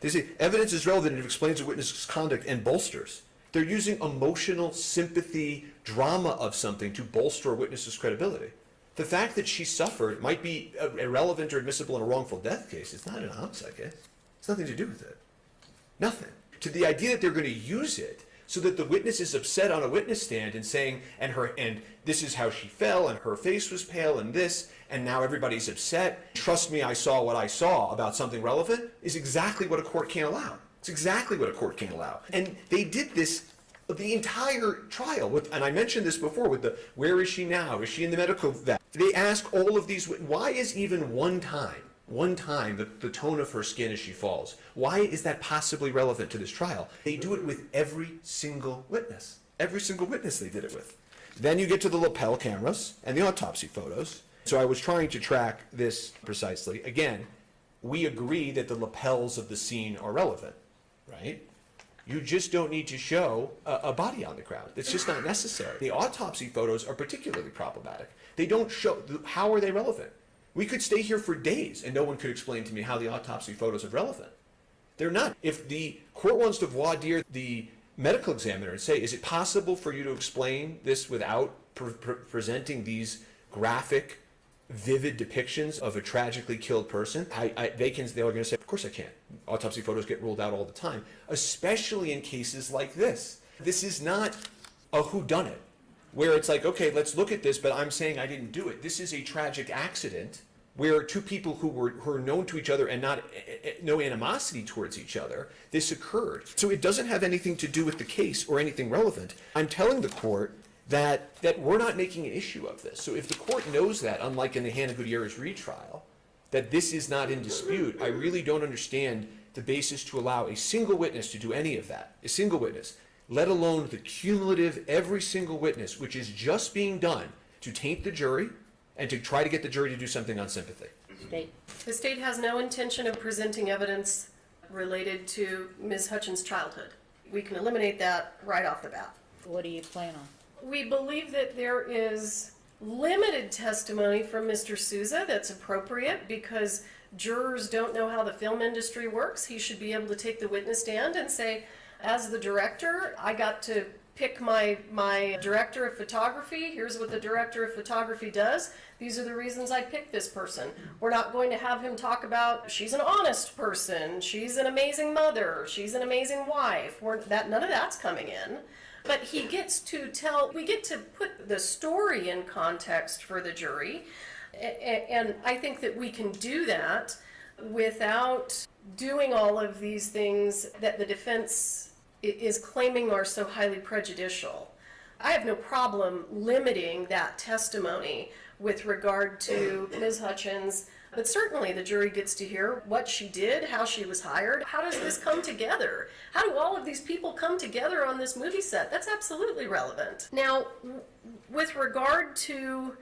they say evidence is relevant and it explains a witness's conduct and bolsters. They're using emotional sympathy, drama of something to bolster a witness's credibility. The fact that she suffered might be irrelevant or admissible in a wrongful death case. It's not in a homicide case. It's nothing to do with it. Nothing. To the idea that they're going to use it so that the witness is upset on a witness stand and saying, and this is how she fell, and her face was pale, and this, and now everybody's upset. Trust me, I saw what I saw about something relevant, is exactly what a court can't allow. It's exactly what a court can't allow. And they did this the entire trial, and I mentioned this before with the, where is she now? Is she in the medical vet? They ask all of these, why is even one time one time the tone of her skin as she falls. Why is that possibly relevant to this trial? They do it with every single witness. Every single witness they did it with. Then you get to the lapel cameras and the autopsy photos. So I was trying to track this precisely. Again, we agree that the lapels of the scene are relevant, right? You just don't need to show a body on the ground. It's just not necessary. The autopsy photos are particularly problematic. They don't show, how are they relevant? We could stay here for days and no one could explain to me how the autopsy photos are relevant. They're not. If the court wants to voir dire the medical examiner and say, is it possible for you to explain this without presenting these graphic, vivid depictions of a tragically killed person? They're going to say, of course I can't. Autopsy photos get ruled out all the time, especially in cases like this. This is not a whodunit, where it's like, okay, let's look at this, but I'm saying I didn't do it. This is a tragic accident where two people who were known to each other and no animosity towards each other, this occurred. So it doesn't have anything to do with the case or anything relevant. I'm telling the court that we're not making an issue of this. So if the court knows that, unlike in the Hannah Gutierrez retrial, that this is not in dispute, I really don't understand the basis to allow a single witness to do any of that. A single witness, let alone the cumulative every single witness, which is just being done to taint the jury and to try to get the jury to do something on sympathy. The state has no intention of presenting evidence related to Ms. Hutchins' childhood. We can eliminate that right off the bat. What do you plan on? We believe that there is limited testimony from Mr. Souza that's appropriate because jurors don't know how the film industry works. He should be able to take the witness stand and say, as the director, I got to pick my director of photography. Here's what the director of photography does. These are the reasons I picked this person. We're not going to have him talk about she's an honest person, she's an amazing mother, she's an amazing wife. None of that's coming in. But he gets to we get to put the story in context for the jury. And I think that we can do that without doing all of these things that the defense is claiming are so highly prejudicial. I have no problem limiting that testimony with regard to Ms. Hutchins, but certainly the jury gets to hear what she did, how she was hired. How does this come together? How do all of these people come together on this movie set? That's absolutely relevant. Now, with regard to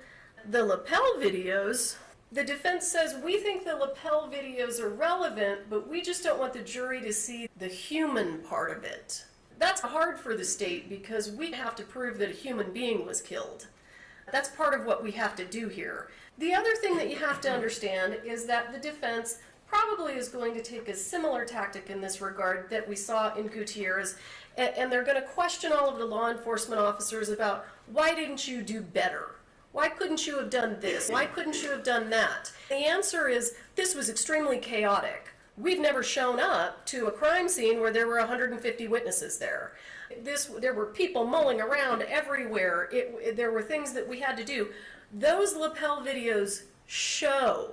the lapel videos, the defense says, we think the lapel videos are relevant, but we just don't want the jury to see the human part of it. That's hard for the state because we have to prove that a human being was killed. That's part of what we have to do here. The other thing that you have to understand is that the defense probably is going to take a similar tactic in this regard that we saw in Gutierrez, and they're going to question all of the law enforcement officers about, why didn't you do better? Why couldn't you have done this? Why couldn't you have done that? The answer is, this was extremely chaotic. We've never shown up to a crime scene where there were 150 witnesses there. There were people mulling around everywhere. There were things that we had to do. Those lapel videos show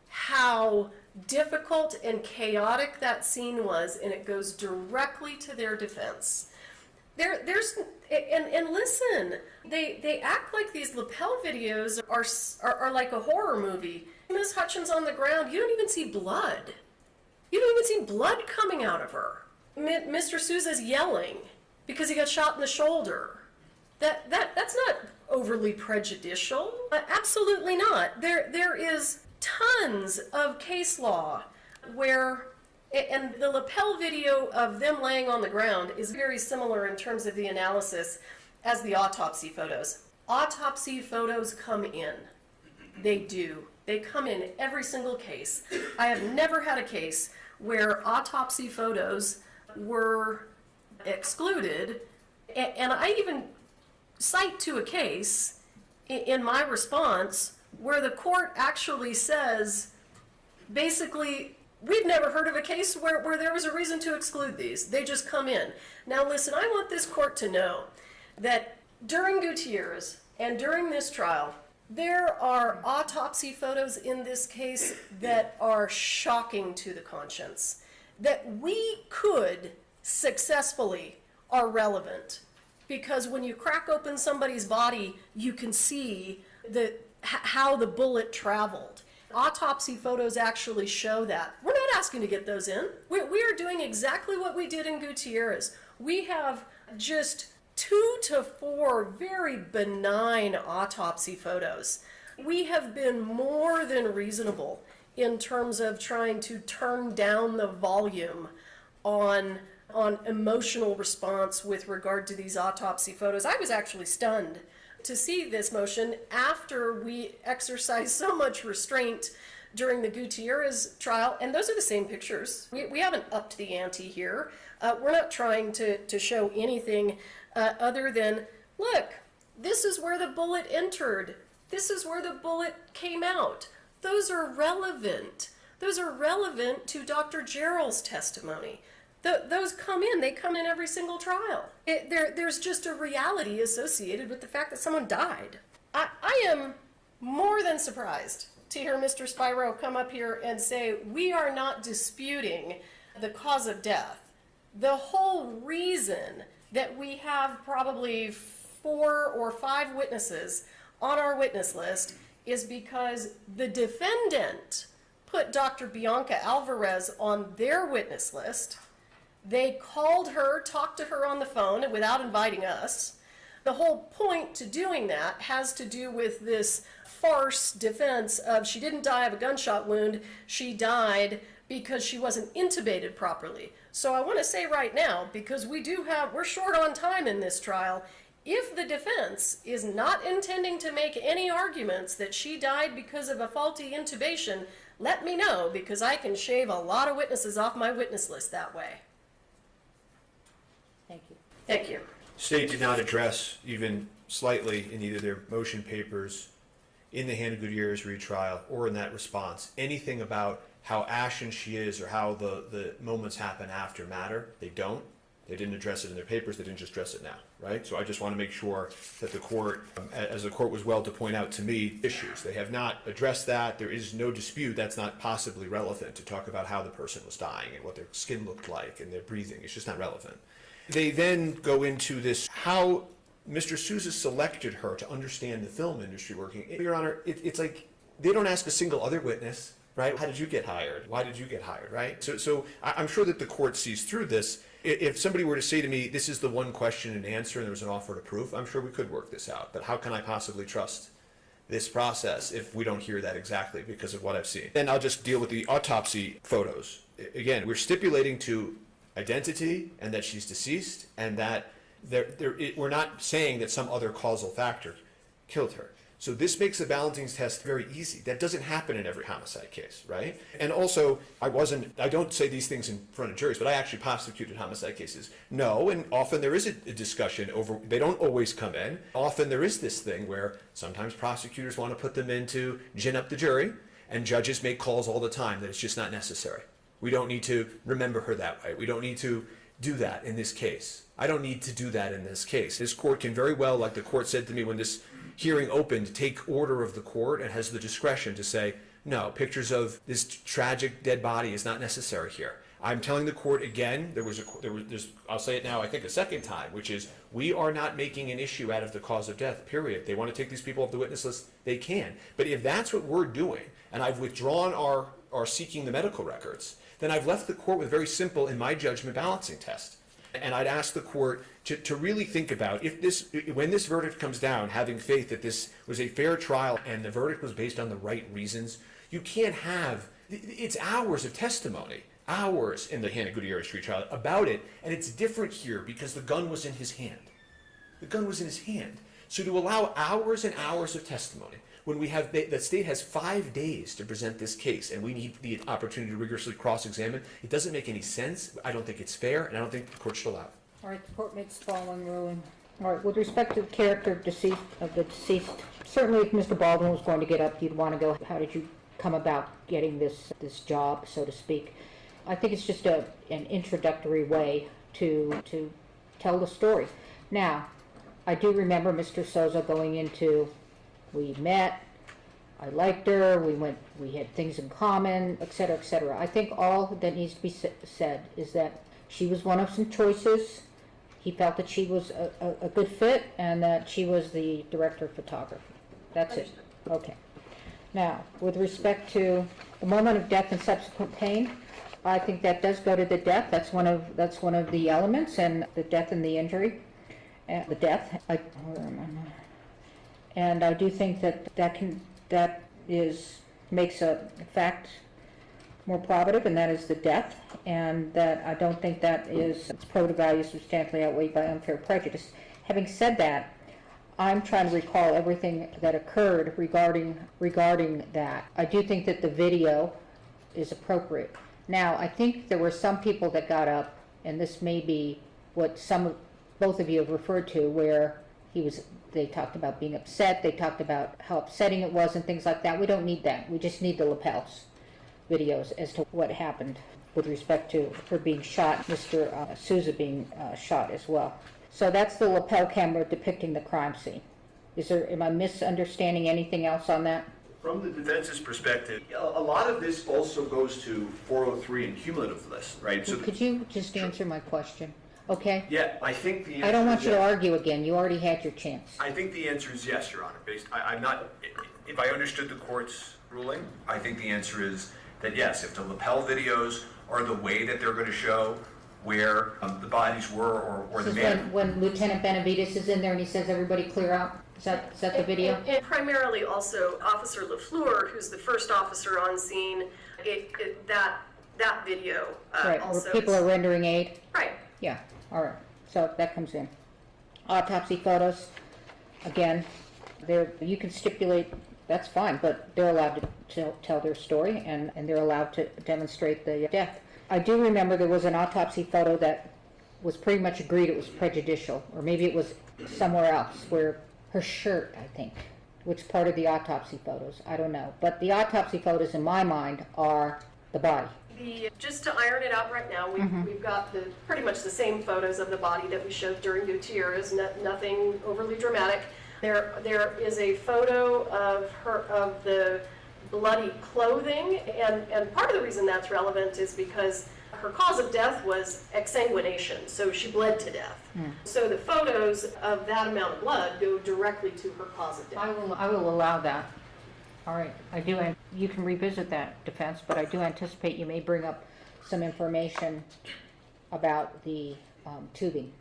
how difficult and chaotic that scene was, and it goes directly to their defense. And listen, they act like these lapel videos are like a horror movie. Ms. Hutchins on the ground, you don't even see blood. You don't even see blood coming out of her. Mr. Souza's yelling because he got shot in the shoulder. That's not overly prejudicial. Absolutely not. There is tons of case law where, and the lapel video of them laying on the ground is very similar in terms of the analysis as the autopsy photos. Autopsy photos come in. They do. They come in every single case. I have never had a case where autopsy photos were excluded, and I even cite to a case in my response where the court actually says, basically, we've never heard of a case where there was a reason to exclude these. They just come in. Now listen, I want this court to know that during Gutierrez and during this trial, there are autopsy photos in this case that are shocking to the conscience, that we could successfully are relevant. Because when you crack open somebody's body, you can see how the bullet traveled. Autopsy photos actually show that. We're not asking to get those in. We are doing exactly what we did in Gutierrez. We have just 2 to 4 very benign autopsy photos. We have been more than reasonable in terms of trying to turn down the volume on emotional response with regard to these autopsy photos. I was actually stunned to see this motion after we exercised so much restraint during the Gutierrez trial, and those are the same pictures. We haven't upped the ante here. We're not trying to show anything other than, look, this is where the bullet entered. This is where the bullet came out. Those are relevant. Those are relevant to Dr. Gerald's testimony. Those come in. They come in every single trial. There's just a reality associated with the fact that someone died. I am more than surprised to hear Mr. Spiro come up here and say, we are not disputing the cause of death. The whole reason that we have probably 4 or 5 witnesses on our witness list is because the defendant put Dr. Bianca Alvarez on their witness list. They called her, talked to her on the phone without inviting us. The whole point to doing that has to do with this farce defense of she didn't die of a gunshot wound, she died because she wasn't intubated properly. So I want to say right now, because we're short on time in this trial, if the defense is not intending to make any arguments that she died because of a faulty intubation, let me know, because I can shave a lot of witnesses off my witness list that way. Thank you. Thank you. State did not address even slightly in either their motion papers, in the Hannah Gutierrez retrial, or in that response, anything about how ashen she is or how the moments happen after matter. They don't. They didn't address it in their papers. They didn't just address it now, right? So I just want to make sure that the court, as the court was well to point out to me, issues. They have not addressed that. There is no dispute. That's not possibly relevant to talk about how the person was dying and what their skin looked like and their breathing. It's just not relevant. They then go into this, how Mr. Souza selected her to understand the film industry working. Your Honor, it's like they don't ask a single other witness, right? How did you get hired? Why did you get hired, right? So I'm sure that the court sees through this. If somebody were to say to me, this is the one question and answer, and there was an offer to proof, I'm sure we could work this out. But how can I possibly trust this process if we don't hear that exactly because of what I've seen? Then I'll just deal with the autopsy photos. Again, we're stipulating to identity and that she's deceased, and that we're not saying that some other causal factor killed her. So this makes the balancing test very easy. That doesn't happen in every homicide case, right? And also, I don't say these things in front of juries, but I actually prosecuted homicide cases. No, and often there is a discussion over, they don't always come in. Often there is this thing where sometimes prosecutors want to put them in to gin up the jury, and judges make calls all the time that it's just not necessary. We don't need to remember her that way. We don't need to do that in this case. I don't need to do that in this case. This court can very well, like the court said to me when this hearing opened, take order of the court and has the discretion to say, no, pictures of this tragic dead body is not necessary here. I'm telling the court again, I'll say it now, I think a second time, which is we are not making an issue out of the cause of death, period. They want to take these people off the witness list, they can. But if that's what we're doing, and I've withdrawn our seeking the medical records, then I've left the court with a very simple, in my judgment, balancing test. And I'd ask the court to really think about when this verdict comes down, having faith that this was a fair trial and the verdict was based on the right reasons. You can't have, it's hours of testimony, hours in the Hannah Gutierrez trial about it, and it's different here because the gun was in his hand. The gun was in his hand. So to allow hours and hours of testimony, when we have, the state has 5 days to present this case and we need the opportunity to rigorously cross-examine, it doesn't make any sense. I don't think it's fair, and I don't think the court should allow it. All right, the court makes the following ruling. All right, with respect to the character of the deceased, certainly if Mr. Baldwin was going to get up, you'd want to go, how did you come about getting this job, so to speak? I think it's just an introductory way to tell the story. Now, I do remember Mr. Souza going into, we met, I liked her, we had things in common, etc., etc. I think all that needs to be said is that she was one of some choices. He felt that she was a good fit and that she was the director of photography. That's it. Okay. Now, with respect to the moment of death and subsequent pain, I think that does go to the death. That's one of the elements, and the death and the injury, the death. And I do think that makes a fact more probative, and that is the death, and that I don't think that is its probative value substantially outweighed by unfair prejudice. Having said that, I'm trying to recall everything that occurred regarding that. I do think that the video is appropriate. Now, I think there were some people that got up, and this may be what both of you have referred to, where they talked about being upset, they talked about how upsetting it was and things like that. We don't need that. We just need the lapels videos as to what happened with respect to her being shot, Mr. Souza being shot as well. So that's the lapel camera depicting the crime scene. Am I misunderstanding anything else on that? From the defense's perspective, a lot of this also goes to 403 and cumulative list, right? So Could you just answer my question? Okay? yeah, I think the answer I don't want is you to yes. argue again. You already had your chance. I think the answer is yes, Your Honor. I'm not, if I understood the court's ruling, I think the answer is that yes, if the lapel videos are the way that they're going to show where the bodies were or the This is man. when Lieutenant Benavides is in there and he says, everybody clear out? Is that the video? And primarily also Officer LaFleur, who's the first officer on scene, that video Right, also. where people are rendering aid? Right. Yeah, all right, so that comes in. Autopsy photos, again, you can stipulate, that's fine, but they're allowed to tell their story, and they're allowed to demonstrate the death. I do remember there was an autopsy photo that was pretty much agreed it was prejudicial, or maybe it was somewhere else, where her shirt, I think, which part of the autopsy photos, I don't know. But the autopsy photos, in my mind, are the body. Just to iron it out right now, we've got pretty much the same photos of the body that we showed during Gutierrez, nothing overly dramatic. There is a photo of the bloody clothing, and part of the reason that's relevant is because her cause of death was exsanguination, so she bled to death. So the photos of that amount of blood go directly to her cause of death. I will allow that. All right, you can revisit that defense, but I do anticipate you may bring up some information about the tubing.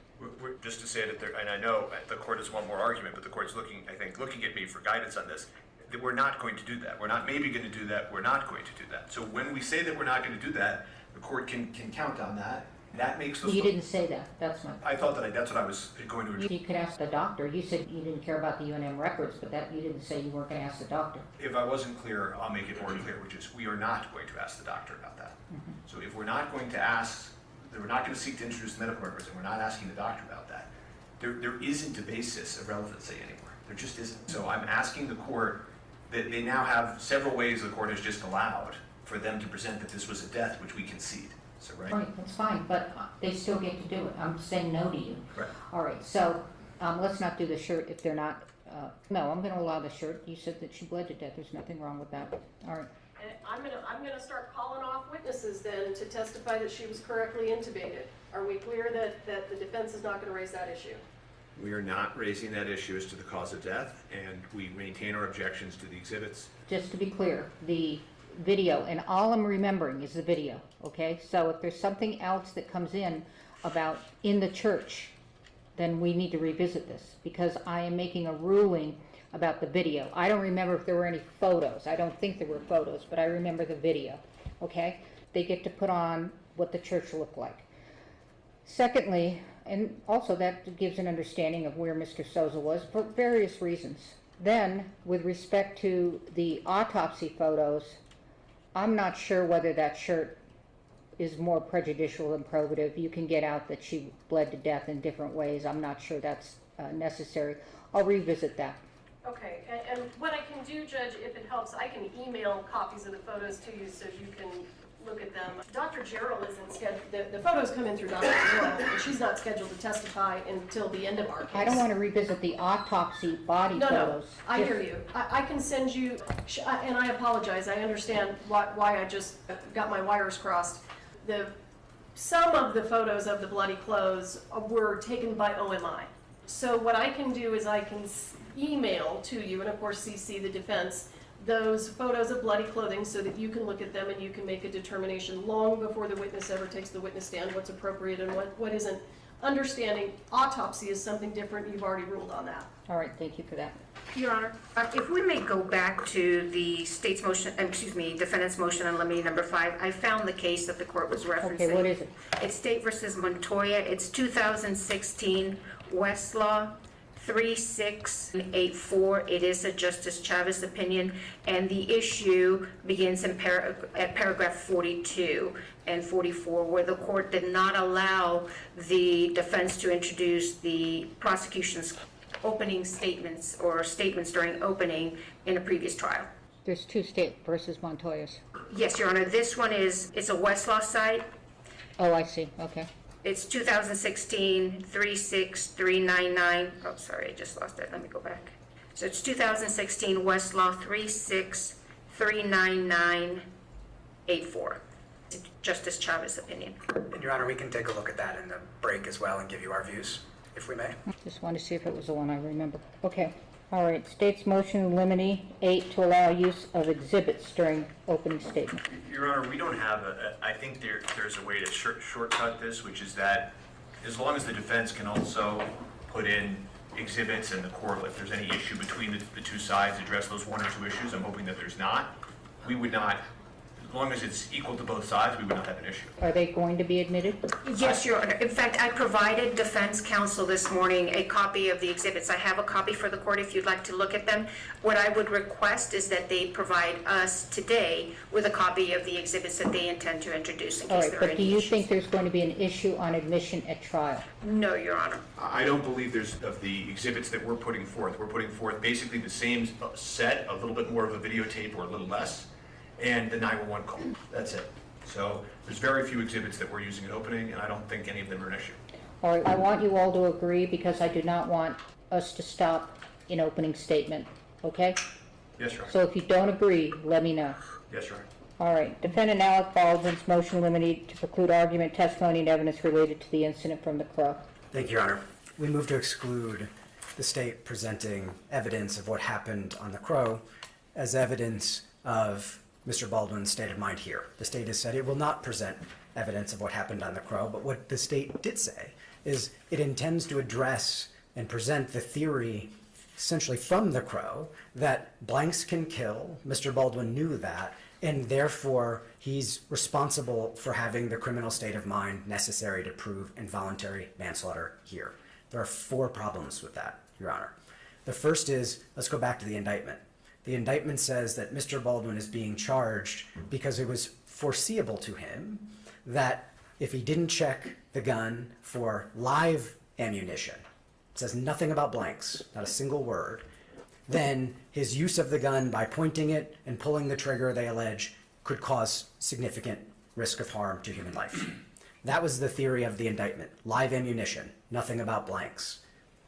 Just to say that and I know the court has one more argument, but the court's looking at me for guidance on this, that we're not going to do that. We're not maybe going to do that, we're not going to do that. So when we say that we're not going to do that, the court can count on that. That makes the... You didn't say that, that's my... I thought that's what I was going to... You could ask the doctor. You said you didn't care about the UNM records, but you didn't say you weren't going to ask the doctor. If I wasn't clear, I'll make it more clear, which is we are not going to ask the doctor about that. So if we're not going to ask, we're not going to seek to introduce the medical records, and we're not asking the doctor about that, there isn't a basis of relevancy anymore. There just isn't. So I'm asking the court that they now have several ways the court has just allowed for them to present that this was a death, which we concede. So, Right, that's fine, but they still get to do it. I'm saying no to you. Right. All right, so let's not do the shirt if they're not... no, I'm going to allow the shirt. You said that she bled to death. There's nothing wrong with that. All right. And I'm gonna start calling off witnesses then to testify that she was correctly intubated. Are we clear that the defense is not gonna raise that issue? We are not raising that issue as to the cause of death, and we maintain our objections to the exhibits. Just to be clear, the video, and all I'm remembering is the video, okay? So if there's something else that comes in about in the church, then we need to revisit this, because I am making a ruling about the video. I don't remember if there were any photos. I don't think there were photos, but I remember the video, okay? They get to put on what the church looked like. Secondly, and also that gives an understanding of where Mr. Souza was for various reasons. Then, with respect to the autopsy photos, I'm not sure whether that shirt is more prejudicial than probative. You can get out that she bled to death in different ways. I'm not sure that's necessary. I'll revisit that. Okay, and what I can do, Judge, if it helps, I can email copies of the photos to you so you can look at them. Dr. Gerald isn't scheduled, the photos come in through Dr. Gerald, and she's not scheduled to testify until the end of our case. I don't want to revisit the autopsy body No, photos. I hear you. I can send you, and I apologize, I understand why I just got my wires crossed. Some of the photos of the bloody clothes were taken by OMI. So what I can do is I can email to you, and of course CC the defense, those photos of bloody clothing so that you can look at them and you can make a determination long before the witness ever takes the witness stand, what's appropriate and what isn't. Understanding autopsy is something different, you've already ruled on that. All right, thank you for that. Your Honor, if we may go back to the state's motion, defendant's motion on limine number 5, I found the case that the court was referencing. Okay, what is it? It's State versus Montoya. It's 2016 Westlaw 3684. It is a Justice Chavez opinion, and the issue begins in at paragraph 42 and 44, where the court did not allow the defense to introduce the prosecution's opening statements or statements during opening in a previous trial. There's two State versus Montoyas. Yes, Your Honor, this one it's a Westlaw site. Oh, I see, okay. It's 2016 36399. Oh, sorry, I just lost that. Let me go back. So it's 2016 Westlaw 3639984. It's Justice Chavez opinion. And Your Honor, we can take a look at that in the break as well and give you our views, if we may. Just wanted to see if it was the one I remember. Okay, all right. State's motion in limine 8 to allow use of exhibits during opening statement. Your Honor, we don't have I think there's a way to shortcut this, which is that as long as the defense can also put in exhibits and the court, if there's any issue between the two sides, address those one or two issues. I'm hoping that there's not. We would not, as long as it's equal to both sides, we would not have an issue. Are they going to be admitted? Yes, Your Honor. In fact, I provided defense counsel this morning a copy of the exhibits. I have a copy for the court if you'd like to look at them. What I would request is that they provide us today with a copy of the exhibits that they intend to introduce in All case right, there are but do any you issues. think there's going to be an issue on admission at trial? No, Your Honor. I don't believe there's, of the exhibits that we're putting forth basically the same set, a little bit more of a videotape or a little less, and the 911 call. That's it. So there's very few exhibits that we're using at opening, and I don't think any of them are an issue. All right, I want you all to agree because I do not want us to stop in opening statement, okay? Yes, Your Honor. So if you don't agree, let me know. Yes, Your Honor. All right, Defendant Alec Baldwin's motion limited to preclude argument, testimony, and evidence related to the incident from the Crow. Thank you, Your Honor. We move to exclude the state presenting evidence of what happened on the Crow as evidence of Mr. Baldwin's state of mind here. The state has said it will not present evidence of what happened on the Crow, but what the state did say is it intends to address and present the theory essentially from the Crow that blanks can kill. Mr. Baldwin knew that, and therefore he's responsible for having the criminal state of mind necessary to prove involuntary manslaughter here. There are 4 problems with that, Your Honor. The first is, let's go back to the indictment. The indictment says that Mr. Baldwin is being charged because it was foreseeable to him that if he didn't check the gun for live ammunition, it says nothing about blanks, not a single word, then his use of the gun by pointing it and pulling the trigger, they allege, could cause significant risk of harm to human life. That was the theory of the indictment. Live ammunition, nothing about blanks.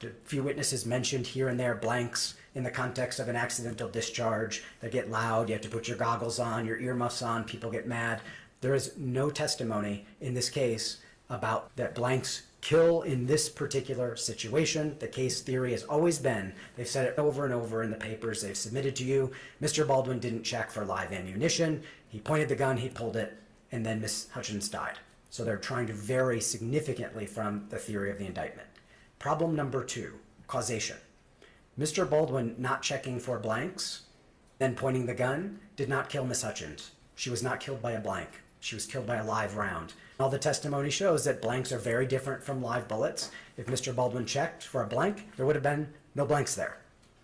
A few witnesses mentioned here and there blanks in the context of an accidental discharge. They get loud, you have to put your goggles on, your earmuffs on, people get mad. There is no testimony in this case about that blanks kill in this particular situation. The case theory has always been, they've said it over and over in the papers they've submitted to you, Mr. Baldwin didn't check for live ammunition, he pointed the gun, he pulled it, and then Miss Hutchins died. So they're trying to vary significantly from the theory of the indictment. Problem number 2, causation. Mr. Baldwin not checking for blanks, then pointing the gun, did not kill Miss Hutchins. She was not killed by a blank. She was killed by a live round. All the testimony shows that blanks are very different from live bullets. If Mr. Baldwin checked for a blank, there would have been no blanks there.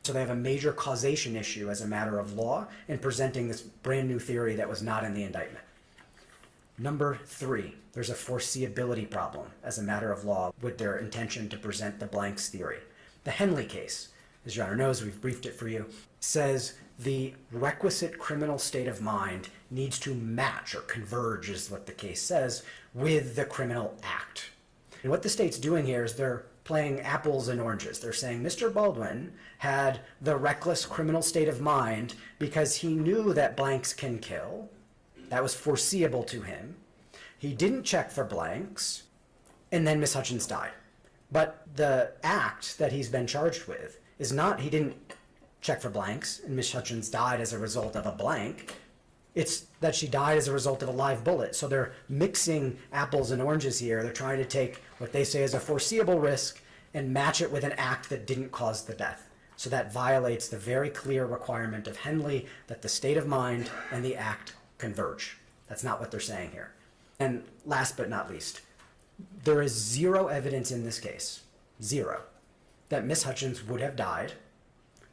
So they have a major causation issue as a matter of law in presenting this brand new theory that was not in the indictment. Number 3, there's a foreseeability problem as a matter of law with their intention to present the blanks theory. The Henley case, as Your Honor knows, we've briefed it for you, says the requisite criminal state of mind needs to match or converge, is what the case says, with the criminal act. And what the state's doing here is they're playing apples and oranges. They're saying Mr. Baldwin had the reckless criminal state of mind because he knew that blanks can kill. That was foreseeable to him. He didn't check for blanks, and then Miss Hutchins died. But the act that he's been charged with is not, he didn't check for blanks, and Miss Hutchins died as a result of a blank. It's that she died as a result of a live bullet. So they're mixing apples and oranges here. They're trying to take what they say is a foreseeable risk and match it with an act that didn't cause the death. So that violates the very clear requirement of Henley that the state of mind and the act converge. That's not what they're saying here. And last but not least, there is zero evidence in this case, zero, that Miss Hutchins would have died,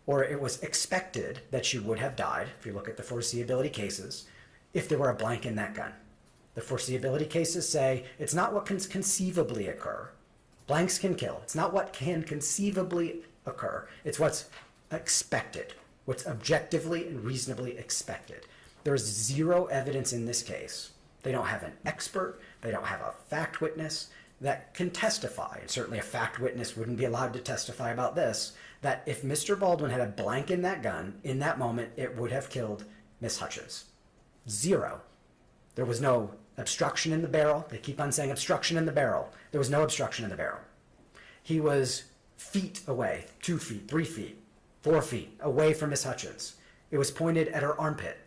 or it was expected that she would have died, if you look at the foreseeability cases, if there were a blank in that gun. The foreseeability cases say it's not what can conceivably occur. Blanks can kill. It's not what can conceivably occur. It's what's expected, what's objectively and reasonably expected. There's zero evidence in this case. They don't have an expert. They don't have a fact witness that can testify. And certainly a fact witness wouldn't be allowed to testify about this, that if Mr. Baldwin had a blank in that gun, in that moment, it would have killed Miss Hutchins. Zero. There was no obstruction in the barrel. They keep on saying obstruction in the barrel. There was no obstruction in the barrel. He was feet away, 2 feet, 3 feet, 4 feet away from Miss Hutchins. It was pointed at her armpit.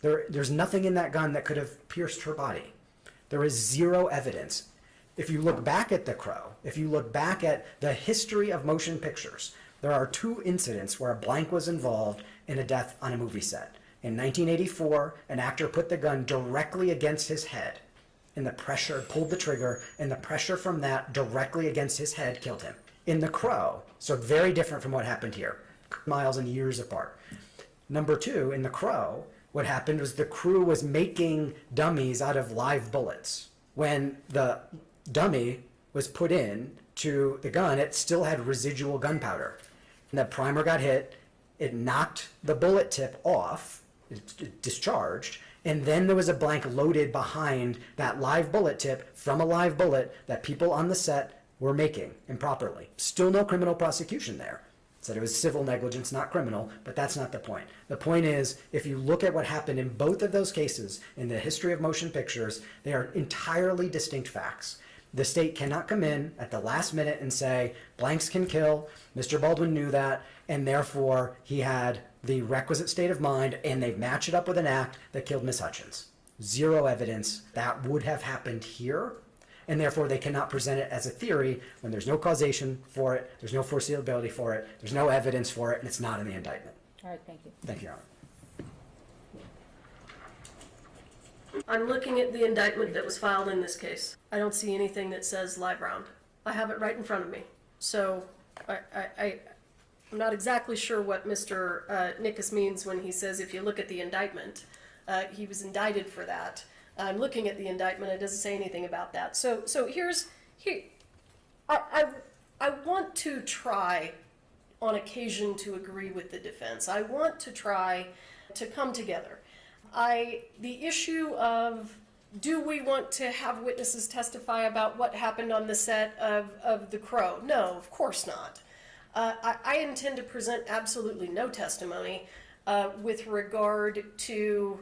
There's nothing in that gun that could have pierced her body. There is zero evidence. If you look back at The Crow, if you look back at the history of motion pictures, there are 2 incidents where a blank was involved in a death on a movie set. In 1984, an actor put the gun directly against his head, and the pressure pulled the trigger, and the pressure from that directly against his head killed him. In The Crow, so very different from what happened here, miles and years apart. Number 2, in The Crow, what happened was the crew was making dummies out of live bullets. When the dummy was put in to the gun, it still had residual gunpowder. And the primer got hit, it knocked the bullet tip off, it discharged, and then there was a blank loaded behind that live bullet tip from a live bullet that people on the set were making improperly. Still no criminal prosecution there. Said it was civil negligence, not criminal, but that's not the point. The point is, if you look at what happened in both of those cases in the history of motion pictures, they are entirely distinct facts. The state cannot come in at the last minute and say, blanks can kill, Mr. Baldwin knew that, and therefore he had the requisite state of mind, and they match it up with an act that killed Miss Hutchins. Zero evidence that would have happened here, and therefore they cannot present it as a theory when there's no causation for it, there's no foreseeability for it, there's no evidence for it, and it's not in the indictment. All right, thank you. Thank you, Your Honor. I'm looking at the indictment that was filed in this case. I don't see anything that says live round. I have it right in front of me. So I'm not exactly sure what Mr. Nickus means when he says if you look at the indictment, he was indicted for that. I'm looking at the indictment, it doesn't say anything about that. So I want to try on occasion to agree with the defense. I want to try to come together. The issue of do we want to have witnesses testify about what happened on the set of The Crow? No, of course not. I intend to present absolutely no testimony with regard to,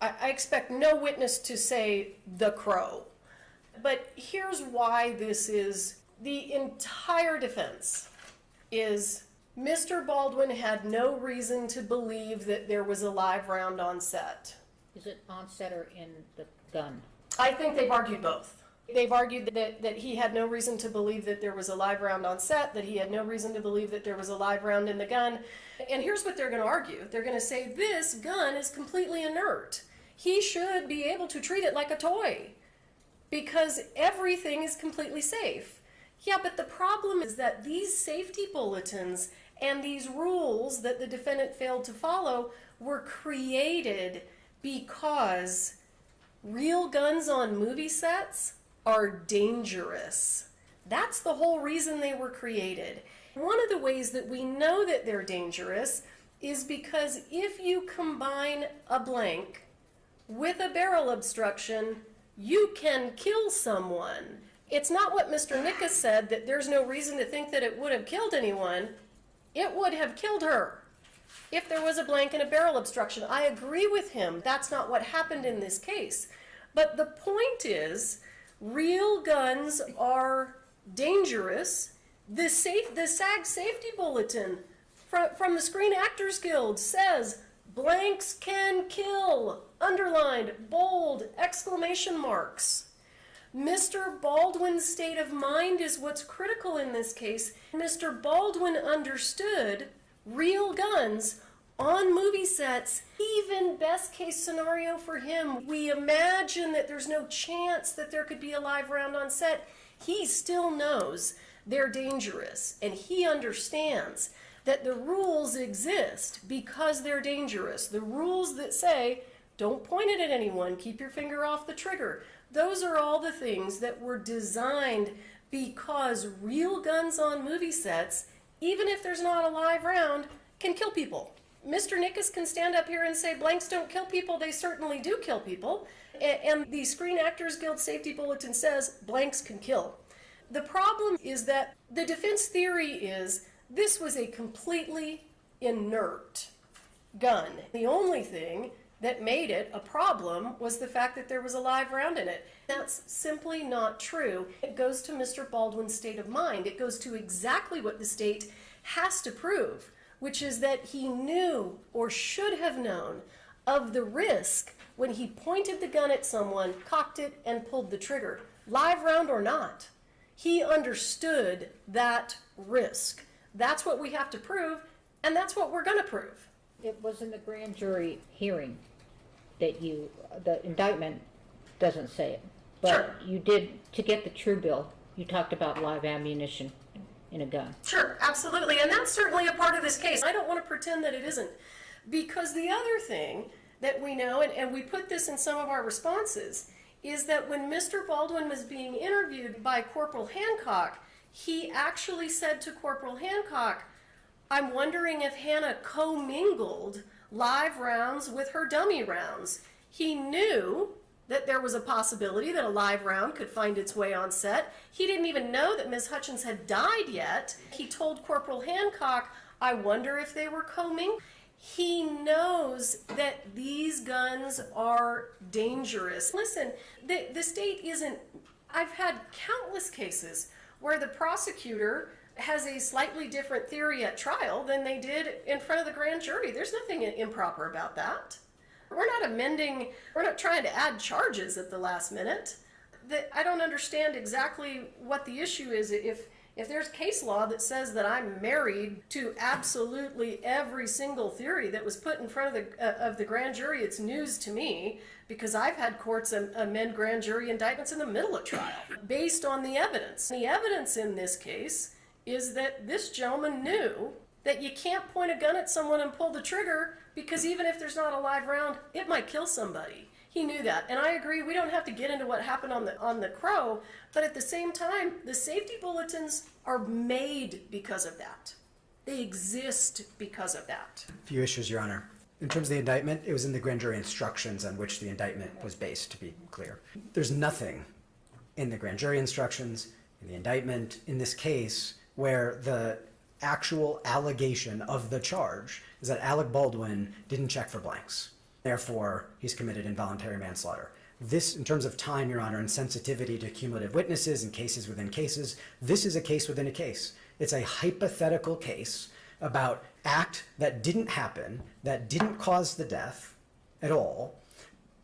I expect no witness to say The Crow. But here's why this is, the entire defense is Mr. Baldwin had no reason to believe that there was a live round on set. Is it on set or in the gun? I think they've argued both. They've argued that he had no reason to believe that there was a live round on set, that he had no reason to believe that there was a live round in the gun. And here's what they're going to argue. They're going to say this gun is completely inert. He should be able to treat it like a toy because everything is completely safe. Yeah, but the problem is that these safety bulletins and these rules that the defendant failed to follow were created because real guns on movie sets are dangerous. That's the whole reason they were created. One of the ways that we know that they're dangerous is because if you combine a blank with a barrel obstruction, you can kill someone. It's not what Mr. Nickus said, that there's no reason to think that it would have killed anyone. It would have killed her if there was a blank and a barrel obstruction. I agree with him. That's not what happened in this case. But the point is, real guns are dangerous. The SAG safety bulletin from the Screen Actors Guild says, blanks can kill, underlined, bold, exclamation marks. Mr. Baldwin's state of mind is what's critical in this case. Mr. Baldwin understood real guns on movie sets, even best case scenario for him. We imagine that there's no chance that there could be a live round on set. He still knows they're dangerous, and he understands that the rules exist because they're dangerous. The rules that say, don't point it at anyone, keep your finger off the trigger. Those are all the things that were designed because real guns on movie sets, even if there's not a live round, can kill people. Mr. Nickus can stand up here and say blanks don't kill people. They certainly do kill people. And the Screen Actors Guild Safety Bulletin says blanks can kill. The problem is that the defense theory is this was a completely inert gun. The only thing that made it a problem was the fact that there was a live round in it. That's simply not true. It goes to Mr. Baldwin's state of mind. It goes to exactly what the state has to prove, which is that he knew or should have known of the risk when he pointed the gun at someone, cocked it, and pulled the trigger. Live round or not, he understood that risk. That's what we have to prove, and that's what we're going to prove. It was in the grand jury hearing that the indictment doesn't say it. But Sure. You did, to get the true bill, you talked about live ammunition in a gun. Sure, absolutely, and that's certainly a part of this case. I don't want to pretend that it isn't, because the other thing that we know, and we put this in some of our responses, is that when Mr. Baldwin was being interviewed by Corporal Hancock, he actually said to Corporal Hancock, I'm wondering if Hannah commingled live rounds with her dummy rounds. He knew that there was a possibility that a live round could find its way on set. He didn't even know that Ms. Hutchins had died yet. He told Corporal Hancock, I wonder if they were commingled. He knows that these guns are dangerous. Listen, the state isn't, I've had countless cases where the prosecutor has a slightly different theory at trial than they did in front of the grand jury. There's nothing improper about that. We're not trying to add charges at the last minute. I don't understand exactly what the issue is. If there's case law that says that I'm married to absolutely every single theory that was put in front of the grand jury, it's news to me, because I've had courts amend grand jury indictments in the middle of trial based on the evidence. The evidence in this case is that this gentleman knew that you can't point a gun at someone and pull the trigger, because even if there's not a live round, it might kill somebody. He knew that, and I agree, we don't have to get into what happened on the Crow, but at the same time, the safety bulletins are made because of that. They exist because of that. A few issues, Your Honor. In terms of the indictment, it was in the grand jury instructions on which the indictment was based, to be clear. There's nothing in the grand jury instructions, in the indictment, in this case, where the actual allegation of the charge is that Alec Baldwin didn't check for blanks. Therefore, he's committed involuntary manslaughter. This, in terms of time, Your Honor, and sensitivity to cumulative witnesses and cases within cases, this is a case within a case. It's a hypothetical case about act that didn't happen, that didn't cause the death at all,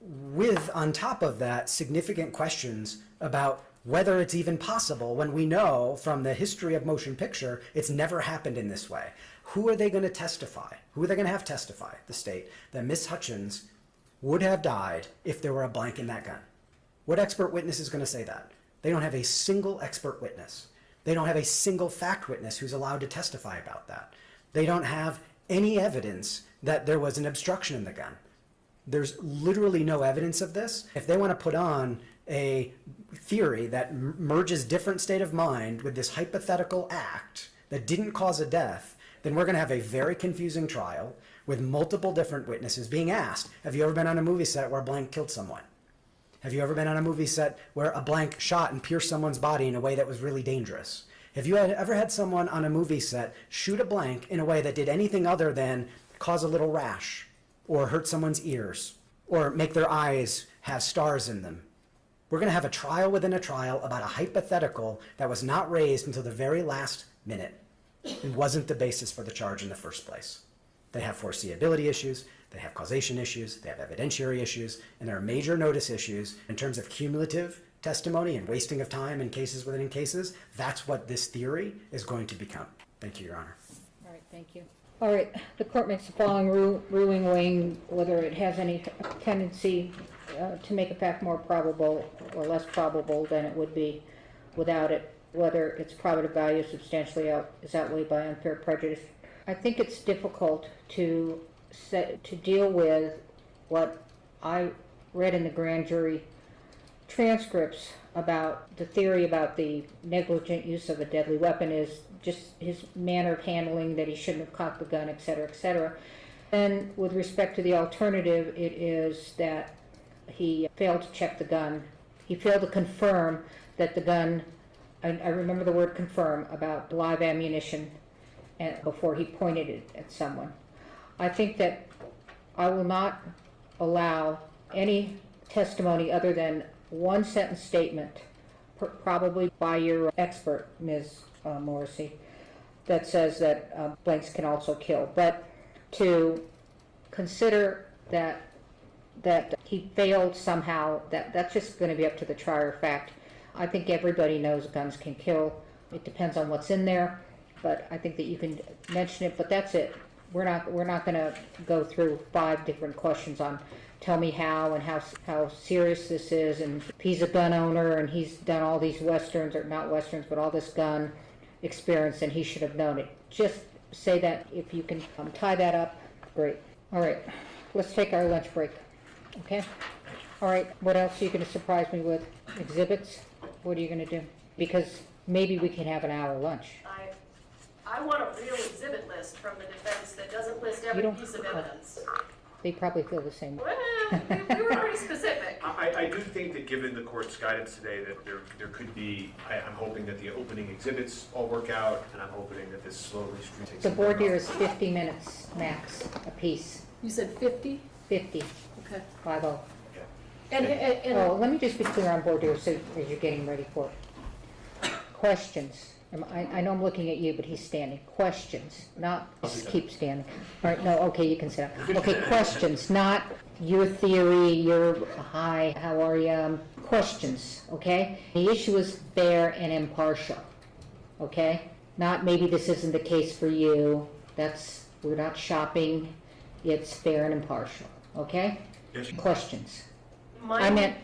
with, on top of that, significant questions about whether it's even possible when we know from the history of motion picture it's never happened in this way. Who are they going to testify? Who are they going to have testify, the state, that Miss Hutchins would have died if there were a blank in that gun? What expert witness is going to say that? They don't have a single expert witness. They don't have a single fact witness who's allowed to testify about that. They don't have any evidence that there was an obstruction in the gun. There's literally no evidence of this. If they want to put on a theory that merges different state of mind with this hypothetical act that didn't cause a death, then we're going to have a very confusing trial with multiple different witnesses being asked, have you ever been on a movie set where a blank killed someone? Have you ever been on a movie set where a blank shot and pierced someone's body in a way that was really dangerous? Have you ever had someone on a movie set shoot a blank in a way that did anything other than cause a little rash or hurt someone's ears or make their eyes have stars in them? We're going to have a trial within a trial about a hypothetical that was not raised until the very last minute. It wasn't the basis for the charge in the first place. They have foreseeability issues, they have causation issues, they have evidentiary issues, and there are major notice issues in terms of cumulative testimony and wasting of time in cases within cases. That's what this theory is going to become. Thank you, Your Honor. All right, thank you. All right, the court makes the following ruling weighing whether it has any tendency to make a fact more probable or less probable than it would be without it, whether its probative value substantially is outweighed by unfair prejudice. I think it's difficult to deal with what I read in the grand jury transcripts about the theory about the negligent use of a deadly weapon is just his manner of handling, that he shouldn't have cocked the gun, et cetera, et cetera. And with respect to the alternative, it is that he failed to check the gun. He failed to confirm that the gun, I remember the word confirm, about live ammunition before he pointed it at someone. I think that I will not allow any testimony other than one sentence statement, probably by your expert, Ms. Morrissey, that says that blanks can also kill. But to consider that he failed somehow, that's just going to be up to the trier of fact. I think everybody knows guns can kill. It depends on what's in there, but I think that you can mention it, but that's it. We're not going to go through 5 different questions on tell me how and how serious this is, and if he's a gun owner and he's done all these westerns, or not westerns, but all this gun experience, and he should have known it. Just say that. If you can tie that up, great. All right, let's take our lunch break. Okay? All right, what else are you going to surprise me with? Exhibits? What are you going to do? Because maybe we can have an hour lunch. I want a real exhibit list from the defense that doesn't list every piece of evidence. They probably feel the same way. Well, we were pretty specific. I do think that given the court's guidance today, that there could be, I'm hoping that the opening exhibits all work out, and I'm hoping that this slowly takes. The board here is 50 minutes max a piece. You said 50? 50. Okay. 50. And Oh, let me just be clear on board here, so as you're getting ready for it. Questions. I know I'm looking at you, but he's standing. Questions, not keep standing. All right, no, okay, you can sit down. Okay, questions, not your theory, your hi, how are you? Questions, okay? The issue is fair and impartial, okay? Not maybe this isn't the case for you. We're not shopping. It's fair and impartial, okay? Yes. Questions. I'm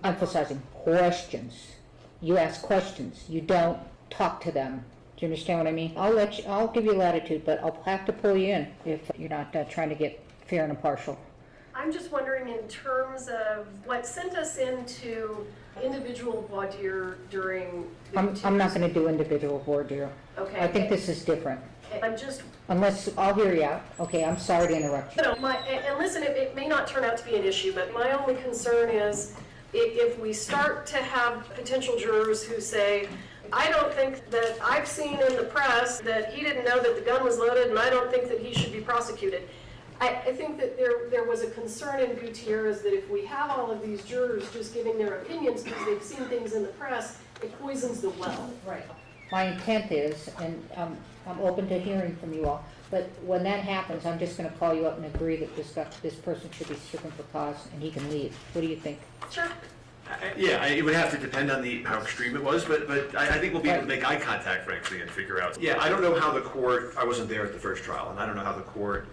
emphasizing questions. You ask questions. You don't talk to them. Do you understand what I mean? I'll give you latitude, but I'll have to pull you in if you're not trying to get fair and impartial. I'm just wondering, in terms of what sent us into individual voir dire during the I'm not going to do individual voir dire. Okay. I think this is different. I'm just, I'll hear you out. Okay, I'm sorry to interrupt you. and listen, it may not turn out to be an issue, but my only concern is if we start to have potential jurors who say, I don't think that I've seen in the press that he didn't know that the gun was loaded, and I don't think that he should be prosecuted. I think that there was a concern in Gutierrez that if we have all of these jurors just giving their opinions because they've seen things in the press, it poisons the well. Right. My intent is, and I'm open to hearing from you all, but when that happens, I'm just going to call you up and agree that this person should be stricken for cause and he can leave. What do you think? Sure. Yeah, it would have to depend on how extreme it was, but I think we'll be able to make eye contact, frankly, and figure out. Yeah, I don't know how the court, I wasn't there at the first trial, and I don't know how the court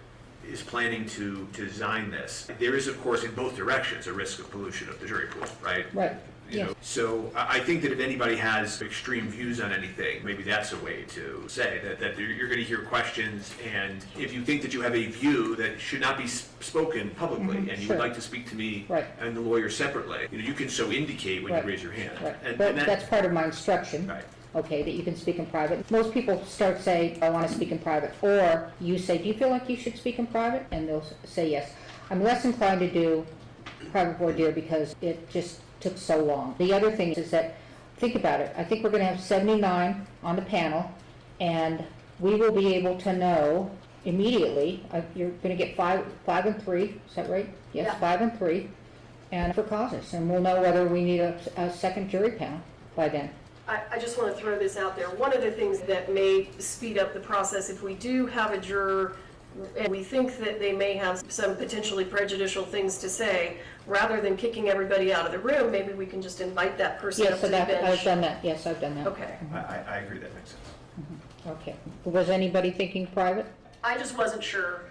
is planning to design this. There is, of course, in both directions, a risk of pollution of the jury pool, right? Right. You know, so I think that if anybody has extreme views on anything, maybe that's a way to say that you're going to hear questions, and if you think that you have a view that should not be spoken publicly, and you would like to speak to me and the lawyer separately, you can so indicate when you raise your hand. Right. And That's part of my instruction. Right. Okay, that you can speak in private. Most people start saying, I want to speak in private, or you say, do you feel like you should speak in private? And they'll say yes. I'm less inclined to do private voir dire because it just took so long. The other thing is that, think about it, I think we're going to have 79 on the panel, and we will be able to know immediately, you're going to get 5 and 3, is that right? Yes, Yeah. 5 and 3, and for causes, and we'll know whether we need a second jury panel by then. I just want to throw this out there. One of the things that may speed up the process, if we do have a juror and we think that they may have some potentially prejudicial things to say, rather than kicking everybody out of the room, maybe we can just invite that person up Yes, to the bench. I've done that, yes, I've done that. Okay. I agree, that makes sense. Okay. Was anybody thinking private? I just wasn't sure.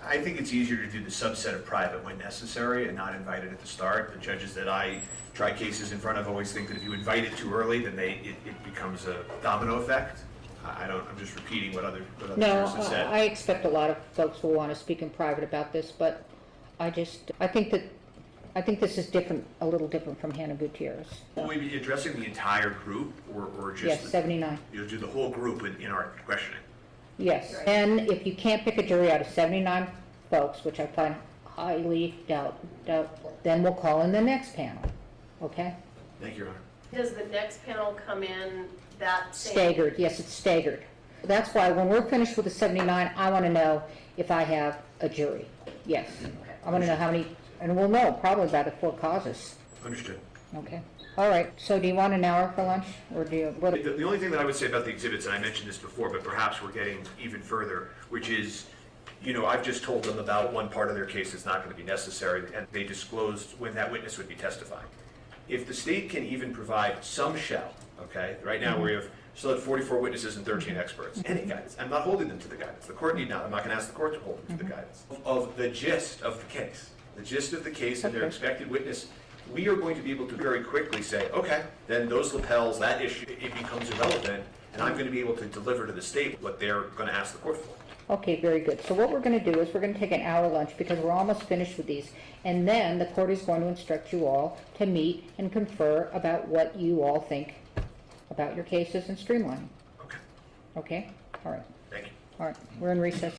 I think it's easier to do the subset of private when necessary and not invite it at the start. The judges that I try cases in front of always think that if you invite it too early, then it becomes a domino effect. I'm just repeating what other No, jurors have said. I expect a lot of folks will want to speak in private about this, but I think this is different, a little different from Hannah Gutierrez. Will we be addressing the entire group or just? Yes, 79. You'll do the whole group in our questioning? Yes, and if you can't pick a jury out of 79 folks, which I find highly doubtful, then we'll call in the next panel, okay? Thank you, Your Honor. Does the next panel come in that same? Staggered, yes, it's staggered. That's why when we're finished with the 79, I want to know if I have a jury. Yes, I want to know how many, and we'll know probably by the 4 causes. Understood. Okay, all right, so do you want an hour for lunch, or do you, what? The only thing that I would say about the exhibits, and I mentioned this before, but perhaps we're getting even further, which is, I've just told them about one part of their case that's not going to be necessary, and they disclosed when that witness would be testifying. If the state can even provide some shell, okay, right now we have still at 44 witnesses and 13 experts, any guidance. I'm not holding them to the guidance. The court need not. I'm not going to ask the court to hold them to the guidance. Of the gist of the case, and their expected witness, we are going to be able to very quickly say, okay, then those lapels, that issue, it becomes irrelevant, and I'm going to be able to deliver to the state what they're going to ask the court for. Okay, very good. So what we're going to do is we're going to take an hour lunch because we're almost finished with these. And then the court is going to instruct you all to meet and confer about what you all think about your cases and streamlining. Okay, Okay? All right. thank you. All right. We're in recess.